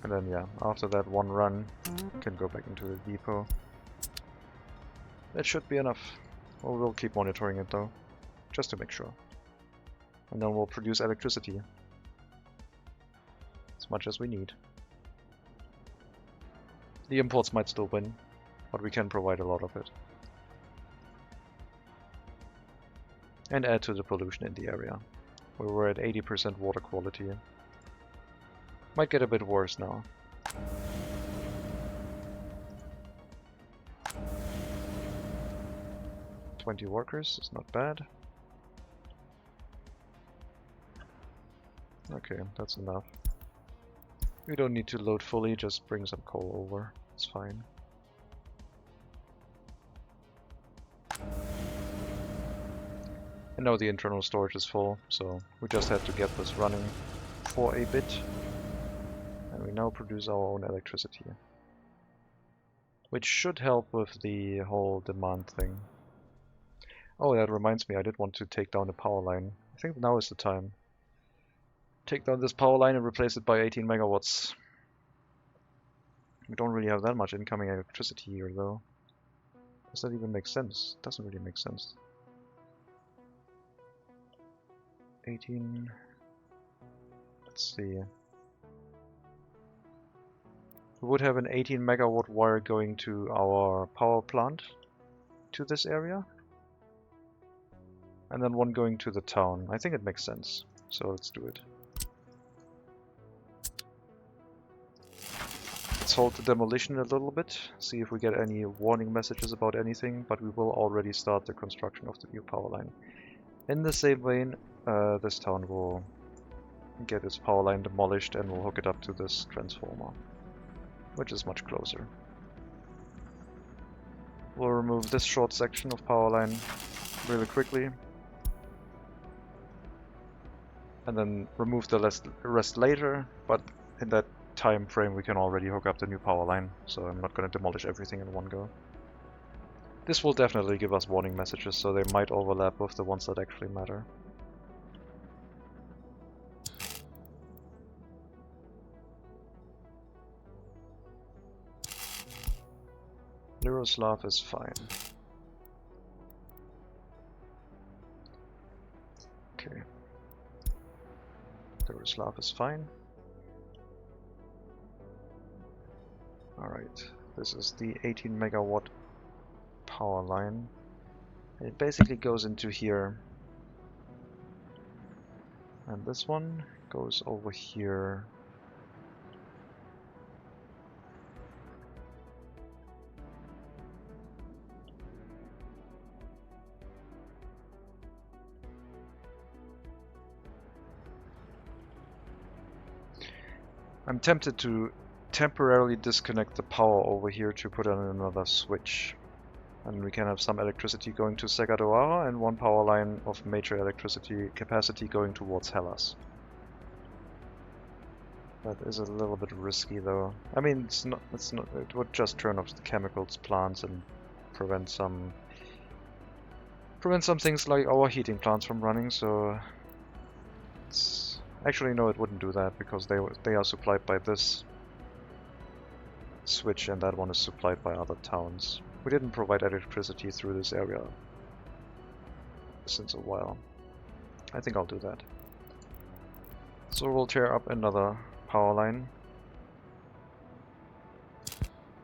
And then yeah, after that one run, we can go back into the depot. That should be enough. Well, we'll keep monitoring it though, just to make sure. And then we'll produce electricity. As much as we need. The imports might still win, but we can provide a lot of it. And add to the pollution in the area. We were at 80% water quality. Might get a bit worse now. "20 workers is not bad. Okay, that's enough. We don't need to load fully, just bring some coal over. It's fine. And now the internal storage is full, so we just had to get this running for a bit. And we now produce our own electricity. Which should help with the whole demand thing. Oh, that reminds me, I did want to take down the power line. I think now is the time. Take down this power line and replace it by 18 megawatts. We don't really have that much incoming electricity here though. Does that even make sense? Doesn't really make sense. 18... Let's see. We would have an 18 megawatt wire going to our power plant to this area. And then one going to the town. I think it makes sense. So let's do it. Let's hold the demolition a little bit, see if we get any warning messages about anything, but we will already start the construction of the new power line. In the same vein, this town will get its power line demolished and we'll hook it up to this transformer, which is much closer. We'll remove this short section of power line really quickly, and then remove the rest later, but in that time frame we can already hook up the new power line, so I'm not going to demolish everything in one go. This will definitely give us warning messages, so they might overlap with the ones that actually matter. Lyroslav is fine. Okay. Lyroslav is fine. Alright, this is the 18 megawatt power line. It basically goes into here. And this one goes over here. I'm tempted to temporarily disconnect the power over here to put on another switch. And we can have some electricity going to Segadoara and one power line of major electricity capacity going towards Hellas. That is a little bit risky though. I mean, it would just turn off the chemicals plants and prevent some things like our heating plants from running, so actually no, it wouldn't do that because they are supplied by this switch and that one is supplied by other towns. We didn't provide electricity through this area since a while. I think I'll do that. So we'll tear up another power line.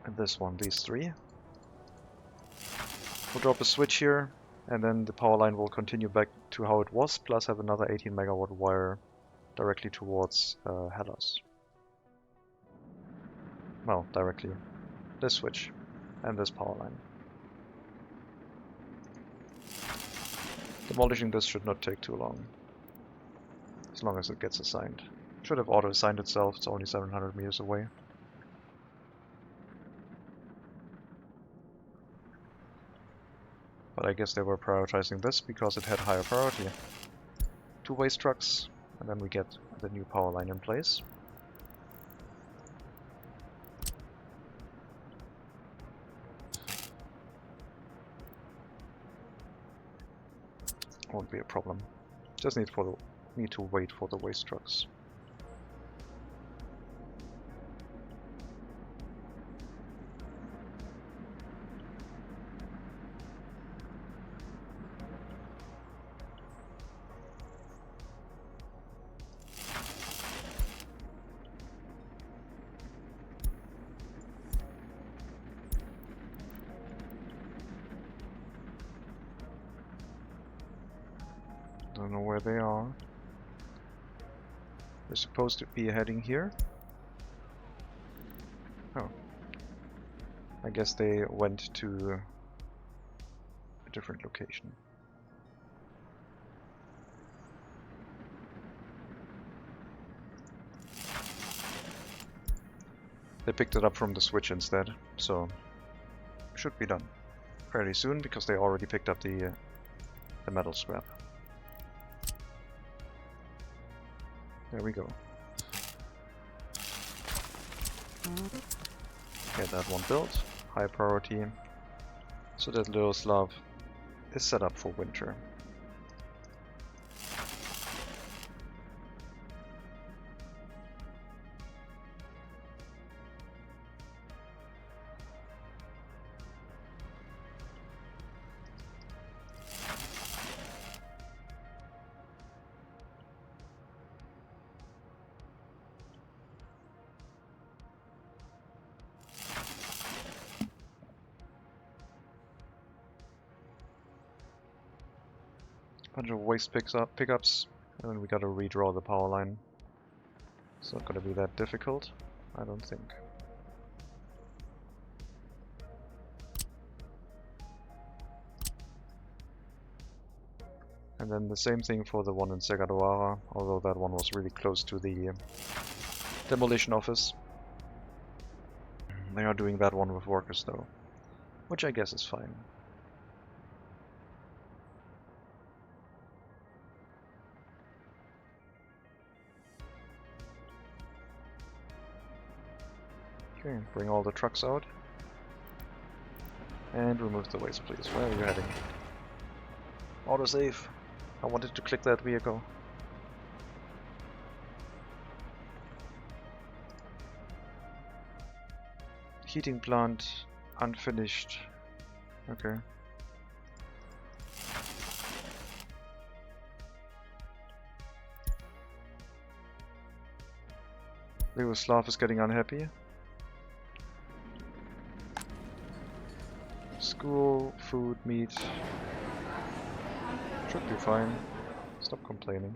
And this one, these three. We'll drop a switch here and then the power line will continue back to how it was, plus have another 18 megawatt wire directly towards Hellas. Well, directly. This switch and this power line. Demolishing this should not take too long. As long as it gets assigned. Should have auto-assigned itself, it's only 700 meters away. But I guess they were prioritizing this because it had higher priority. 2 waste trucks, and then we get the new power line in place. Won't be a problem. Just need to wait for the waste trucks. Don't know where they are. They're supposed to be heading here. Oh. I guess they went to a different location. They picked it up from the switch instead, so should be done fairly soon because they already picked up the metal scrap. There we go. Get that one built. High priority. So that little Slav is set up for winter. Bunch of waste pickups, and then we gotta redraw the power line. It's not gonna be that difficult, I don't think. And then the same thing for the one in Segadawara, although that one was really close to the demolition office. They are doing that one with workers though, which I guess is fine. Okay, bring all the trucks out. And remove the waste, please. Where are you heading? Autosave. I wanted to click that vehicle. Heating plant, unfinished. Okay. Slav is getting unhappy. School, food, meat. Should be fine. Stop complaining.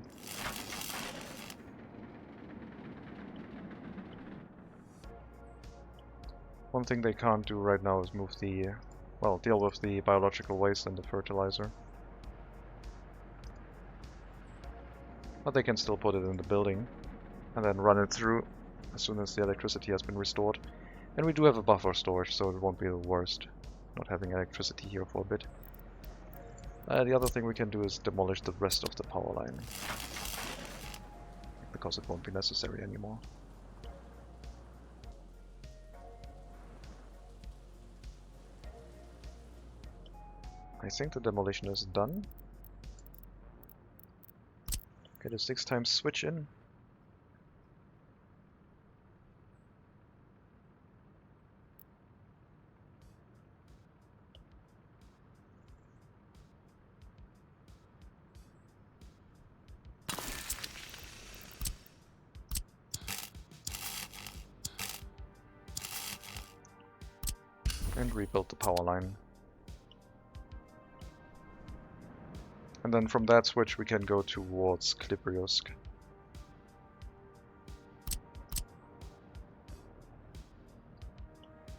One thing they can't do right now is move the, well, deal with the biological waste and the fertilizer. But they can still put it in the building and then run it through as soon as the electricity has been restored. And we do have a buffer storage, so it won't be the worst not having electricity here for a bit. The other thing we can do is demolish the rest of the power line, because it won't be necessary anymore. I think the demolition is done. Get a 6x switch in. And rebuild the power line. And then from that switch we can go towards Klibriusk.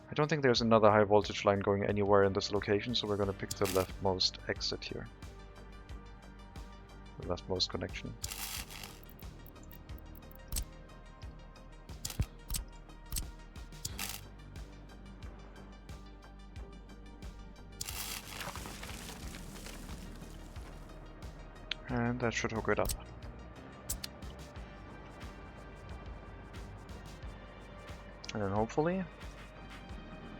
I don't think there's another high voltage line going anywhere in this location, so we're going to pick the leftmost exit here. the leftmost connection. And that should hook it up. And then hopefully,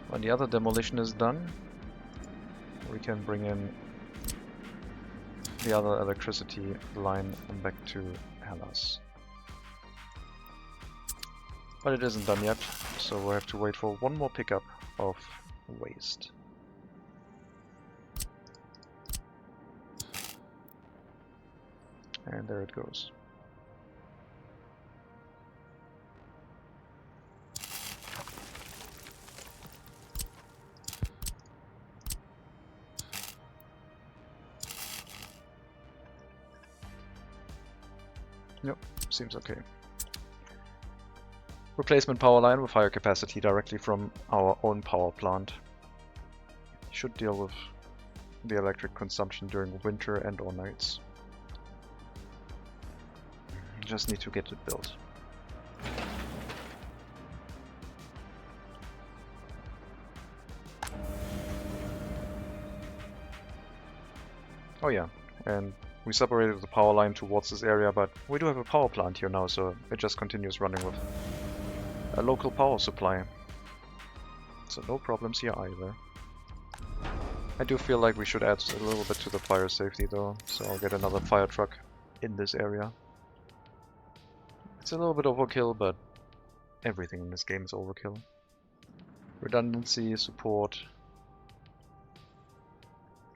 when the other demolition is done, we can bring in the other electricity line back to Hellas. But it isn't done yet, so we'll have to wait for one more pickup of waste. And there it goes. Yep, seems okay. Replacement power line with higher capacity directly from our own power plant. Should deal with the electric consumption during winter and or nights. Just need to get it built. Oh yeah, and we separated the power line towards this area, but we do have a power plant here now, so it just continues running with a local power supply. So no problems here either. I do feel like we should add a little bit to the fire safety though, so I'll get another fire truck in this area. It's a little bit overkill, but everything in this game is overkill. Redundancy, support.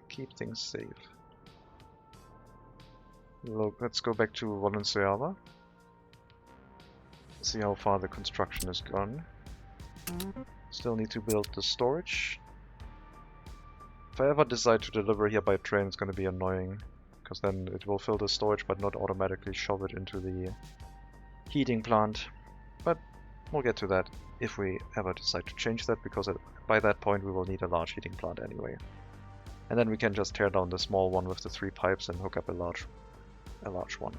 Keep things safe. Look, let's go back to Valenciava. See how far the construction has gone. Still need to build the storage. If I ever decide to deliver here by train, it's going to be annoying, because then it will fill the storage but not automatically shove it into the heating plant. But we'll get to that if we ever decide to change that, because by that point we will need a large heating plant anyway. And then we can just tear down the small one with the 3 pipes and hook up a large one.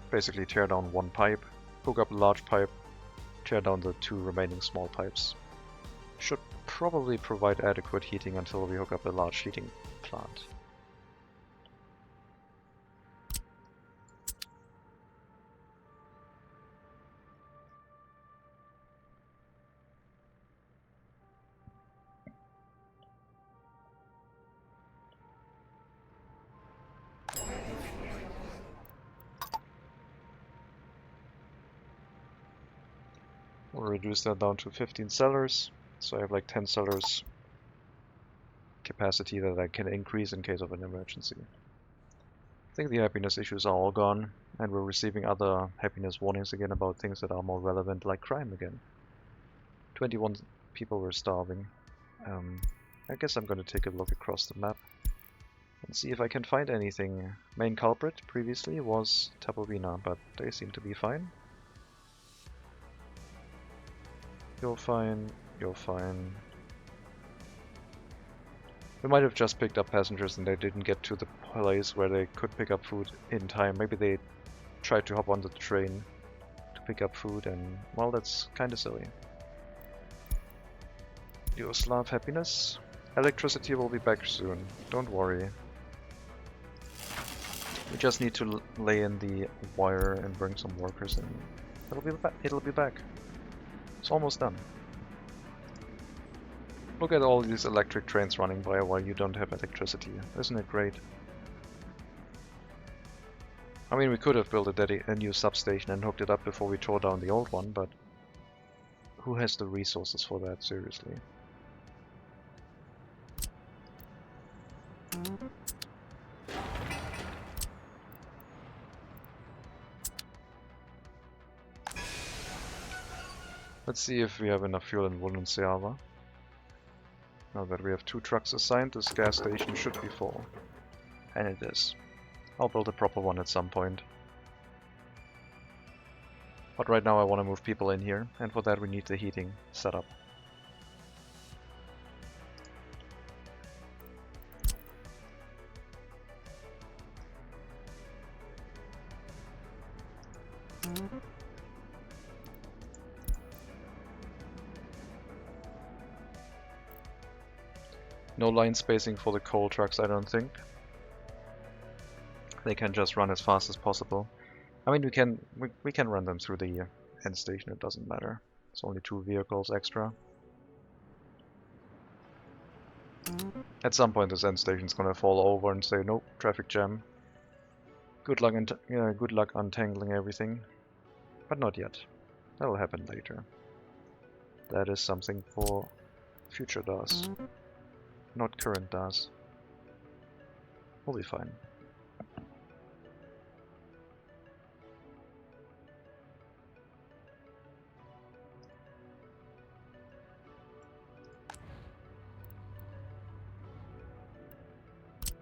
Basically tear down 1 pipe, hook up a large pipe, tear down the 2 remaining small pipes. Should probably provide adequate heating until we hook up a large heating plant. We'll reduce that down to 15 cellars, so I have like 10 cellars capacity that I can increase in case of an emergency. I think the happiness issues are all gone, and we're receiving other happiness warnings again about things that are more relevant, like crime again. 21 people were starving. I guess I'm going to take a look across the map and see if I can find anything. Main culprit previously was Tapovina, but they seem to be fine. You're fine, you're fine. We might have just picked up passengers and they didn't get to the place where they could pick up food in time. Maybe they tried to hop on the train to pick up food, and well, that's kinda silly. Yugoslav happiness. Electricity will be back soon, don't worry. We just need to lay in the wire and bring some workers in. It'll be back. It's almost done. Look at all these electric trains running by while you don't have electricity. Isn't it great? I mean, we could have built a new substation and hooked it up before we tore down the old one, but who has the resources for that, seriously? Let's see if we have enough fuel in Valenciava. Now that we have 2 trucks assigned, this gas station should be full. And it is. I'll build a proper one at some point. But right now I want to move people in here, and for that we need the heating set up. No line spacing for the coal trucks, I don't think. They can just run as fast as possible. I mean, we can run them through the end station, it doesn't matter. It's only 2 vehicles extra. At some point this end station's gonna fall over and say, nope, traffic jam. Good luck untangling everything. But not yet. That'll happen later. That is something for future DAS. Not current DAS. We'll be fine.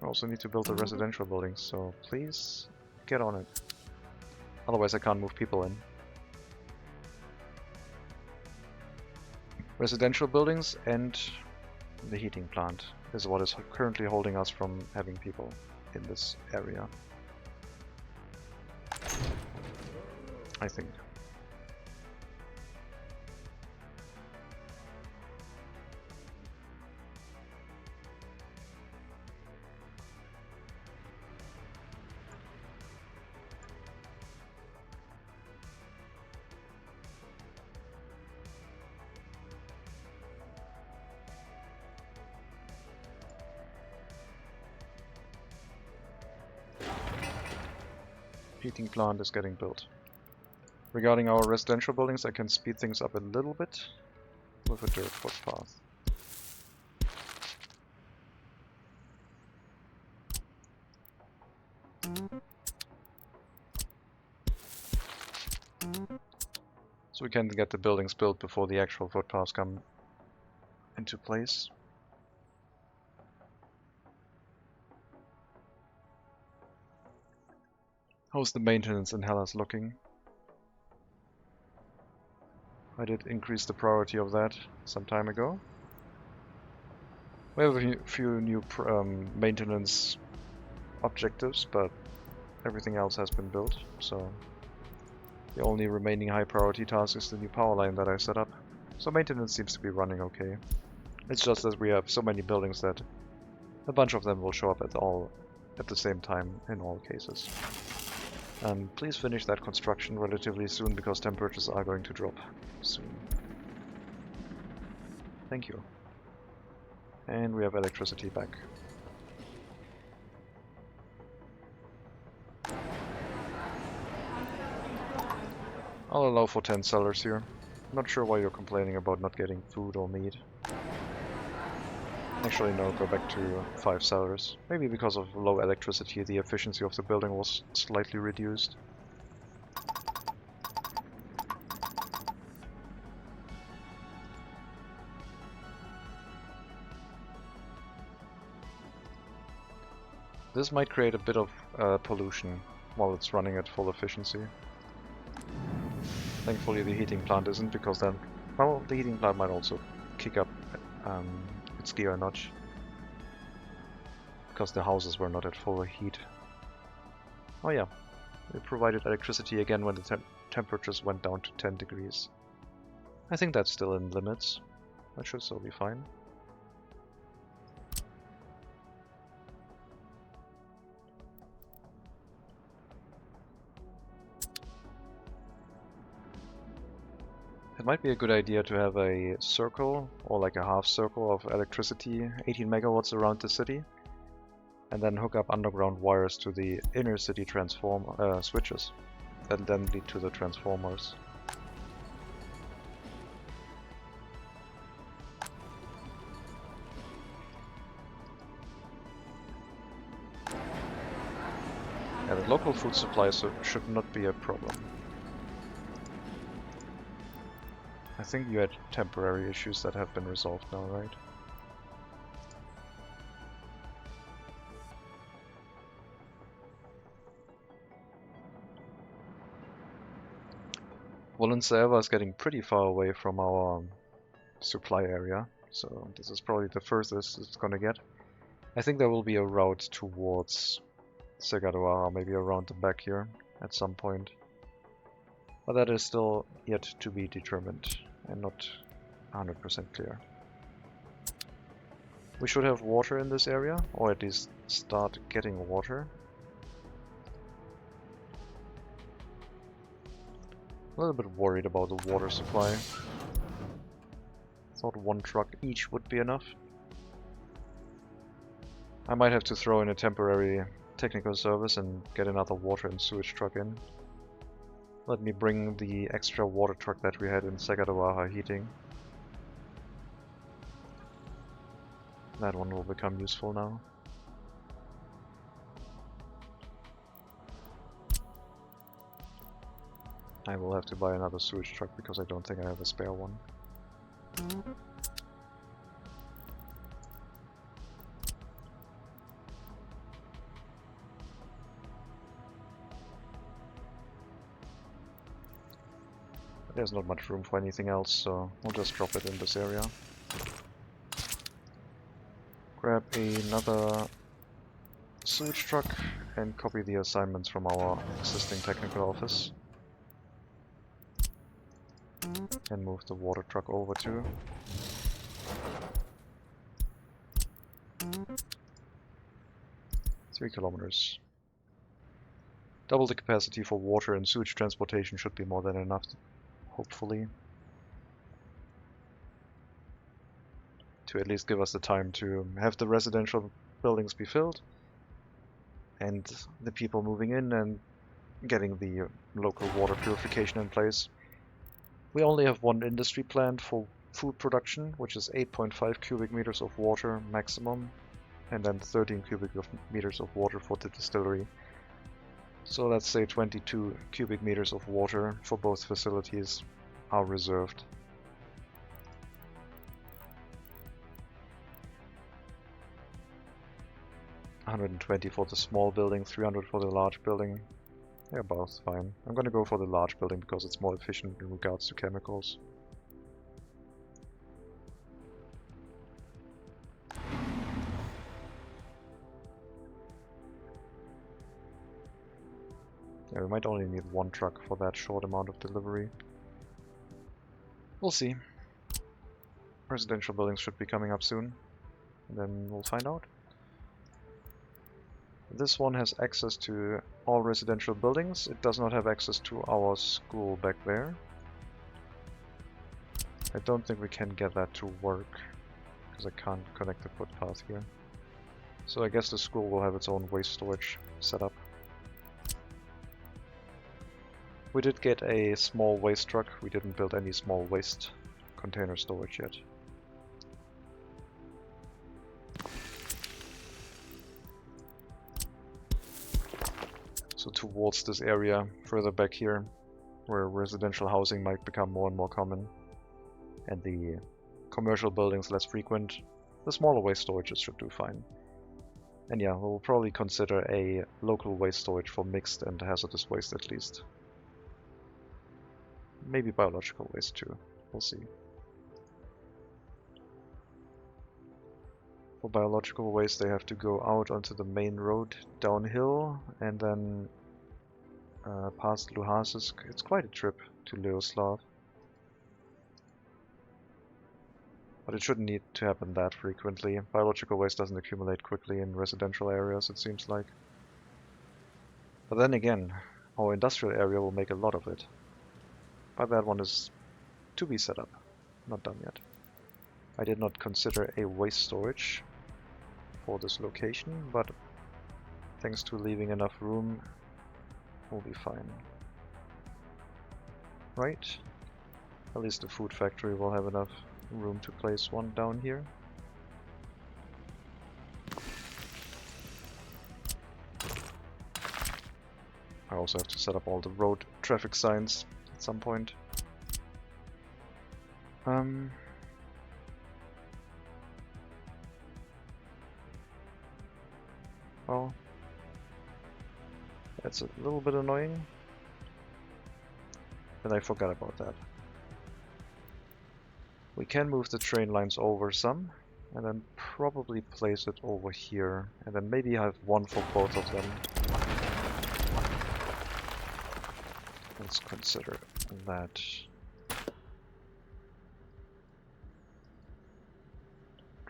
I also need to build the residential buildings, so please get on it. Otherwise I can't move people in. Residential buildings and the heating plant is what is currently holding us from having people in this area. I think. Heating plant is getting built. Regarding our residential buildings, I can speed things up a little bit with a dirt footpath. So we can get the buildings built before the actual footpaths come into place. How's the maintenance in Hellas looking? I did increase the priority of that some time ago. We have a few new maintenance objectives, but everything else has been built, so the only remaining high priority task is the new power line that I set up. So maintenance seems to be running okay. It's just that we have so many buildings that a bunch of them will show up at the same time in all cases. And please finish that construction relatively soon, because temperatures are going to drop soon. Thank you. And we have electricity back. I'll allow for 10 sellers here. Not sure why you're complaining about not getting food or meat. Actually no, go back to 5 sellers. Maybe because of low electricity the efficiency of the building was slightly reduced. This might create a bit of pollution while it's running at full efficiency. Thankfully the heating plant isn't, because then, well, the heating plant might also kick up its gear a notch, because the houses were not at full heat. Oh yeah, we provided electricity again when the temperatures went down to 10 degrees. I think that's still in limits. That should still be fine. It might be a good idea to have a circle, or like a half circle of electricity, 18 megawatts around the city, and then hook up underground wires to the inner city switches, that then lead to the transformers. Yeah, the local food supply should not be a problem. I think you had temporary issues that have been resolved now, right? Volentseva is getting pretty far away from our supply area, so this is probably the furthest it's gonna get. I think there will be a route towards Segadoara, maybe around the back here at some point. But that is still yet to be determined and not 100% clear. We should have water in this area, or at least start getting water. A little bit worried about the water supply. Thought one truck each would be enough. I might have to throw in a temporary technical service and get another water and sewage truck in. Let me bring the extra water truck that we had in Sagadawaha heating. That one will become useful now. I will have to buy another sewage truck because I don't think I have a spare one. There's not much room for anything else, so we'll just drop it in this area. Grab another sewage truck and copy the assignments from our existing technical office. And move the water truck over too. Three kilometers. Double the capacity for water and sewage transportation should be more than enough, hopefully. To at least give us the time to have the residential buildings be filled and the people moving in and getting the local water purification in place. We only have one industry plant for food production, which is 8.5 cubic meters of water maximum, and then 13 cubic meters of water for the distillery. So let's say 22 cubic meters of water for both facilities are reserved. $120 for the small building, 300 for the large building. They're both fine. I'm gonna go for the large building because it's more efficient in regards to chemicals. Yeah, we might only need one truck for that short amount of delivery. We'll see. Residential buildings should be coming up soon, and then we'll find out. This one has access to all residential buildings. It does not have access to our school back there. I don't think we can get that to work, because I can't connect the footpath here. So I guess the school will have its own waste storage set up. We did get a small waste truck. We didn't build any small waste container storage yet. So towards this area, further back here, where residential housing might become more and more common, and the commercial buildings less frequent, the smaller waste storages should do fine. And yeah, we'll probably consider a local waste storage for mixed and hazardous waste at least. Maybe biological waste too, we'll see. For biological waste they have to go out onto the main road downhill and then past Luhasis. It's quite a trip to Leoslav. But it shouldn't need to happen that frequently. Biological waste doesn't accumulate quickly in residential areas, it seems like. But then again, our industrial area will make a lot of it. But that one is to be set up, not done yet. I did not consider a waste storage for this location, but thanks to leaving enough room, we'll be fine. Right? At least the food factory will have enough room to place one down here. I also have to set up all the road traffic signs at some point. Well, that's a little bit annoying, but I forgot about that. We can move the train lines over some, and then probably place it over here, and then maybe have one for both of them. Let's consider that.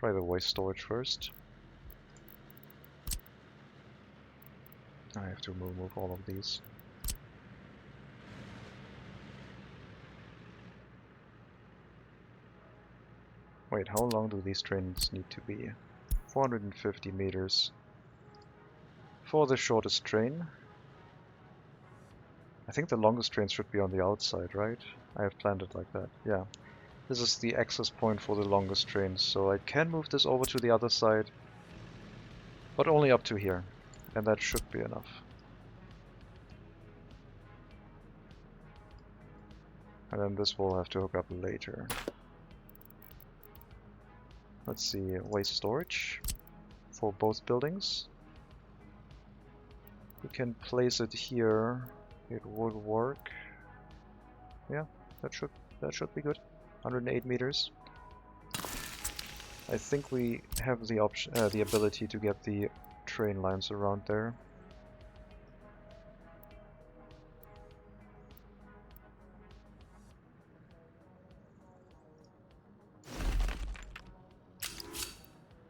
Try the waste storage first. I have to remove all of these. Wait, how long do these trains need to be? 450 meters for the shortest train. I think the longest train should be on the outside, right? I have planned it like that, yeah. This is the access point for the longest train, so I can move this over to the other side, but only up to here, and that should be enough. And then this will have to hook up later. Let's see, waste storage for both buildings. We can place it here. It would work. Yeah, that should be good. 108 meters. I think we have the option, the ability to get the train lines around there.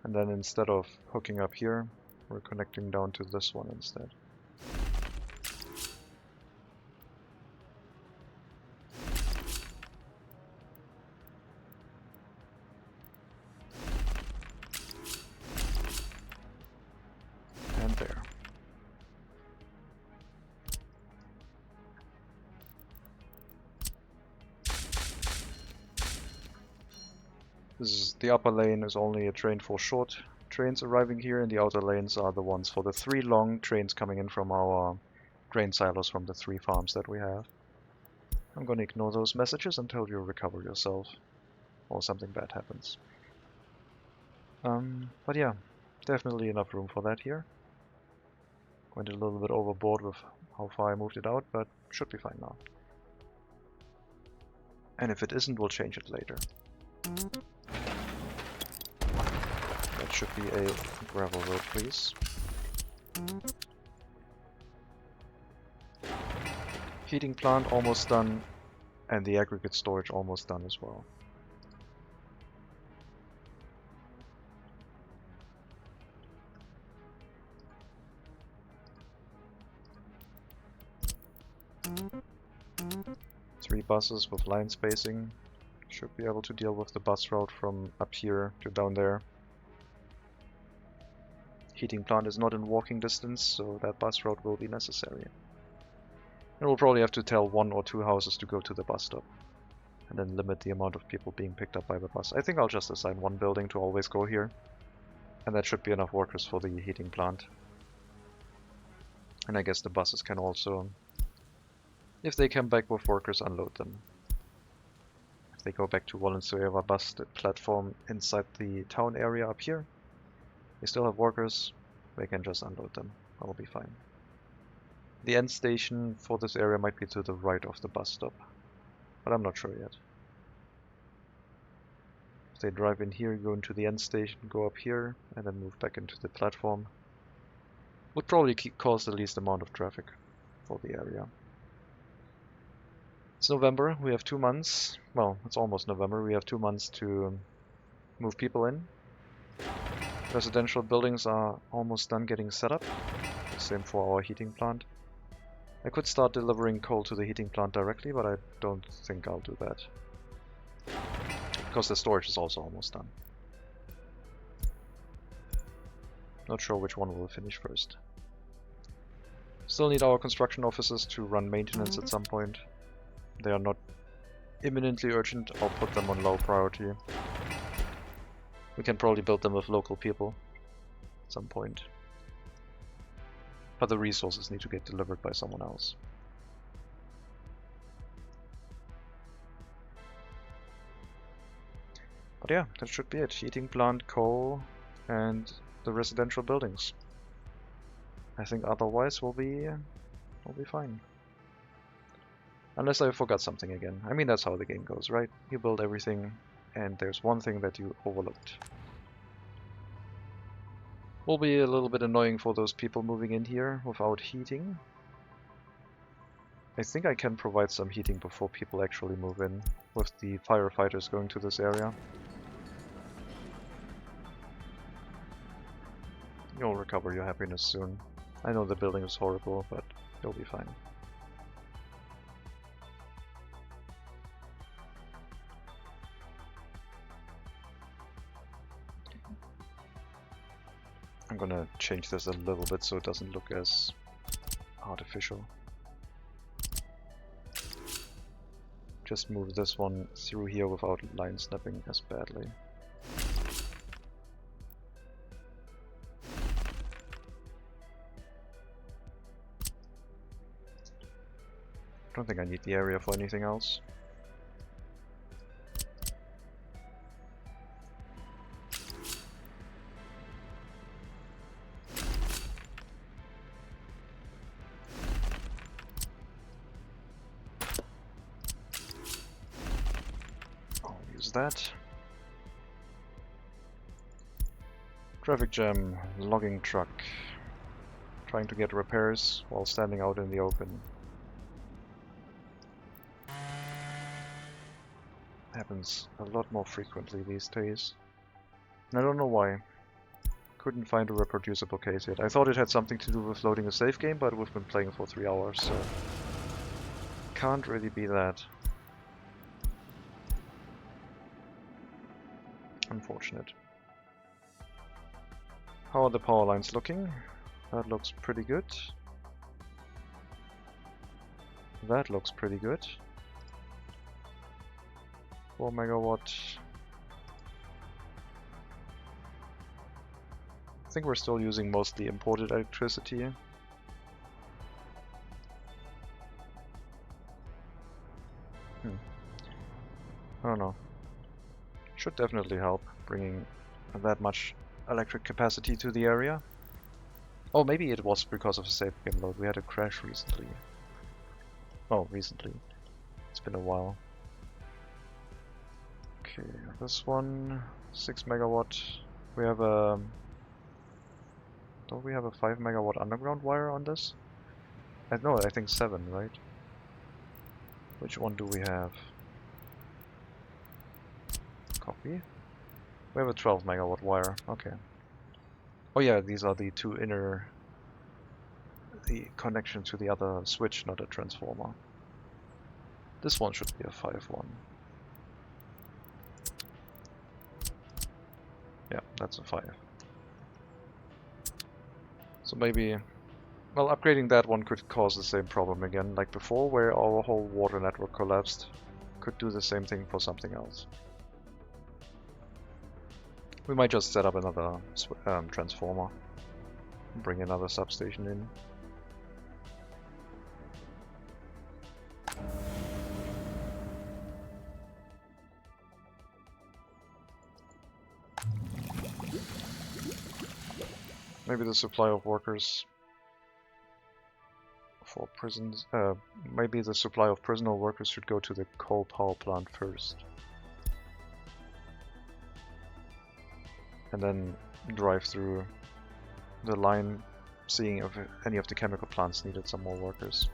And then instead of hooking up here, we're connecting down to this one instead. And there. The upper lane is only a train for short trains arriving here, and the outer lanes are the ones for the 3 long trains coming in from our grain silos from the 3 farms that we have. I'm going to ignore those messages until you recover yourself or something bad happens. But yeah, definitely enough room for that here. Went a little bit overboard with how far I moved it out, but should be fine now. And if it isn't, we'll change it later. That should be a gravel road, please. Heating plant almost done, and the aggregate storage almost done as well. Three buses with line spacing. Should be able to deal with the bus route from up here to down there. Heating plant is not in walking distance, so that bus route will be necessary. And we'll probably have to tell 1 or 2 houses to go to the bus stop, and then limit the amount of people being picked up by the bus. I think I'll just assign 1 building to always go here, and that should be enough workers for the heating plant. And I guess the buses can also, if they come back with workers, unload them. If they go back to Valenzuela bus platform inside the town area up here, they still have workers, they can just unload them. That'll be fine. The end station for this area might be to the right of the bus stop, but I'm not sure yet. If they drive in here, go into the end station, go up here, and then move back into the platform, would probably cause the least amount of traffic for the area. It's November, we have 2 months, well, it's almost November, we have 2 months to move people in. Residential buildings are almost done getting set up, same for our heating plant. I could start delivering coal to the heating plant directly, but I don't think I'll do that, because the storage is also almost done. Not sure which one will finish first. Still need our construction officers to run maintenance at some point. They are not imminently urgent, I'll put them on low priority. We can probably build them with local people at some point. But the resources need to get delivered by someone else. But yeah, that should be it. Heating plant, coal, and the residential buildings. I think otherwise we'll be fine. Unless I forgot something again. I mean, that's how the game goes, right? You build everything, and there's one thing that you overlooked. Will be a little bit annoying for those people moving in here without heating. I think I can provide some heating before people actually move in, with the firefighters going to this area. recover your happiness soon. I know the building is horrible, but you'll be fine. I'm gonna change this a little bit so it doesn't look as artificial. Just move this one through here without line snapping as badly. I don't think I need the area for anything else. I'll use that. Traffic jam, logging truck. Trying to get repairs while standing out in the open. Happens a lot more frequently these days. And I don't know why. Couldn't find a reproducible case yet. I thought it had something to do with loading a save game, but we've been playing for 3 hours, so can't really be that. Unfortunate. How are the power lines looking? That looks pretty good. That looks pretty good. 4 megawatt. I think we're still using mostly imported electricity. I don't know. Should definitely help bringing that much electric capacity to the area. Oh, maybe it was because of a save game load. We had a crash recently. Oh, recently. It's been a while. Okay, this one, 6 megawatt. We have a... Don't we have a 5 megawatt underground wire on this? No, I think 7, right? Which one do we have? Copy. We have a 12 megawatt wire, okay. Oh yeah, these are the two inner... the connection to the other switch, not a transformer. This one should be a 5-1. Yeah, that's a 5. So maybe... Well, upgrading that one could cause the same problem again, like before, where our whole water network collapsed. Could do the same thing for something else. We might just set up another transformer. Bring another substation in. Maybe the supply of workers for prisons. Maybe the supply of prisoner workers should go to the coal power plant first. And then drive through the line, seeing if any of the chemical plants needed some more workers.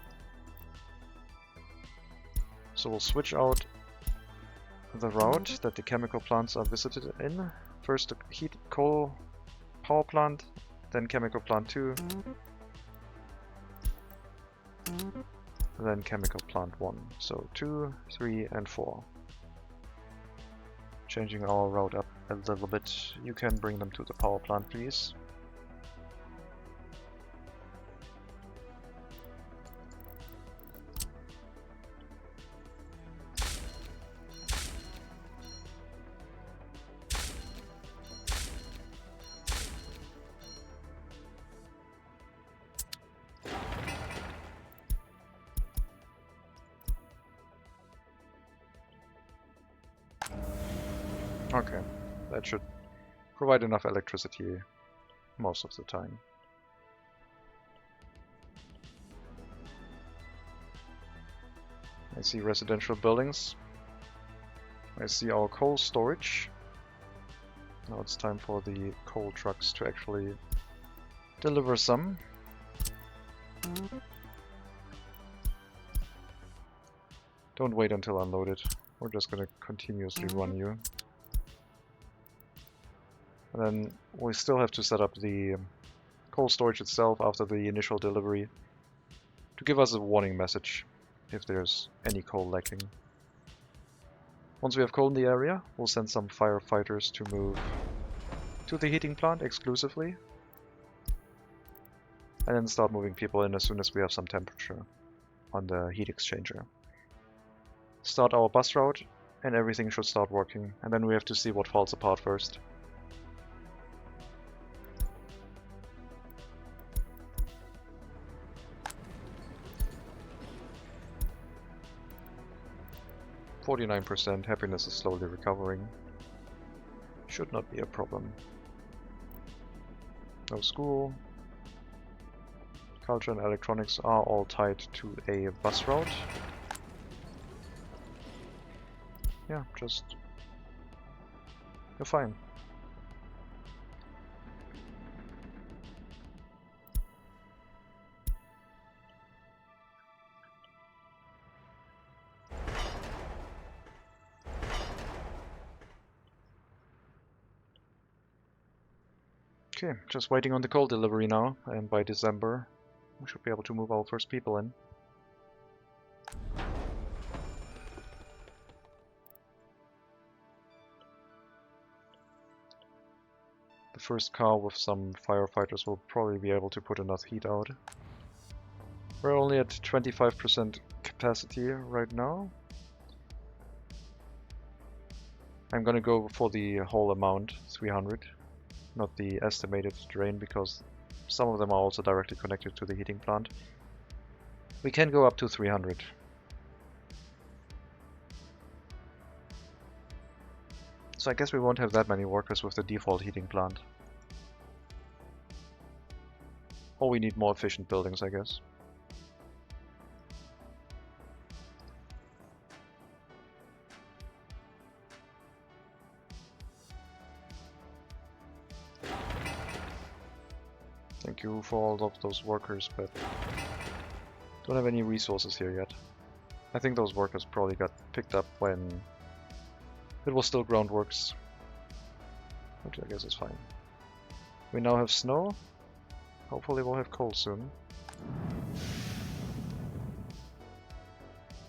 So we'll switch out the route that the chemical plants are visited in. First the heat coal power plant, then chemical plant 2, then chemical plant 1. So 2, 3 and 4. Changing our route up a little bit. You can bring them to the power plant, please. Okay, that should provide enough electricity most of the time. I see residential buildings. I see our coal storage. Now it's time for the coal trucks to actually deliver some. Don't wait until unloaded. We're just gonna continuously run you. And then we still have to set up the coal storage itself after the initial delivery to give us a warning message if there's any coal lacking. Once we have coal in the area, we'll send some firefighters to move to the heating plant exclusively, and then start moving people in as soon as we have some temperature on the heat exchanger. Start our bus route, and everything should start working, and then we have to see what falls apart first. %, happiness is slowly recovering. Should not be a problem. No school. Culture and electronics are all tied to a bus route. Yeah, just... you're fine. Okay, just waiting on the coal delivery now, and by December we should be able to move our first people in. The first car with some firefighters will probably be able to put enough heat out. We're only at 25% capacity right now. I'm gonna go for the whole amount, 300. Not the estimated drain, because some of them are also directly connected to the heating plant. We can go up to 300. So I guess we won't have that many workers with the default heating plant. Or we need more efficient buildings, I guess. Thank you for all of those workers, but don't have any resources here yet. I think those workers probably got picked up when it was still groundworks, which I guess is fine. We now have snow. Hopefully we'll have coal soon.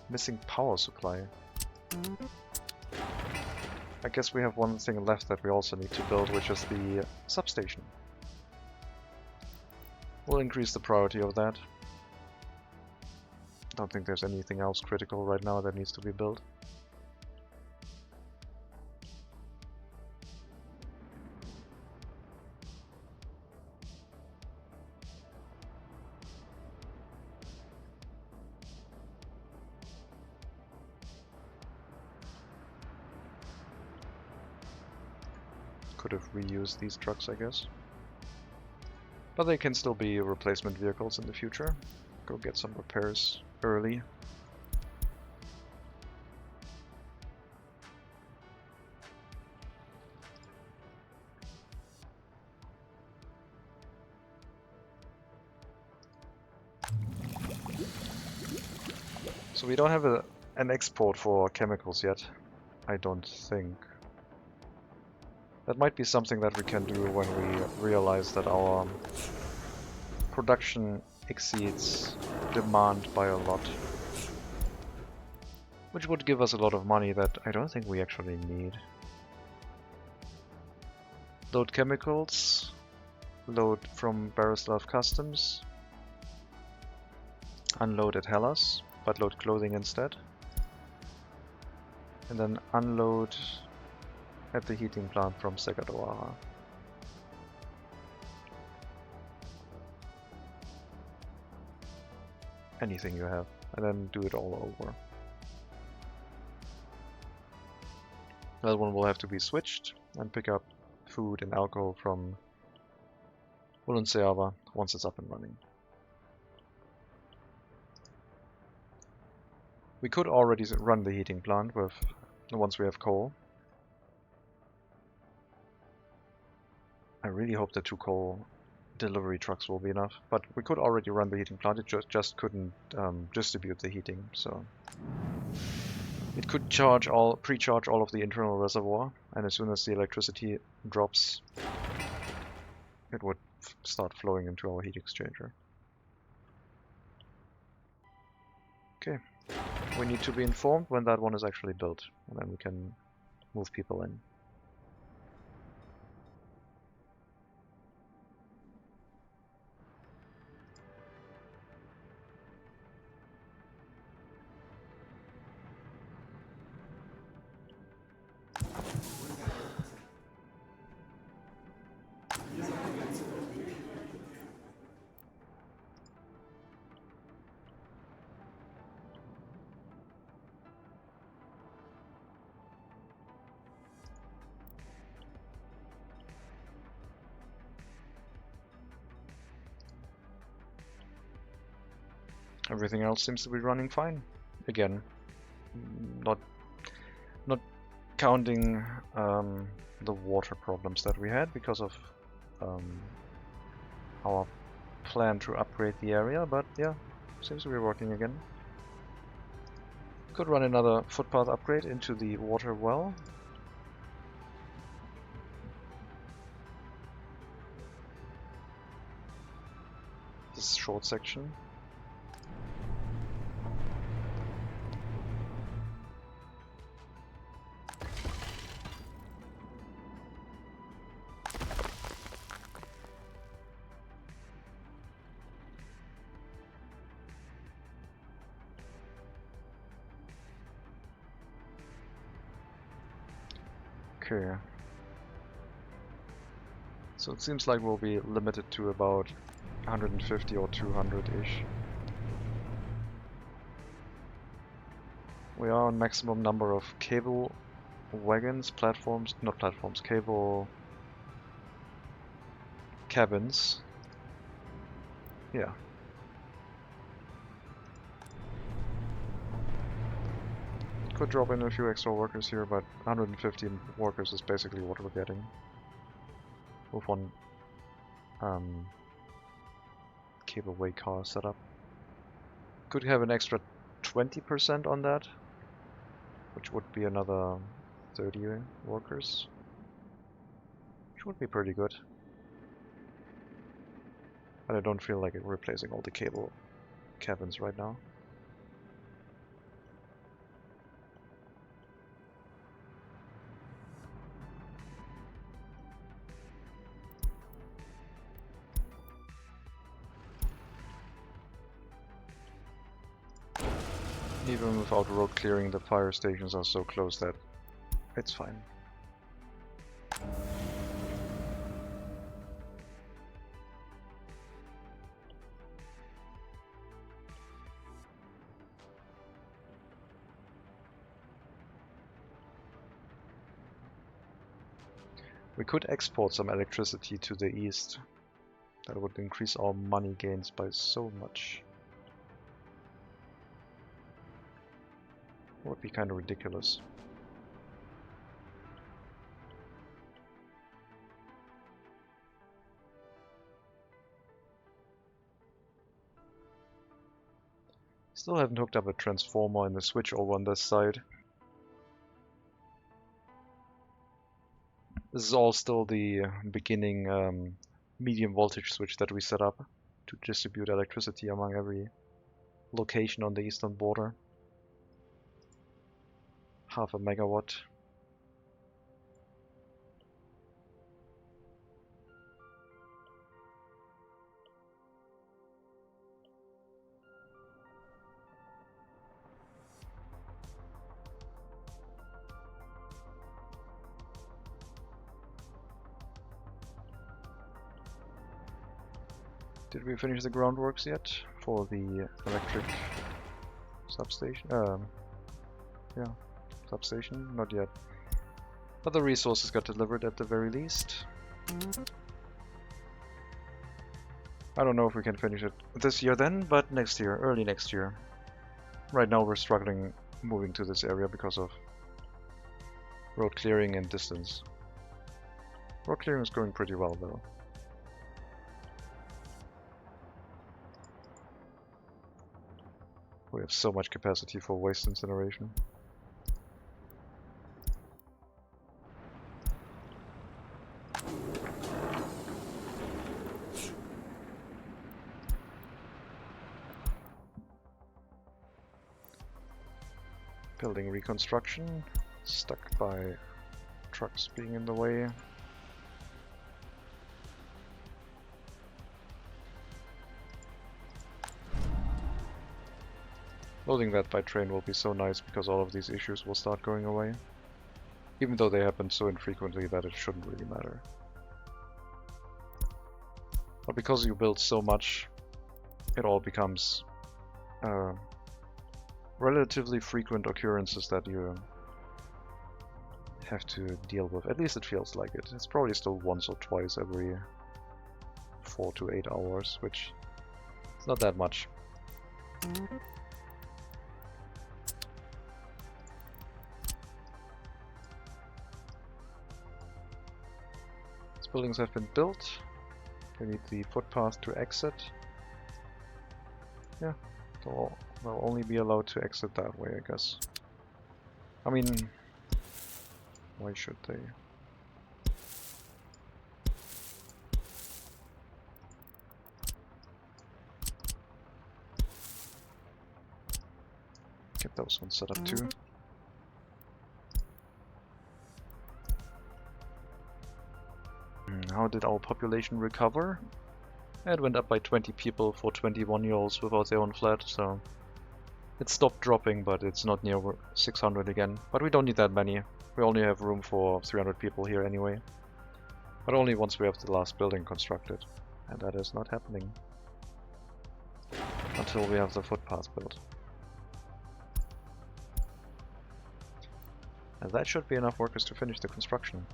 Missing power supply. I guess we have one thing left that we also need to build, which is the substation. We'll increase the priority of that. Don't think there's anything else critical right now that needs to be built. Could have reused these trucks, I guess. But they can still be replacement vehicles in the future. Go get some repairs early. So we don't have an export for chemicals yet, I don't think. That might be something that we can do when we realize that our production exceeds demand by a lot. Which would give us a lot of money that I don't think we actually need. Load chemicals, load from Barislav Customs, unload at Hellas, but load clothing instead. And then unload at the heating plant from Segadoara. Anything you have, and then do it all over. That one will have to be switched, and pick up food and alcohol from Ulunseava once it's up and running. We could already run the heating plant with once we have coal. I really hope the 2 coal delivery trucks will be enough, but we could already run the heating plant, it just couldn't distribute the heating, so it could pre-charge all of the internal reservoir, and as soon as the electricity drops, it would start flowing into our heat exchanger. Okay, we need to be informed when that one is actually built, and then we can move people in. Everything else seems to be running fine. Again, not counting the water problems that we had because of our plan to upgrade the area, but yeah, seems to be working again. Could run another footpath upgrade into the water well. This short section. Okay. So it seems like we'll be limited to about 150 or 200-ish. We are on maximum number of cable wagons, platforms, not platforms, cable cabins. Yeah. Could drop in a few extra workers here, but 115 workers is basically what we're getting. With one cableway car setup. Could have an extra 20% on that, which would be another 30 workers, which would be pretty good. But I don't feel like replacing all the cable cabins right now. Even without road clearing, the fire stations are so close that it's fine. We could export some electricity to the east. That would increase our money gains by so much. It would be kind of ridiculous. Still haven't hooked up a transformer and a switch over on this side. This is all still the beginning medium voltage switch that we set up to distribute electricity among every location on the eastern border. Half a megawatt. Did we finish the groundworks yet for the electric substation? Yeah, substation? Not yet. But the resources got delivered at the very least. I don't know if we can finish it this year then, but next year, early next year. Right now we're struggling moving to this area because of road clearing and distance. Road clearing is going pretty well though. We have so much capacity for waste incineration. Building reconstruction, stuck by trucks being in the way. Loading that by train will be so nice because all of these issues will start going away. Even though they happen so infrequently that it shouldn't really matter. But because you build so much, it all becomes relatively frequent occurrences that you have to deal with. At least it feels like it. It's probably still once or twice every 4 to 8 hours, which is not that much. These buildings have been built. We need the footpath to exit. Yeah, they'll only be allowed to exit that way, I guess. I mean, why should they? Get those ones set up too. How did our population recover? It went up by 20 people for 21-year-olds without their own flat, so it stopped dropping, but it's not near 600 again. But we don't need that many. We only have room for 300 people here anyway. But only once we have the last building constructed. And that is not happening until we have the footpath built. And that should be enough workers to finish the construction.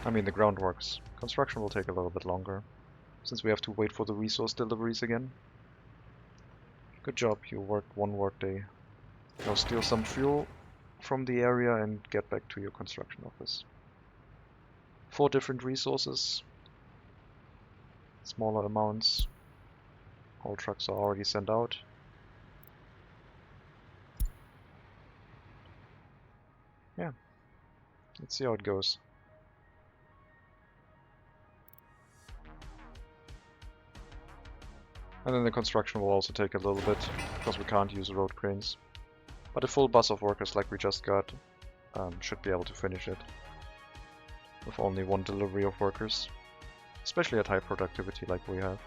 I mean the groundworks. Construction will take a little bit longer, since we have to wait for the resource deliveries again. Good job, you worked one workday. Now steal some fuel from the area and get back to your construction office. 4 different resources. Smaller amounts. All trucks are already sent out. Yeah, let's see how it goes. And then the construction will also take a little bit, because we can't use road cranes. But a full bus of workers like we just got should be able to finish it. With only 1 delivery of workers. Especially at high productivity like we have.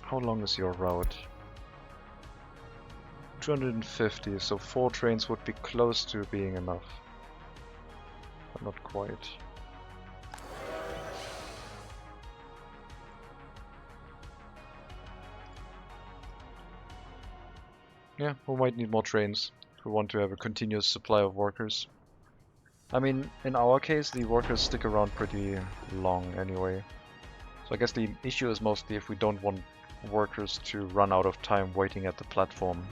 How long is your route? 250, so 4 trains would be close to being enough. But not quite. Yeah, we might need more trains if we want to have a continuous supply of workers. I mean, in our case, the workers stick around pretty long anyway. So I guess the issue is mostly if we don't want workers to run out of time waiting at the platform.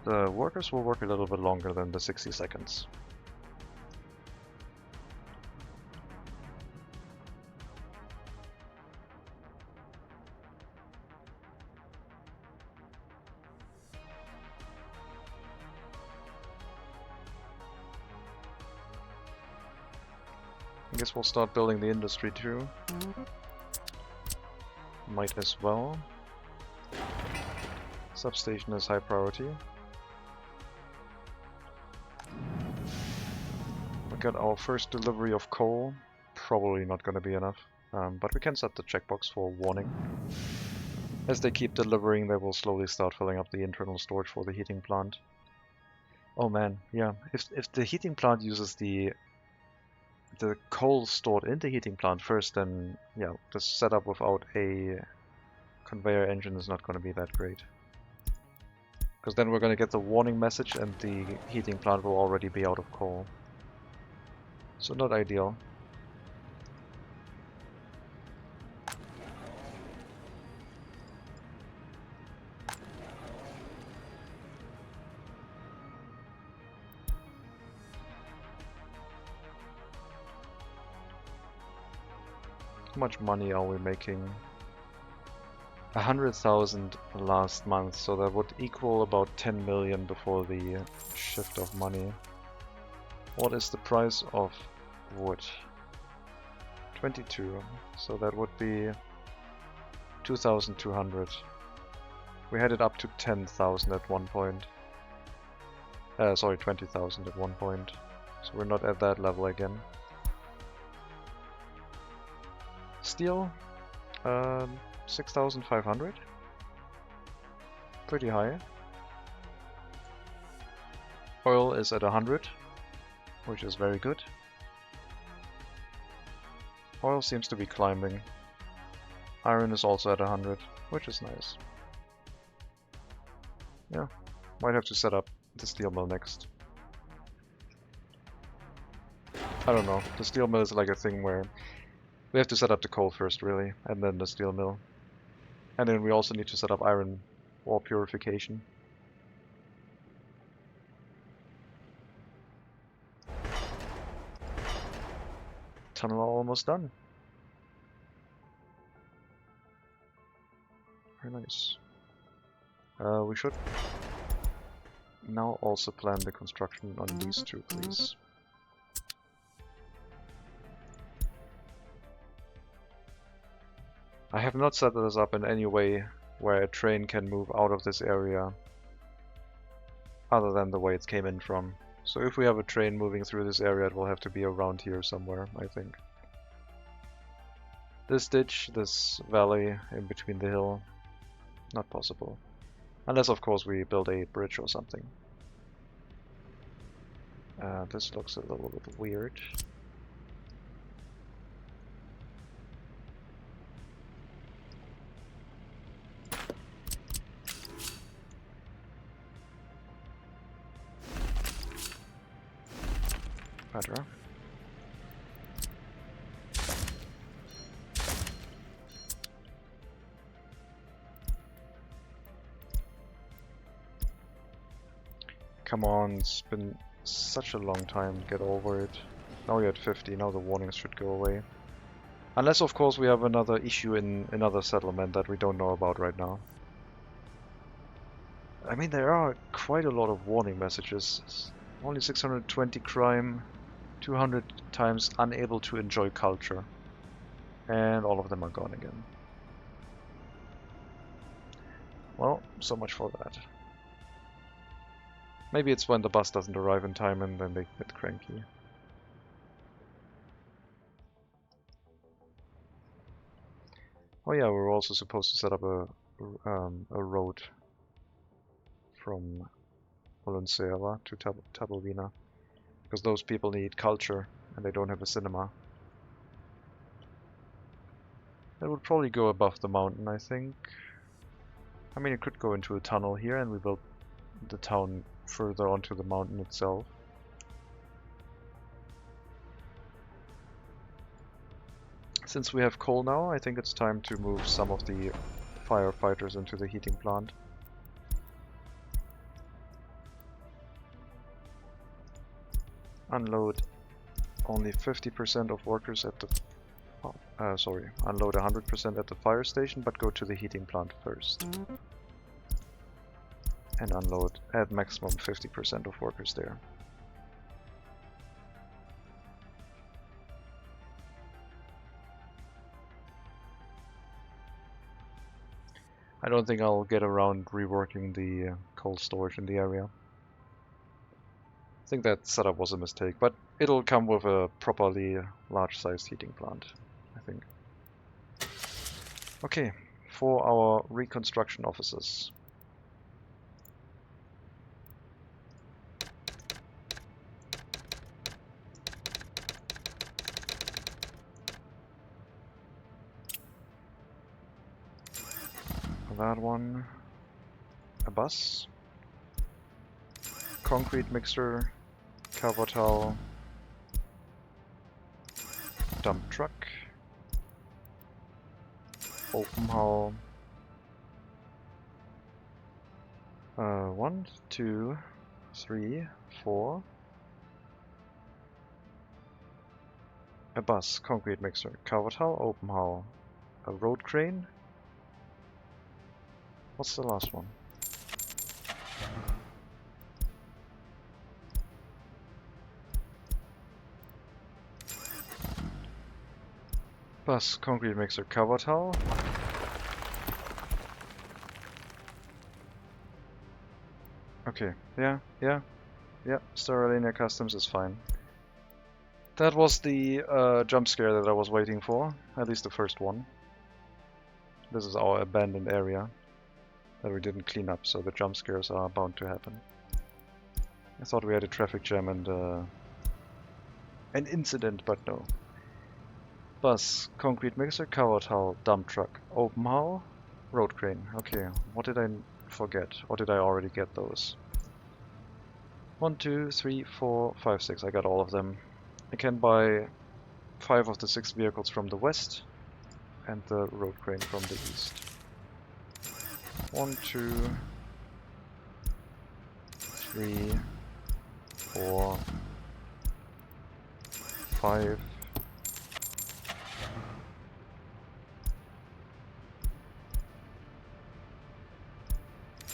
The workers will work a little bit longer than the 60 seconds. I guess we'll start building the industry too. Might as well. Substation is high priority. We got our first delivery of coal. Probably not going to be enough, but we can set the checkbox for warning. As they keep delivering, they will slowly start filling up the internal storage for the heating plant. Oh man, yeah. If the heating plant uses the coal stored in the heating plant first, then yeah, the setup without a conveyor engine is not going to be that great. Because then we're going to get the warning message and the heating plant will already be out of coal. So not ideal. How much money are we making? 100,000 last month, so that would equal about 10 million before the shift of money. What is the price of wood? 22, so that would be 2,200. We had it up to 10,000 at one point. Sorry, 20,000 at one point. So we're not at that level again. Steel, 6,500. Pretty high. Oil is at 100, which is very good. Oil seems to be climbing. Iron is also at 100, which is nice. Yeah, might have to set up the steel mill next. I don't know, the steel mill is like a thing where we have to set up the coal first, really, and then the steel mill. And then we also need to set up iron ore purification. Tunnel almost done. Very nice. We should now also plan the construction on these two, please. I have not set this up in any way where a train can move out of this area other than the way it came in from. So if we have a train moving through this area, it will have to be around here somewhere, I think. This ditch, this valley in between the hill, not possible. Unless, of course, we build a bridge or something. This looks a little bit weird. Better. Come on, it's been such a long time, get over it. Now we're at 50, now the warnings should go away. Unless, of course, we have another issue in another settlement that we don't know about right now. I mean, there are quite a lot of warning messages. Only 620 crime, 200 times unable to enjoy culture. And all of them are gone again. Well, so much for that. Maybe it's when the bus doesn't arrive in time and then they get cranky. Oh yeah, we're also supposed to set up a road from Valenzuela to Tabalvina, because those people need culture and they don't have a cinema. It would probably go above the mountain, I think. I mean, it could go into a tunnel here and we build the town further onto the mountain itself. Since we have coal now, I think it's time to move some of the firefighters into the heating plant. Unload only 50% of workers at the... unload 100% at the fire station, but go to the heating plant first. And unload at maximum 50% of workers there. I don't think I'll get around reworking the coal storage in the area. I think that setup was a mistake, but it'll come with a properly large-sized heating plant, I think. Okay, for our reconstruction offices. That one, a bus, concrete mixer, cover towel, dump truck, open hull, 1, 2, 3, 4, a bus, concrete mixer, cover towel, open hull, a road crane, What's the last one? Bus, concrete mixer, cover towel. Okay, yeah. Sterilinia Customs is fine. That was the jump scare that I was waiting for, at least the first one. This is our abandoned area that we didn't clean up, so the jump scares are bound to happen. I thought we had a traffic jam and an incident, but no. Bus, concrete mixer, cover towel, dump truck, open hull, road crane. Okay, what did I forget? Or did I already get those? 1, 2, 3, 4, 5, 6. I got all of them. I can buy 5 of the 6 vehicles from the west and the road crane from the east. 1, 2, 3, 4, 5.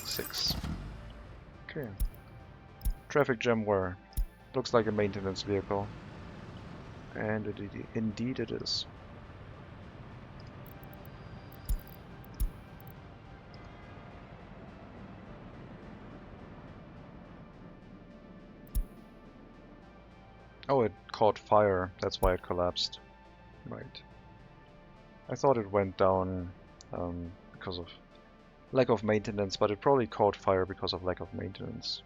6. Okay. Traffic jam where? Looks like a maintenance vehicle. And indeed it is. Oh, it caught fire. That's why it collapsed. Right. I thought it went down because of lack of maintenance, but it probably caught fire because of lack of maintenance.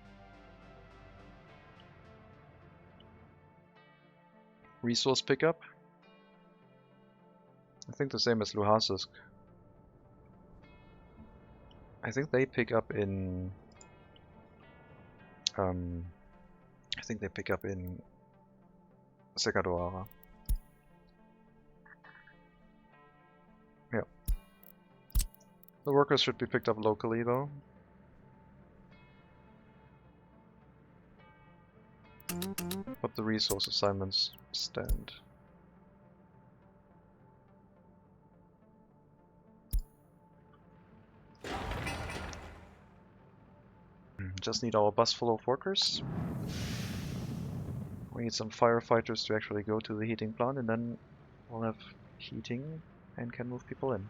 Resource pickup? I think the same as Luhansk. I think they pick up in... I think they pick up in Secadoara. Yeah. The workers should be picked up locally though. But the resource assignments stand. Just need our bus full of workers. We need some firefighters to actually go to the heating plant, and then we'll have heating and can move people in.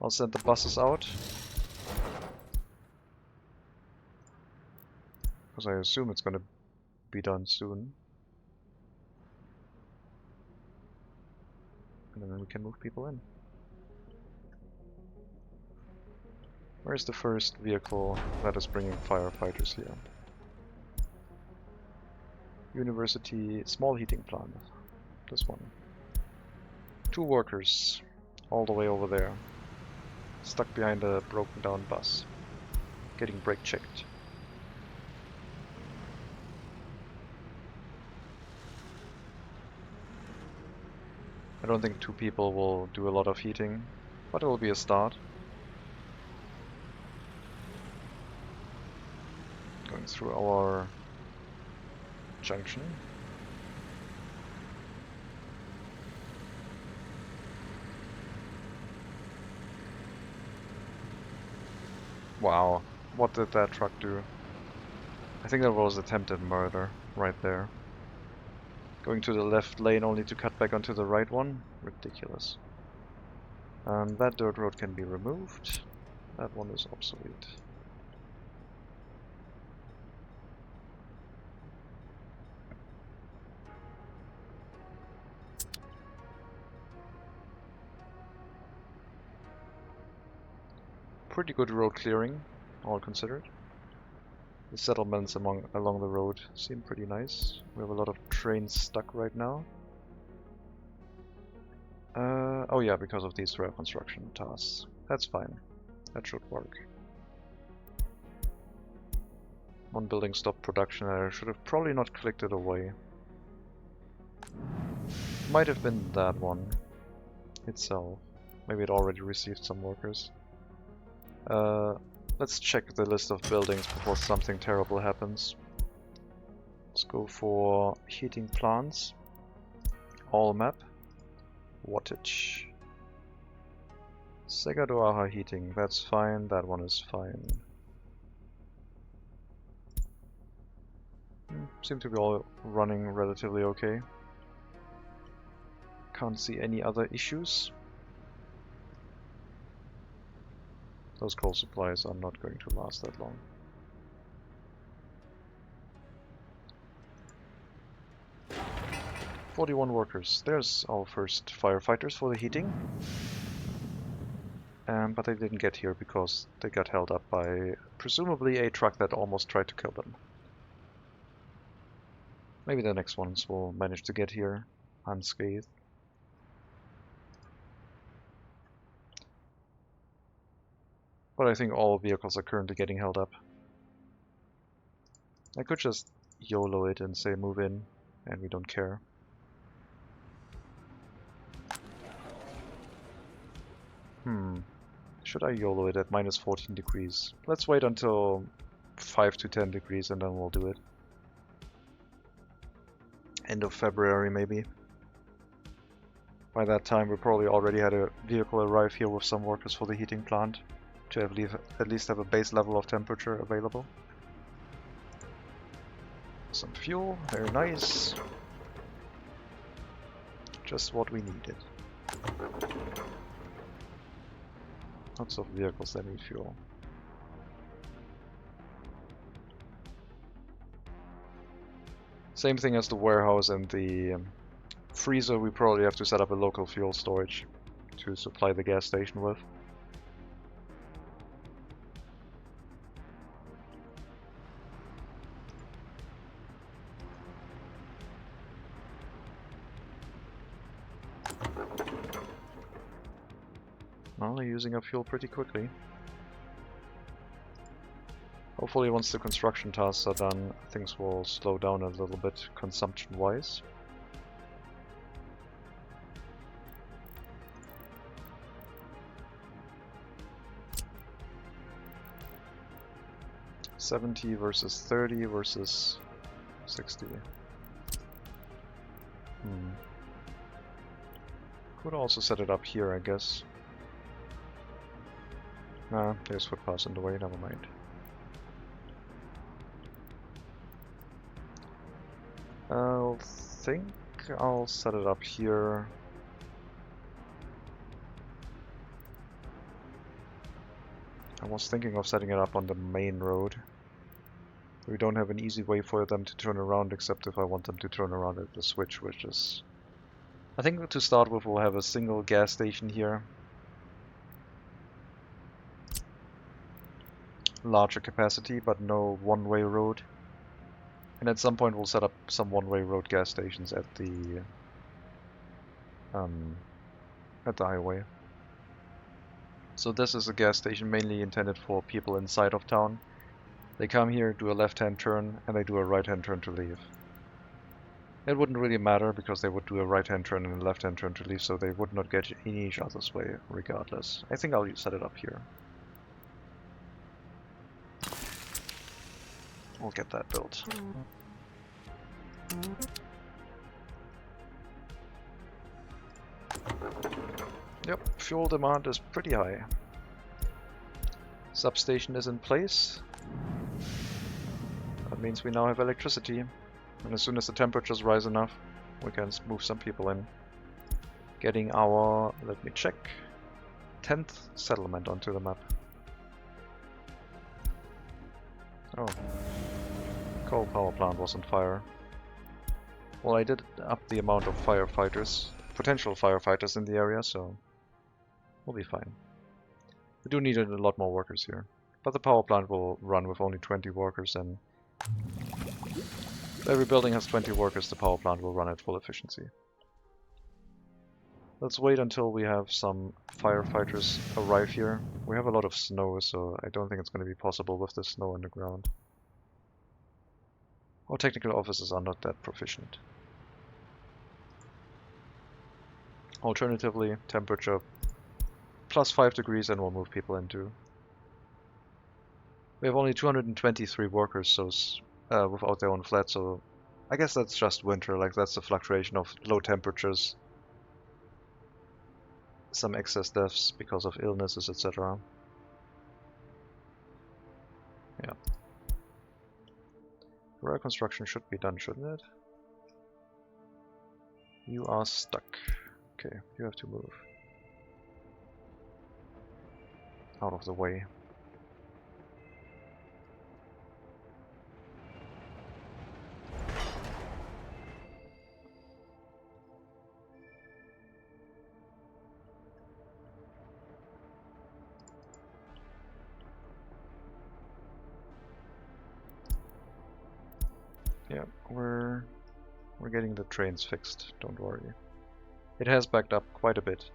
I'll send the buses out. Because I assume it's gonna be done soon. And then we can move people in. Where's the first vehicle that is bringing firefighters here? University small heating plant. This one. 2 workers all the way over there. Stuck behind a broken down bus. Getting brake checked. I don't think 2 people will do a lot of heating, but it will be a start. Going through our junction. Wow, what did that truck do? I think that was attempted murder right there. Going to the left lane only to cut back onto the right one? Ridiculous. That dirt road can be removed. That one is obsolete. Pretty good road clearing, all considered. The settlements along the road seem pretty nice. We have a lot of trains stuck right now. Oh yeah, because of these rail construction tasks. That's fine. That should work. One building stopped production and I should have probably not clicked it away. Might have been that one itself. Maybe it already received some workers. Let's check the list of buildings before something terrible happens. Let's go for heating plants. All map. Wattage. Segadoaha heating, that's fine, that one is fine. Seem to be all running relatively okay. Can't see any other issues. Those coal supplies are not going to last that long. "41 workers. There's our first firefighters for the heating. But they didn't get here because they got held up by presumably a truck that almost tried to kill them. Maybe the next ones will manage to get here unscathed. But I think all vehicles are currently getting held up. I could just YOLO it and say move in, and we don't care. Should I YOLO it at minus 14 degrees? Let's wait until 5 to 10 degrees and then we'll do it. End of February maybe. By that time we probably already had a vehicle arrive here with some workers for the heating plant to at least have a base level of temperature available. Some fuel, very nice. Just what we needed. Lots of vehicles that need fuel. Same thing as the warehouse and the freezer, we probably have to set up a local fuel storage to supply the gas station with. Well, they're using up fuel pretty quickly. Hopefully once the construction tasks are done, things will slow down a little bit consumption-wise. $70 versus 30 versus 60. Could also set it up here, I guess. Nah, there's footpaths in the way, never mind. I think I'll set it up here. I was thinking of setting it up on the main road. We don't have an easy way for them to turn around except if I want them to turn around at the switch, which is... I think to start with we'll have a single gas station here. Larger capacity, but no one-way road. And at some point we'll set up some one-way road gas stations at the highway. So this is a gas station mainly intended for people inside of town. They come here, do a left-hand turn, and they do a right-hand turn to leave. It wouldn't really matter because they would do a right-hand turn and a left-hand turn to leave, so they would not get in each other's way regardless. I think I'll set it up here. We'll get that built. Yep, fuel demand is pretty high. Substation is in place. That means we now have electricity. And as soon as the temperatures rise enough, we can move some people in. Getting our, let me check, 10th settlement onto the map. Oh. Coal power plant was on fire. Well, I did up the amount of firefighters, potential firefighters in the area, so we'll be fine. We do need a lot more workers here. But the power plant will run with only 20 workers, and if every building has 20 workers, the power plant will run at full efficiency. Let's wait until we have some firefighters arrive here. We have a lot of snow, so I don't think it's going to be possible with the snow on the ground. Our technical officers are not that proficient. Alternatively, temperature plus 5 degrees and we'll move people into. We have only 223 workers so without their own flat, so I guess that's just winter, like that's the fluctuation of low temperatures. some excess deaths because of illnesses, etc. Yeah. Rail construction should be done, shouldn't it? You are stuck. Okay, you have to move. Out of the way. Yeah, we're getting the trains fixed, don't worry. It has backed up quite a bit.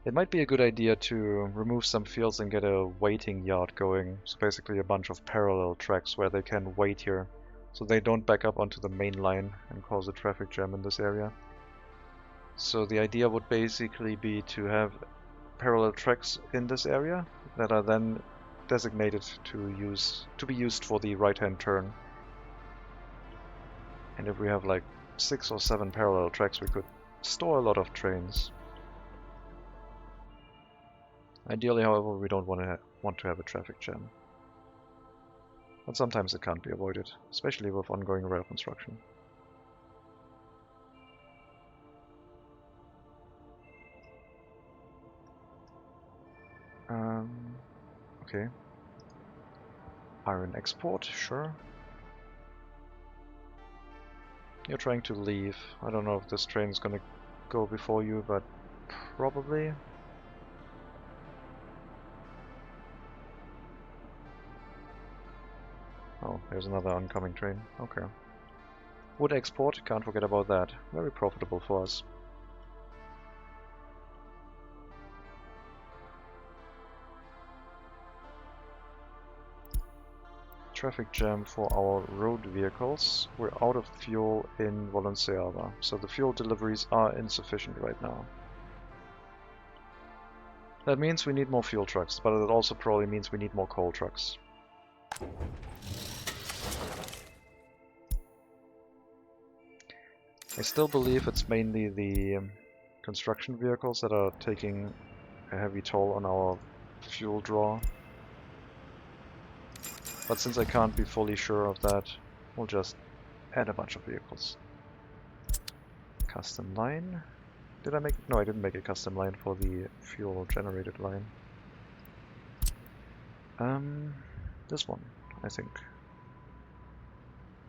It might be a good idea to remove some fields and get a waiting yard going. So basically a bunch of parallel tracks where they can wait here. So they don't back up onto the main line and cause a traffic jam in this area. So the idea would basically be to have parallel tracks in this area that are then designated to be used for the right-hand turn. And if we have like 6 or 7 parallel tracks, we could store a lot of trains. Ideally, however, we don't want to have a traffic jam. But sometimes it can't be avoided, especially with ongoing rail construction. Okay. Iron export, sure. You're trying to leave. I don't know if this train is gonna go before you, but probably. Oh, there's another oncoming train. Okay. Wood export, can't forget about that. Very profitable for us. Traffic jam for our road vehicles. We're out of fuel in Valenciava, so the fuel deliveries are insufficient right now. That means we need more fuel trucks, but it also probably means we need more coal trucks. I still believe it's mainly the construction vehicles that are taking a heavy toll on our fuel draw. But since I can't be fully sure of that, we'll just add a bunch of vehicles. Custom line. Did I make... No, I didn't make a custom line for the fuel generated line. This one, I think.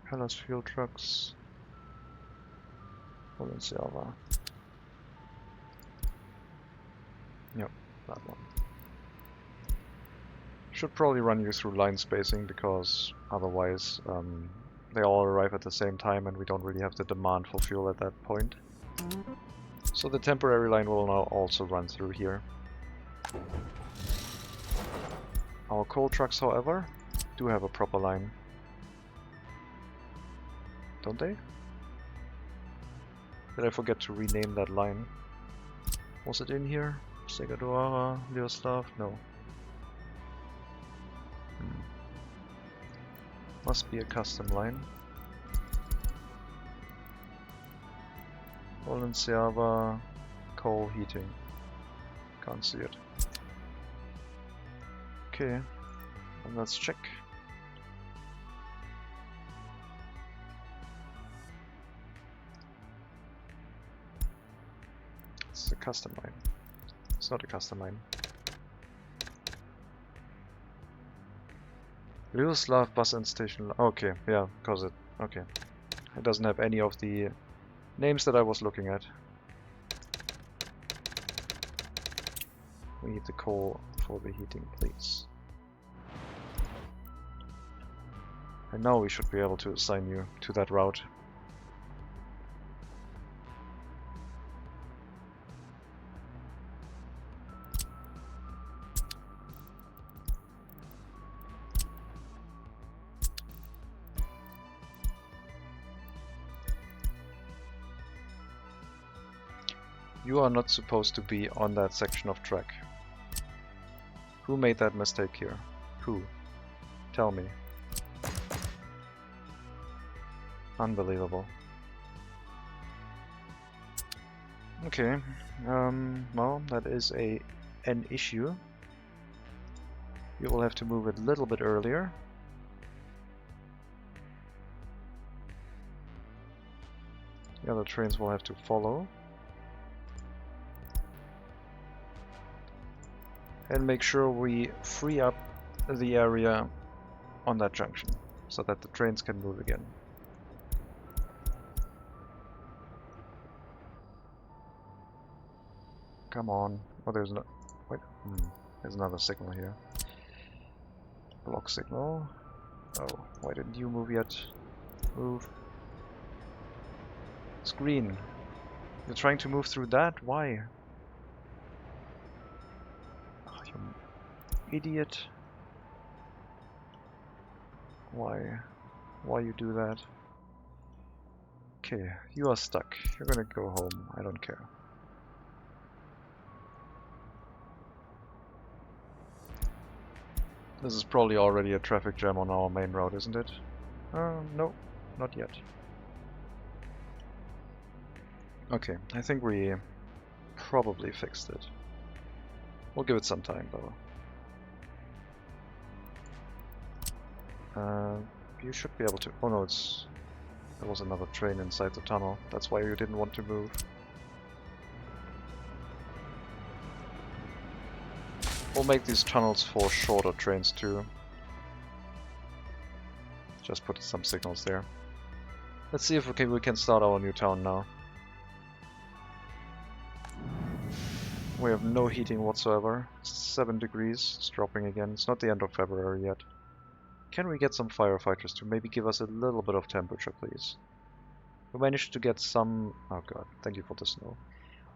Hellas fuel trucks. Valenciava. Yep, that one. Should probably run you through line spacing, because otherwise they all arrive at the same time and we don't really have the demand for fuel at that point. So the temporary line will now also run through here. Our coal trucks, however, do have a proper line. Don't they? Did I forget to rename that line? Was it in here? Segadoara, Lioslav? No. Must be a custom line. Valenciava, coal heating. Can't see it. Okay, and let's check. It's a custom line. It's not a custom line. Lioslav bus and station. Okay, yeah, because it. Okay. It doesn't have any of the names that I was looking at. We need the coal for the heating, please. And now we should be able to assign you to that route. You are not supposed to be on that section of track. Who made that mistake here? Who? Tell me. Unbelievable. Okay, well, that is an issue. You will have to move it a little bit earlier. The other trains will have to follow. And make sure we free up the area on that junction, so that the trains can move again. Come on. Oh, there's no... Wait. There's another signal here. Block signal. Oh, why didn't you move yet? Move. It's green. You're trying to move through that? Why? Oh, you idiot. Why? Why you do that? Okay, you are stuck. You're gonna go home. I don't care. This is probably already a traffic jam on our main road, isn't it? No, not yet. Okay, I think we probably fixed it. We'll give it some time, though. You should be able to... Oh no, there was another train inside the tunnel. That's why you didn't want to move. We'll make these tunnels for shorter trains too. Just put some signals there. Let's see if we can start our new town now. We have no heating whatsoever. 7 degrees. It's dropping again. It's not the end of February yet. Can we get some firefighters to maybe give us a little bit of temperature, please? We managed to get some... Oh god, thank you for the snow.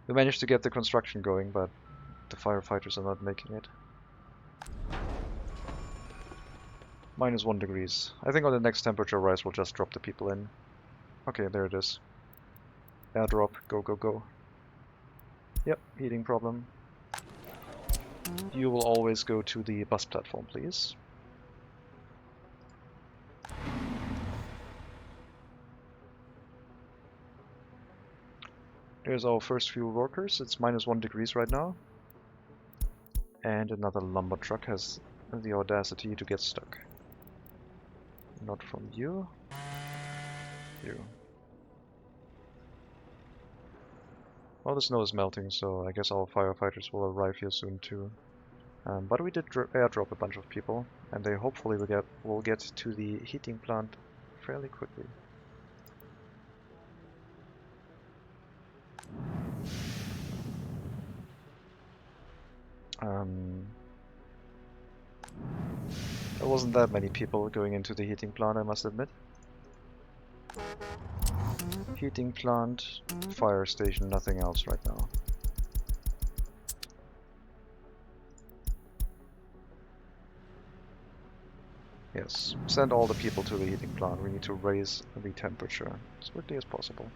We managed to get the construction going, but the firefighters are not making it. -1 degrees. I think on the next temperature rise we'll just drop the people in. Okay, there it is. Airdrop, go, go, go. Yep, heating problem. You will always go to the bus platform, please. There's our first few workers. It's -1 degrees right now. And another lumber truck has the audacity to get stuck. Not from you. You. Well, the snow is melting, so I guess our firefighters will arrive here soon too. But we did airdrop a bunch of people, and they hopefully will get to the heating plant fairly quickly. There wasn't that many people going into the heating plant, I must admit. Heating plant, fire station, nothing else right now. Yes, send all the people to the heating plant. We need to raise the temperature as quickly as possible.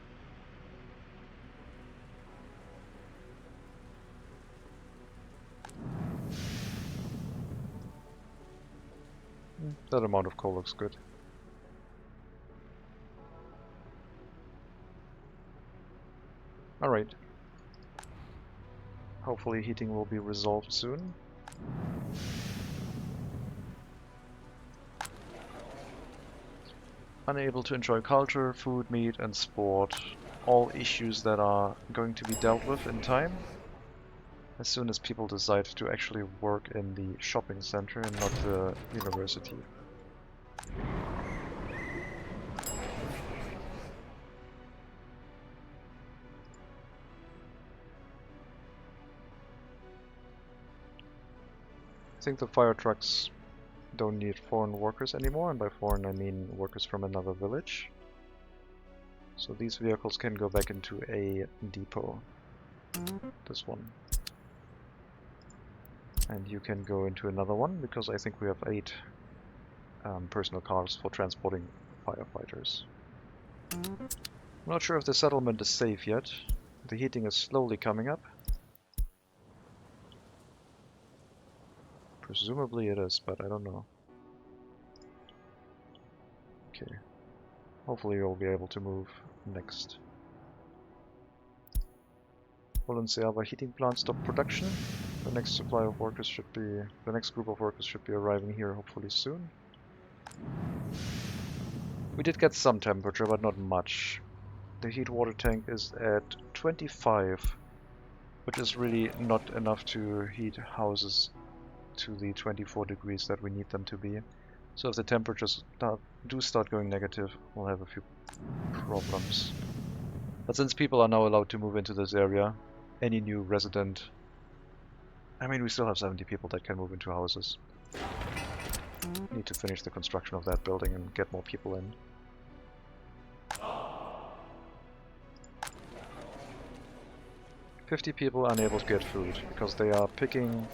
That amount of coal looks good. Alright. Hopefully heating will be resolved soon. Unable to enjoy culture, food, meat and sport. All issues that are going to be dealt with in time. As soon as people decide to actually work in the shopping center and not the university. I think the fire trucks don't need foreign workers anymore, and by foreign I mean workers from another village. So these vehicles can go back into a depot. This one. And you can go into another one, because I think we have 8 personal cars for transporting firefighters. I'm not sure if the settlement is safe yet. The heating is slowly coming up. Presumably it is, but I don't know. Okay. Hopefully you'll be able to move next. Valenciava heating plant stopped production. The next supply of workers should be, the next group of workers should be arriving here hopefully soon. We did get some temperature, but not much. The heat water tank is at 25, which is really not enough to heat houses to the 24 degrees that we need them to be. So if the temperatures do start going negative, we'll have a few problems. But since people are now allowed to move into this area, any new resident... I mean, we still have 70 people that can move into houses. Need to finish the construction of that building and get more people in. "50 people unable to get food because they are picking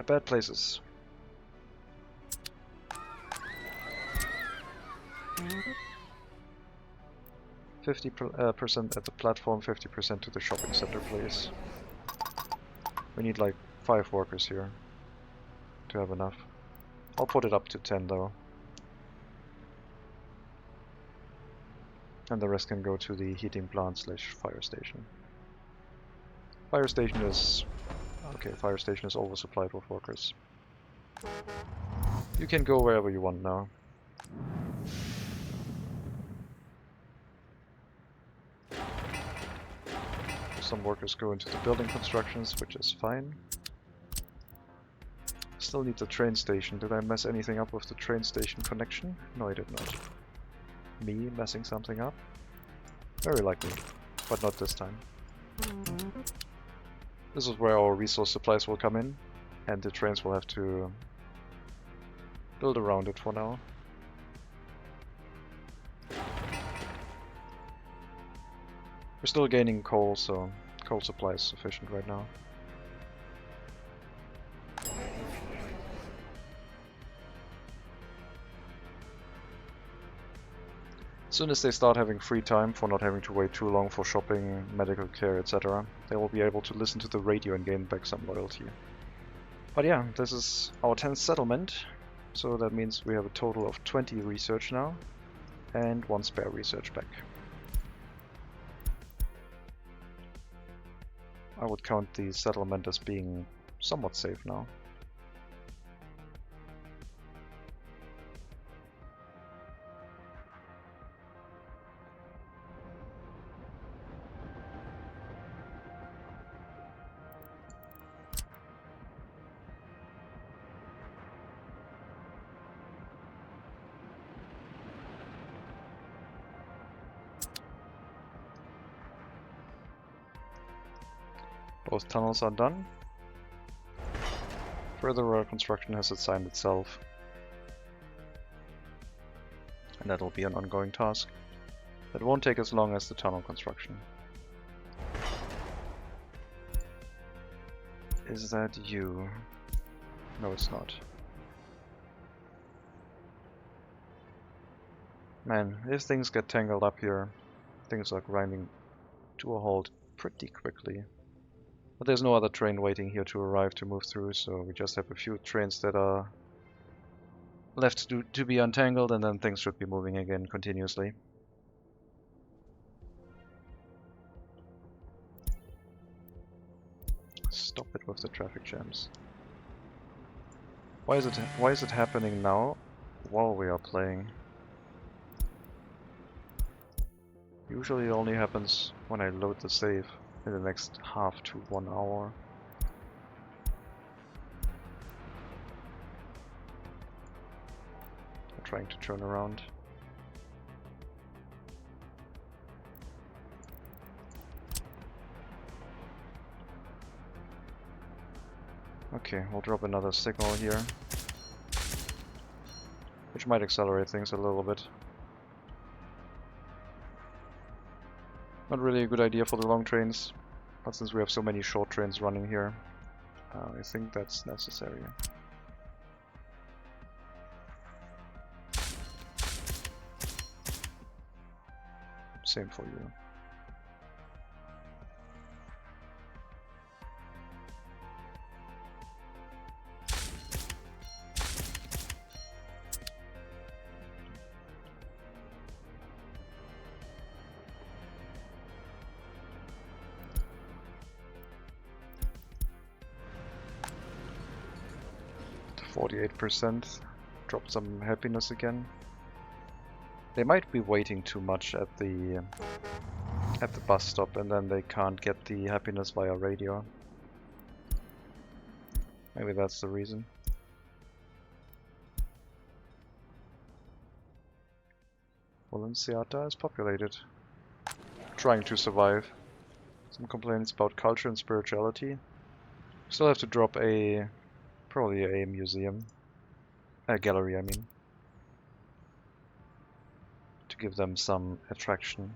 bad places." %% at the platform, 50% to the shopping center, please. We need like 5 workers here to have enough. I'll put it up to 10 though. And the rest can go to the heating plant / fire station. Fire station is... okay, fire station is oversupplied with workers. You can go wherever you want now. Some workers go into the building constructions, which is fine. Still need the train station. Did I mess anything up with the train station connection? No, I did not. Me messing something up? Very likely, but not this time. This is where our resource supplies will come in, and the trains will have to build around it for now. We're still gaining coal, so coal supply is sufficient right now. As soon as they start having free time for not having to wait too long for shopping, medical care, etc., they will be able to listen to the radio and gain back some loyalty. But yeah, this is our 10th settlement, so that means we have a total of 20 research now, and 1 spare research back. I would count the settlement as being somewhat safe now. Both tunnels are done. Further road construction has assigned itself. And that'll be an ongoing task. It won't take as long as the tunnel construction. Is that you? No, it's not. Man, if things get tangled up here, things are grinding to a halt pretty quickly. But there's no other train waiting here to arrive to move through, so we just have a few trains that are left to be untangled, and then things should be moving again continuously. Stop it with the traffic jams. Why is it happening now while we are playing? Usually it only happens when I load the save in the next half to 1 hour. I'm trying to turn around. Okay, we'll drop another signal here, which might accelerate things a little bit. Not really a good idea for the long trains, but since we have so many short trains running here, I think that's necessary. Same for you. 48%. Drop some happiness again. They might be waiting too much at the bus stop, and then they can't get the happiness via radio. Maybe that's the reason. Valenciata is populated, trying to survive. Some complaints about culture and spirituality. Still have to drop probably a museum, a gallery I mean, to give them some attraction.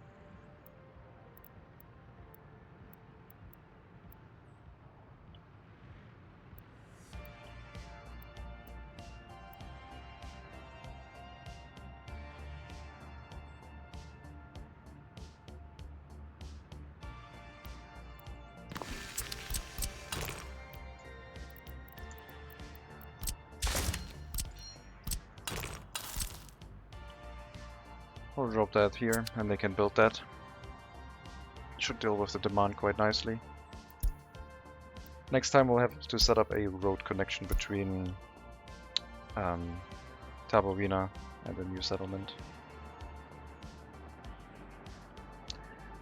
We'll drop that here, and they can build that. Should deal with the demand quite nicely. Next time we'll have to set up a road connection between Tabovina and the new settlement.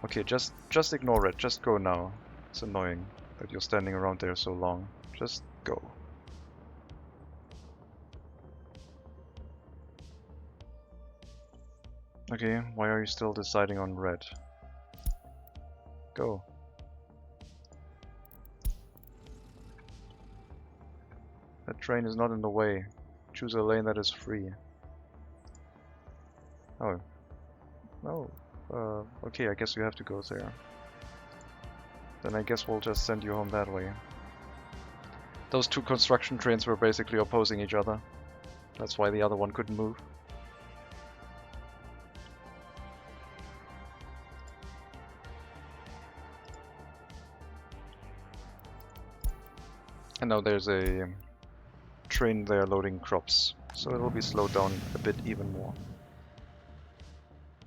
Okay, just ignore it. Just go now. It's annoying that you're standing around there so long. Just go. Okay, why are you still deciding on red? Go. That train is not in the way. Choose a lane that is free. Oh. No. Okay, I guess you have to go there. Then I guess we'll just send you home that way. Those two construction trains were basically opposing each other. That's why the other one couldn't move. And now there's a train there loading crops, so it'll be slowed down a bit even more.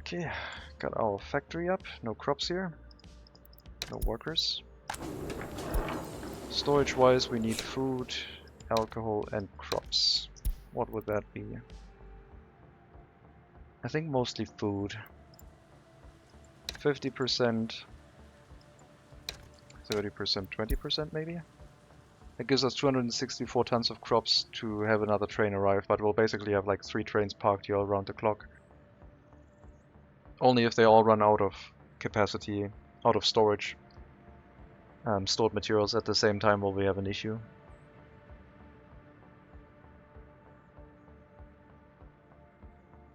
Okay, got our factory up, no crops here, no workers. Storage wise we need food, alcohol and crops. What would that be? I think mostly food. 50%, 30%, 20% maybe? It gives us 264 tons of crops to have another train arrive, but we'll basically have like 3 trains parked here around the clock. Only if they all run out of capacity, out of storage, stored materials at the same time will we have an issue.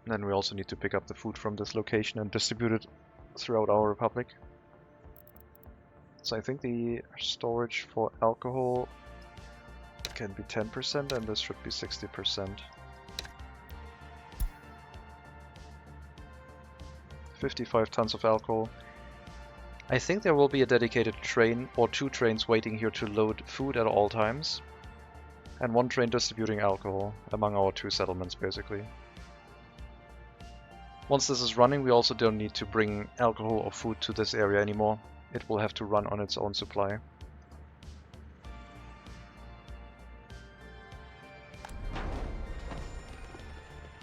Then we also need to pick up the food from this location and distribute it throughout our republic. So I think the storage for alcohol can be 10% and this should be 60%. 55 tons of alcohol. I think there will be a dedicated train or 2 trains waiting here to load food at all times. And 1 train distributing alcohol among our 2 settlements basically. Once this is running we also don't need to bring alcohol or food to this area anymore. It will have to run on its own supply.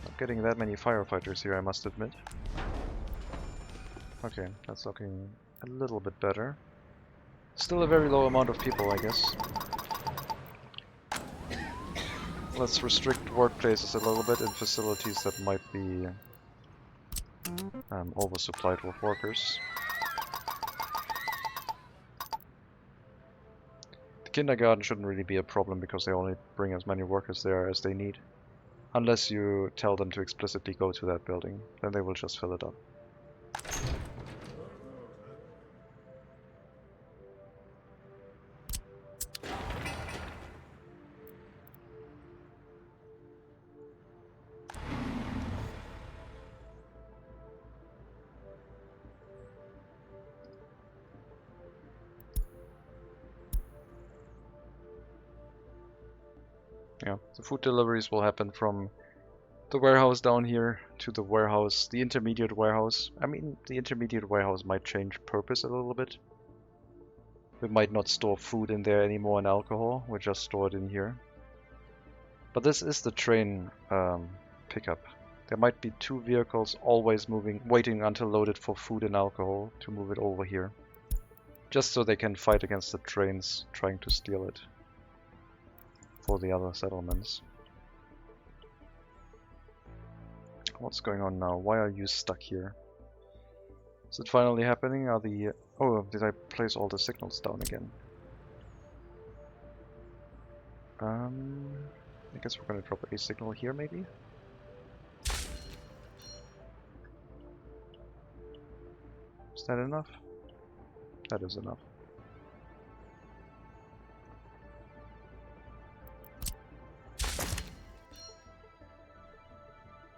Not getting that many firefighters here, I must admit. Okay, that's looking a little bit better. Still a very low amount of people, I guess. Let's restrict workplaces a little bit in facilities that might be oversupplied with workers. The kindergarten shouldn't really be a problem because they only bring as many workers there as they need. Unless you tell them to explicitly go to that building, then they will just fill it up. Yeah, the food deliveries will happen from the warehouse down here to the warehouse, the intermediate warehouse. I mean, the intermediate warehouse might change purpose a little bit. We might not store food in there anymore and alcohol, we'll just store it in here. But this is the train pickup. There might be 2 vehicles always moving, waiting until loaded for food and alcohol to move it over here. Just so they can fight against the trains trying to steal it for the other settlements. What's going on now? Why are you stuck here? Is it finally happening? Are the... Oh, did I place all the signals down again? I guess we're gonna drop a signal here, maybe? Is that enough? That is enough.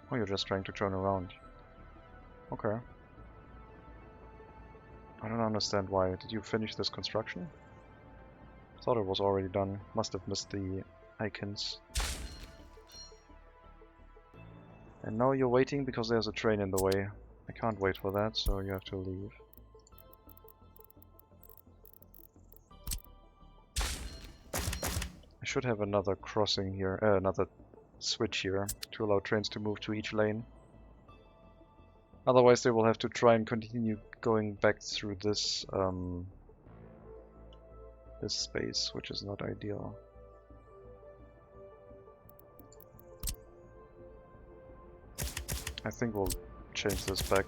Oh, you're just trying to turn around. Okay. I don't understand why. Did you finish this construction? Thought it was already done. Must have missed the icons. And now you're waiting because there's a train in the way. I can't wait for that, so you have to leave. I should have another crossing here, another switch here to allow trains to move to each lane. Otherwise they will have to try and continue going back through this this space, which is not ideal. I think we'll change this back.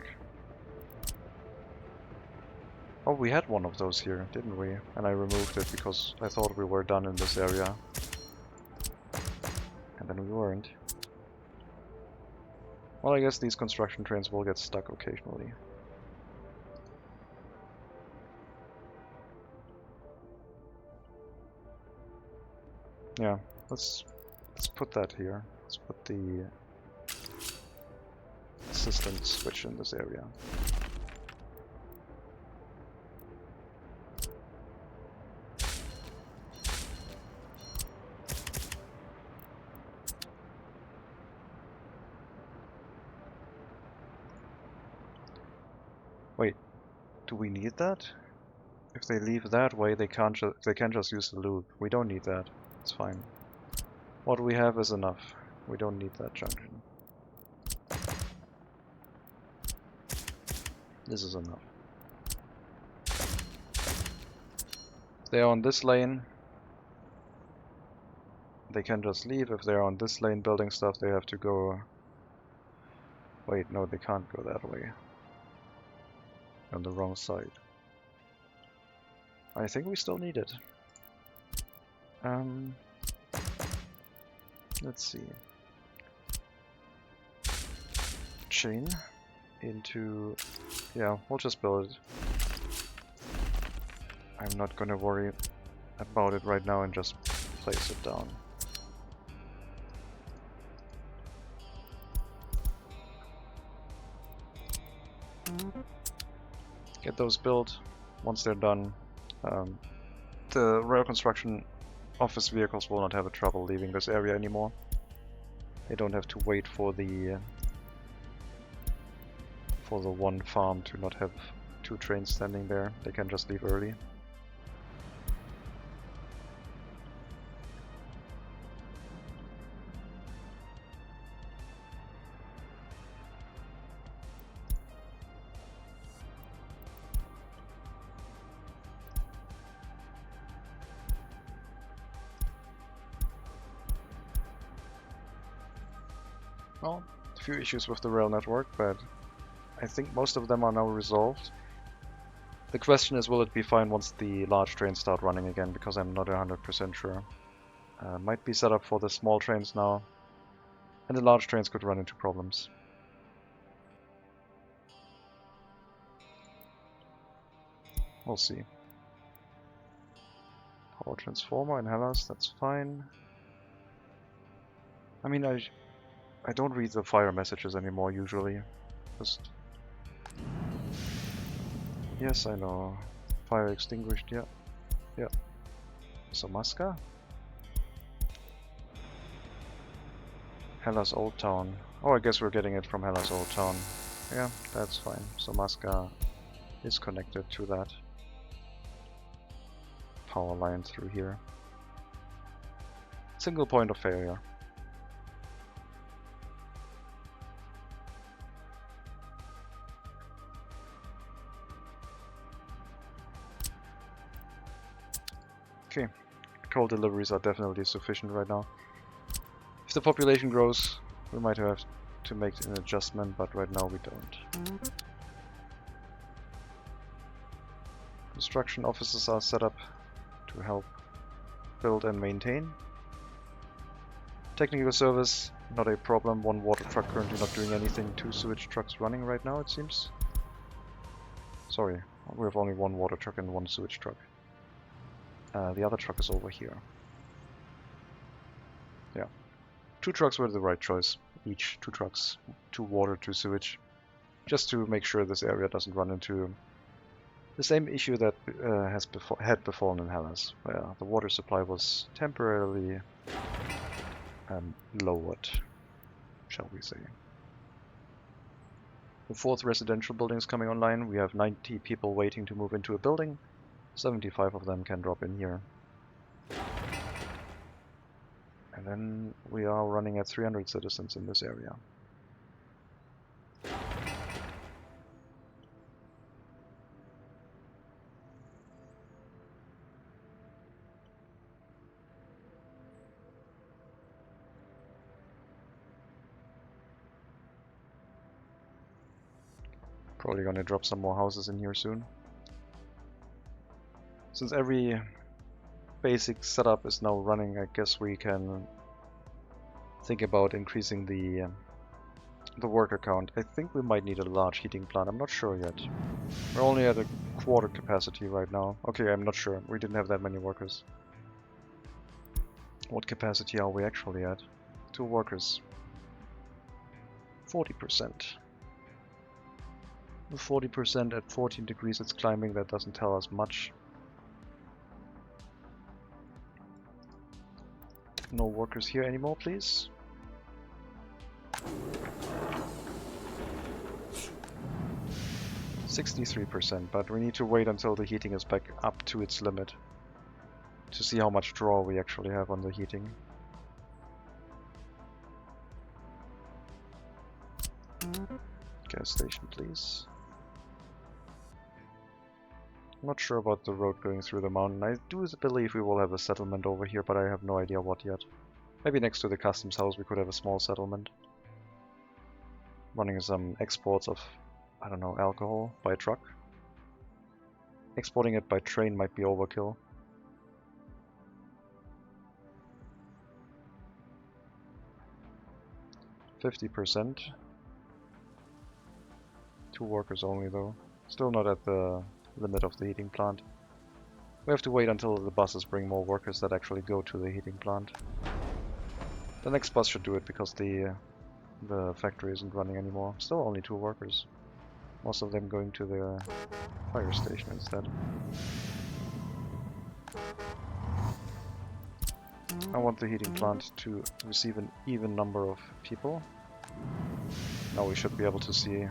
Oh, we had one of those here, didn't we? And I removed it because I thought we were done in this area. And then we weren't. Well, I guess these construction trains will get stuck occasionally. Yeah, let's put that here. Let's put the assistant switch in this area. Wait, do we need that? If they leave that way, they can just use the loop. We don't need that. It's fine. What we have is enough. We don't need that junction. This is enough. If they're on this lane, they can just leave. If they're on this lane building stuff, they have to go... Wait, no, they can't go that way. On the wrong side. I think we still need it. Let's see. Chain into... Yeah, we'll just build it. I'm not gonna worry about it right now and just place it down. Get those built. Once they're done, the rail construction office vehicles will not have a trouble leaving this area anymore. They don't have to wait for the one farm to not have 2 trains standing there. They can just leave early. Well, a few issues with the rail network, but I think most of them are now resolved. The question is, will it be fine once the large trains start running again, because I'm not 100% sure. Might be set up for the small trains now, and the large trains could run into problems. We'll see. Power transformer in Hellas, that's fine. I mean, I don't read the fire messages anymore usually. Just... Yes, I know. Fire extinguished, yeah. Yeah. Somaska? Hellas Old Town. Oh, I guess we're getting it from Hellas Old Town. Yeah, that's fine. Somaska is connected to that power line through here. Single point of failure. Coal deliveries are definitely sufficient right now. If the population grows, we might have to make an adjustment, but right now we don't. Construction offices are set up to help build and maintain. Technical service, not a problem. One water truck currently not doing anything. 2 sewage trucks running right now, it seems. Sorry, we have only 1 water truck and 1 sewage truck. The other truck is over here. Yeah. 2 trucks were the right choice. Each 2 trucks. 2 water, 2 sewage. Just to make sure this area doesn't run into the same issue that had befallen in Hellas, where the water supply was temporarily lowered, shall we say. The 4th residential building is coming online. We have 90 people waiting to move into a building. 75 of them can drop in here. And then we are running at 300 citizens in this area. Probably gonna drop some more houses in here soon. Since every basic setup is now running, I guess we can think about increasing the worker count. I think we might need a large heating plant. I'm not sure yet. We're only at a quarter capacity right now. Okay, I'm not sure. We didn't have that many workers. What capacity are we actually at? 2 workers. 40%. 40% at 14 degrees it's climbing, that doesn't tell us much. No workers here anymore, please. %63%, but we need to wait until the heating is back up to its limit to see how much draw we actually have on the heating. Gas station, please. Not sure about the road going through the mountain. I do believe we will have a settlement over here, but I have no idea what yet. Maybe next to the customs house we could have a small settlement. Running some exports of, I don't know, alcohol by truck. Exporting it by train might be overkill. %. 2 workers only though. Still not at the limit of the heating plant. We have to wait until the buses bring more workers that actually go to the heating plant. The next bus should do it because the factory isn't running anymore. Still only 2 workers. Most of them going to the fire station instead. I want the heating plant to receive an even number of people. Now we should be able to see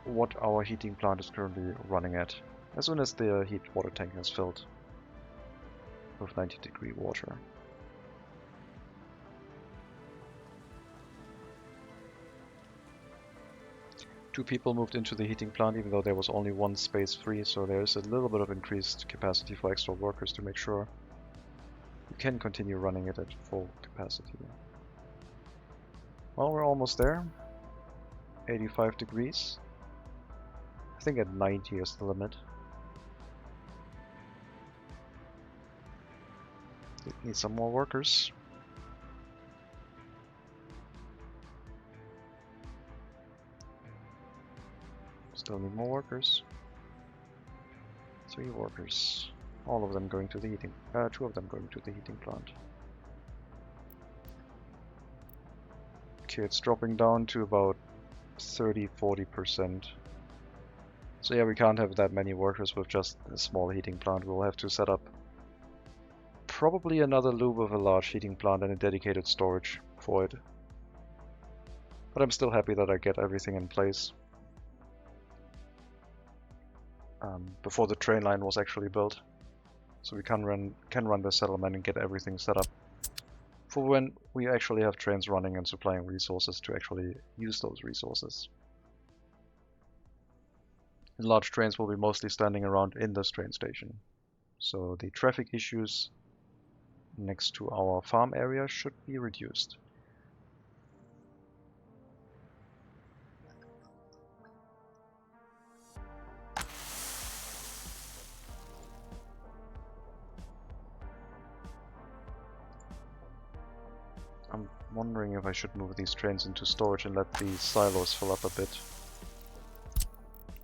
what our heating plant is currently running at, as soon as the heat water tank is filled with 90-degree water. Two people moved into the heating plant, even though there was only 1 space free, so there is a little bit of increased capacity for extra workers to make sure we can continue running it at full capacity. Well, we're almost there. 85 degrees. I think at 90 is the limit. Need some more workers. Still need more workers. 3 workers. All of them going to the heating. 2 of them going to the heating plant. Okay, it's dropping down to about 30–40%. So yeah, we can't have that many workers with just a small heating plant. We'll have to set up probably another loop with a large heating plant and a dedicated storage for it. But I'm still happy that I get everything in place before the train line was actually built. So we can run the settlement and get everything set up for when we actually have trains running and supplying resources to actually use those resources. And large trains will be mostly standing around in this train station. So the traffic issues next to our farm area should be reduced. I'm wondering if I should move these trains into storage and let the silos fill up a bit.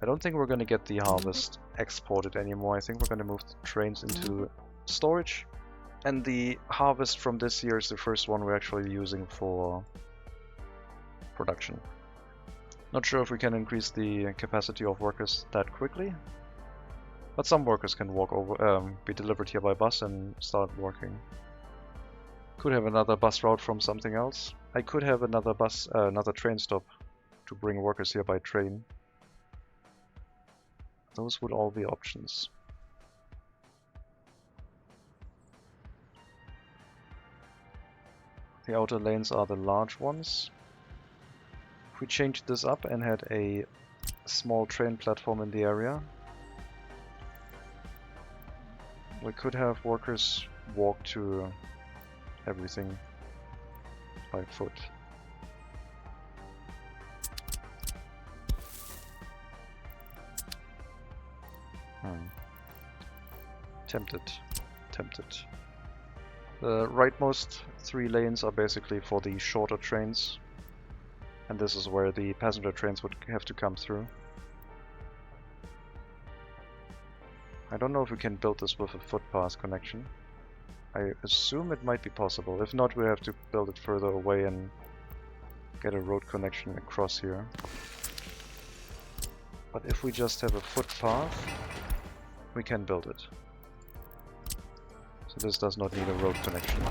I don't think we're going to get the harvest exported anymore. I think we're going to move the trains into storage. And the harvest from this year is the first one we're actually using for production. Not sure if we can increase the capacity of workers that quickly. But some workers can walk over, be delivered here by bus and start working. Could have another bus route from something else. I could have another train stop to bring workers here by train. Those would all be options. The outer lanes are the large ones. If we changed this up and had a small train platform in the area, we could have workers walk to everything by foot. Tempted. The rightmost 3 lanes are basically for the shorter trains, and this is where the passenger trains would have to come through. I don't know if we can build this with a footpath connection. I assume it might be possible. If not, we have to build it further away and get a road connection across here. But if we just have a footpath, we can build it. So this does not need a road connection.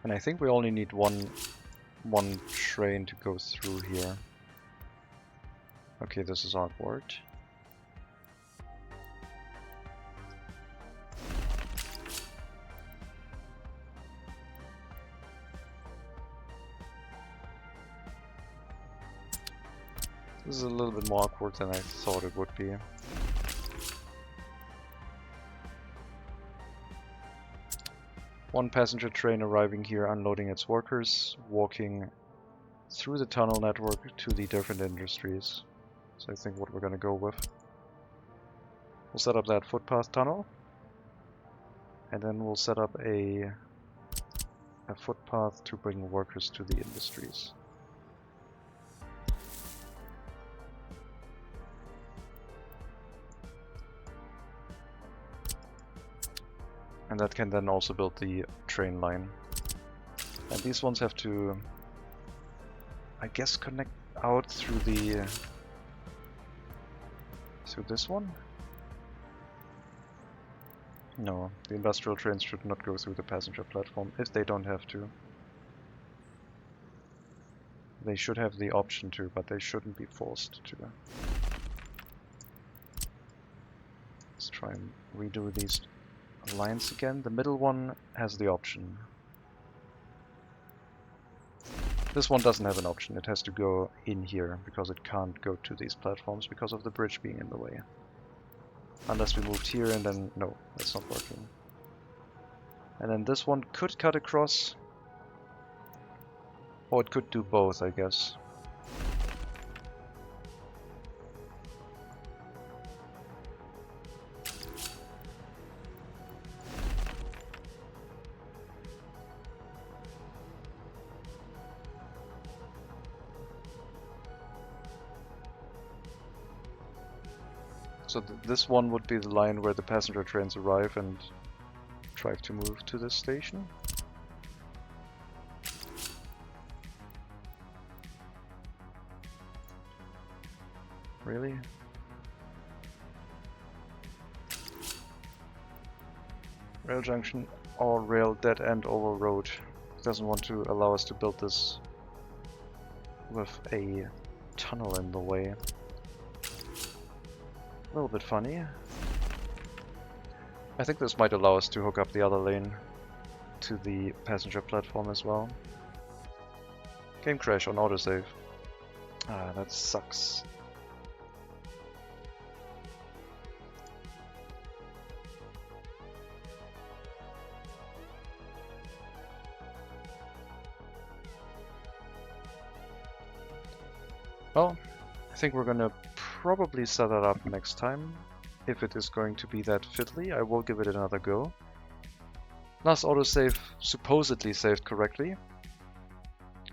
And I think we only need one train to go through here. Okay, this is awkward. This is a little bit more awkward than I thought it would be. One passenger train arriving here, unloading its workers, walking through the tunnel network to the different industries. So I think what we're going to go with. We'll set up that footpath tunnel, and then we'll set up a footpath to bring workers to the industries. And that can then also build the train line. And these ones have to, I guess, connect out through the through this one? No, the industrial trains should not go through the passenger platform if they don't have to. They should have the option to, but they shouldn't be forced to. Let's try and redo these lines again. The middle one has the option. This one doesn't have an option. It has to go in here because it can't go to these platforms because of the bridge being in the way. Unless we moved here and then... no, that's not working. And then this one could cut across. Or it could do both, I guess. So this one would be the line where the passenger trains arrive and try to move to this station. Really? Rail junction or rail dead end over road. It doesn't want to allow us to build this with a tunnel in the way. A little bit funny. I think this might allow us to hook up the other lane to the passenger platform as well. Game crash on autosave. Ah, that sucks. Well, I think we're gonna probably set that up next time. If it is going to be that fiddly, I will give it another go. Last autosave supposedly saved correctly.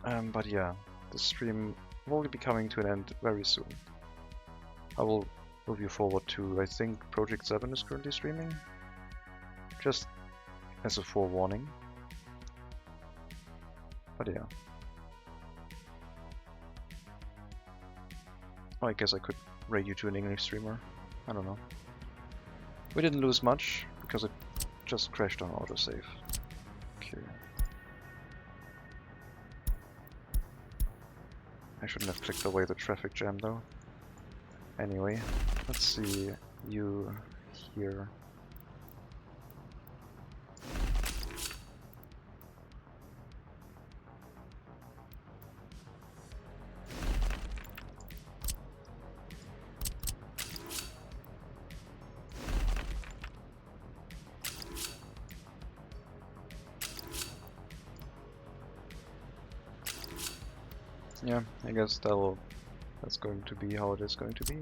But yeah, the stream will be coming to an end very soon. I will move you forward to, I think Project 7 is currently streaming. Just as a forewarning. But yeah. Oh, I guess I could raid you to an English streamer. I don't know. We didn't lose much, because it just crashed on autosave. Okay. I shouldn't have clicked away the traffic jam though. Anyway, let's see you here. Yeah, I guess that's going to be how it is going to be.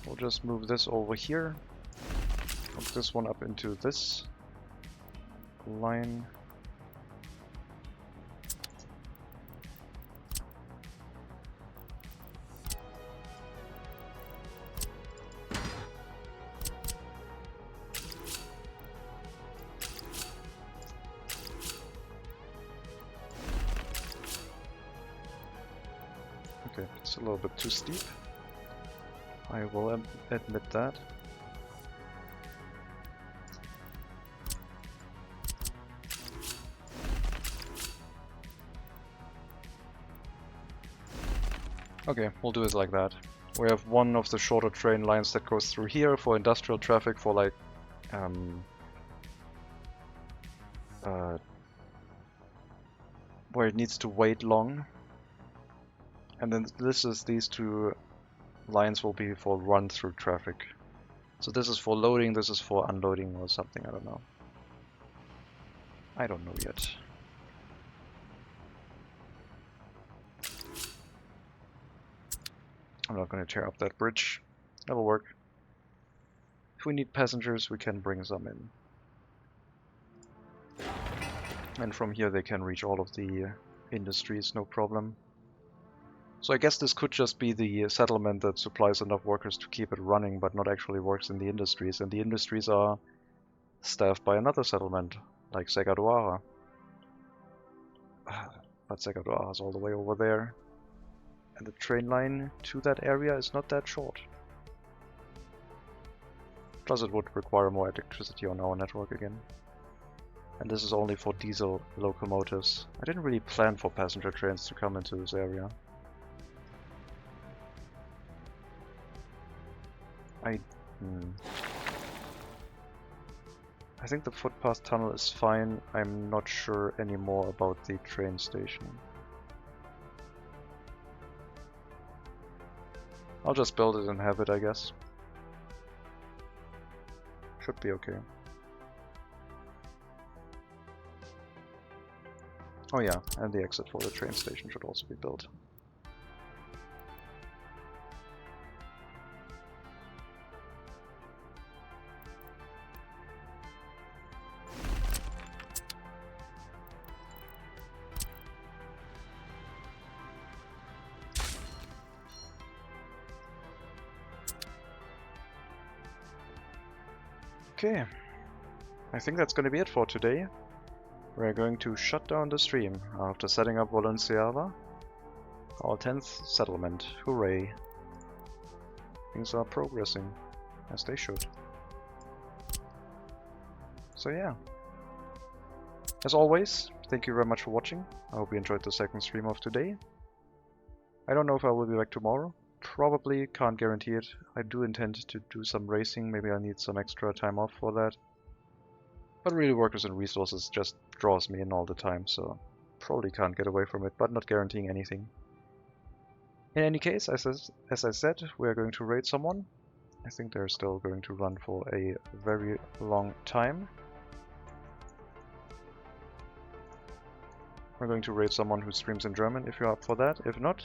We'll just move this over here. Hook this one up into this line. Okay, it's a little bit too steep. I will admit that. Okay, we'll do it like that. We have one of the shorter train lines that goes through here for industrial traffic, for like where it needs to wait long. And then these two lines will be for run-through traffic. So this is for loading, this is for unloading or something, I don't know. I don't know yet. I'm not going to tear up that bridge. That'll work. If we need passengers, we can bring some in. And from here they can reach all of the industries, no problem. So I guess this could just be the settlement that supplies enough workers to keep it running, but not actually works in the industries. And the industries are staffed by another settlement, like Segadoara. But Segadoara is all the way over there. And the train line to that area is not that short. Plus it would require more electricity on our network again. And this is only for diesel locomotives. I didn't really plan for passenger trains to come into this area. I think the footpath tunnel is fine. I'm not sure anymore about the train station. I'll just build it and have it, I guess. Should be okay. Oh yeah, and the exit for the train station should also be built. Okay, I think that's going to be it for today. We're going to shut down the stream after setting up Valenciana, our 10th settlement. Hooray! Things are progressing, as they should. So yeah, As always, thank you very much for watching. I hope you enjoyed the second stream of today. I don't know if I will be back tomorrow. Probably, can't guarantee it. I do intend to do some racing, maybe I need some extra time off for that. But really workers and resources just draws me in all the time, so probably can't get away from it, but not guaranteeing anything. In any case, as I said, we are going to raid someone. I think they're still going to run for a very long time. We're going to raid someone who streams in German if you're up for that. If not,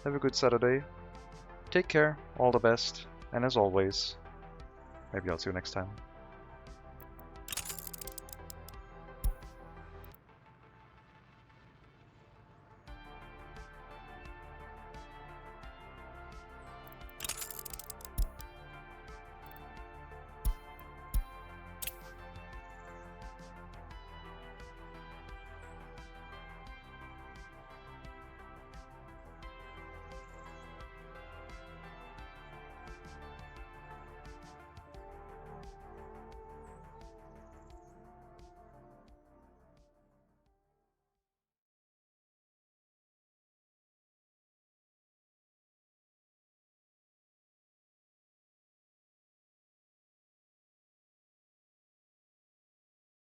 have a good Saturday. Take care, all the best, and as always, maybe I'll see you next time.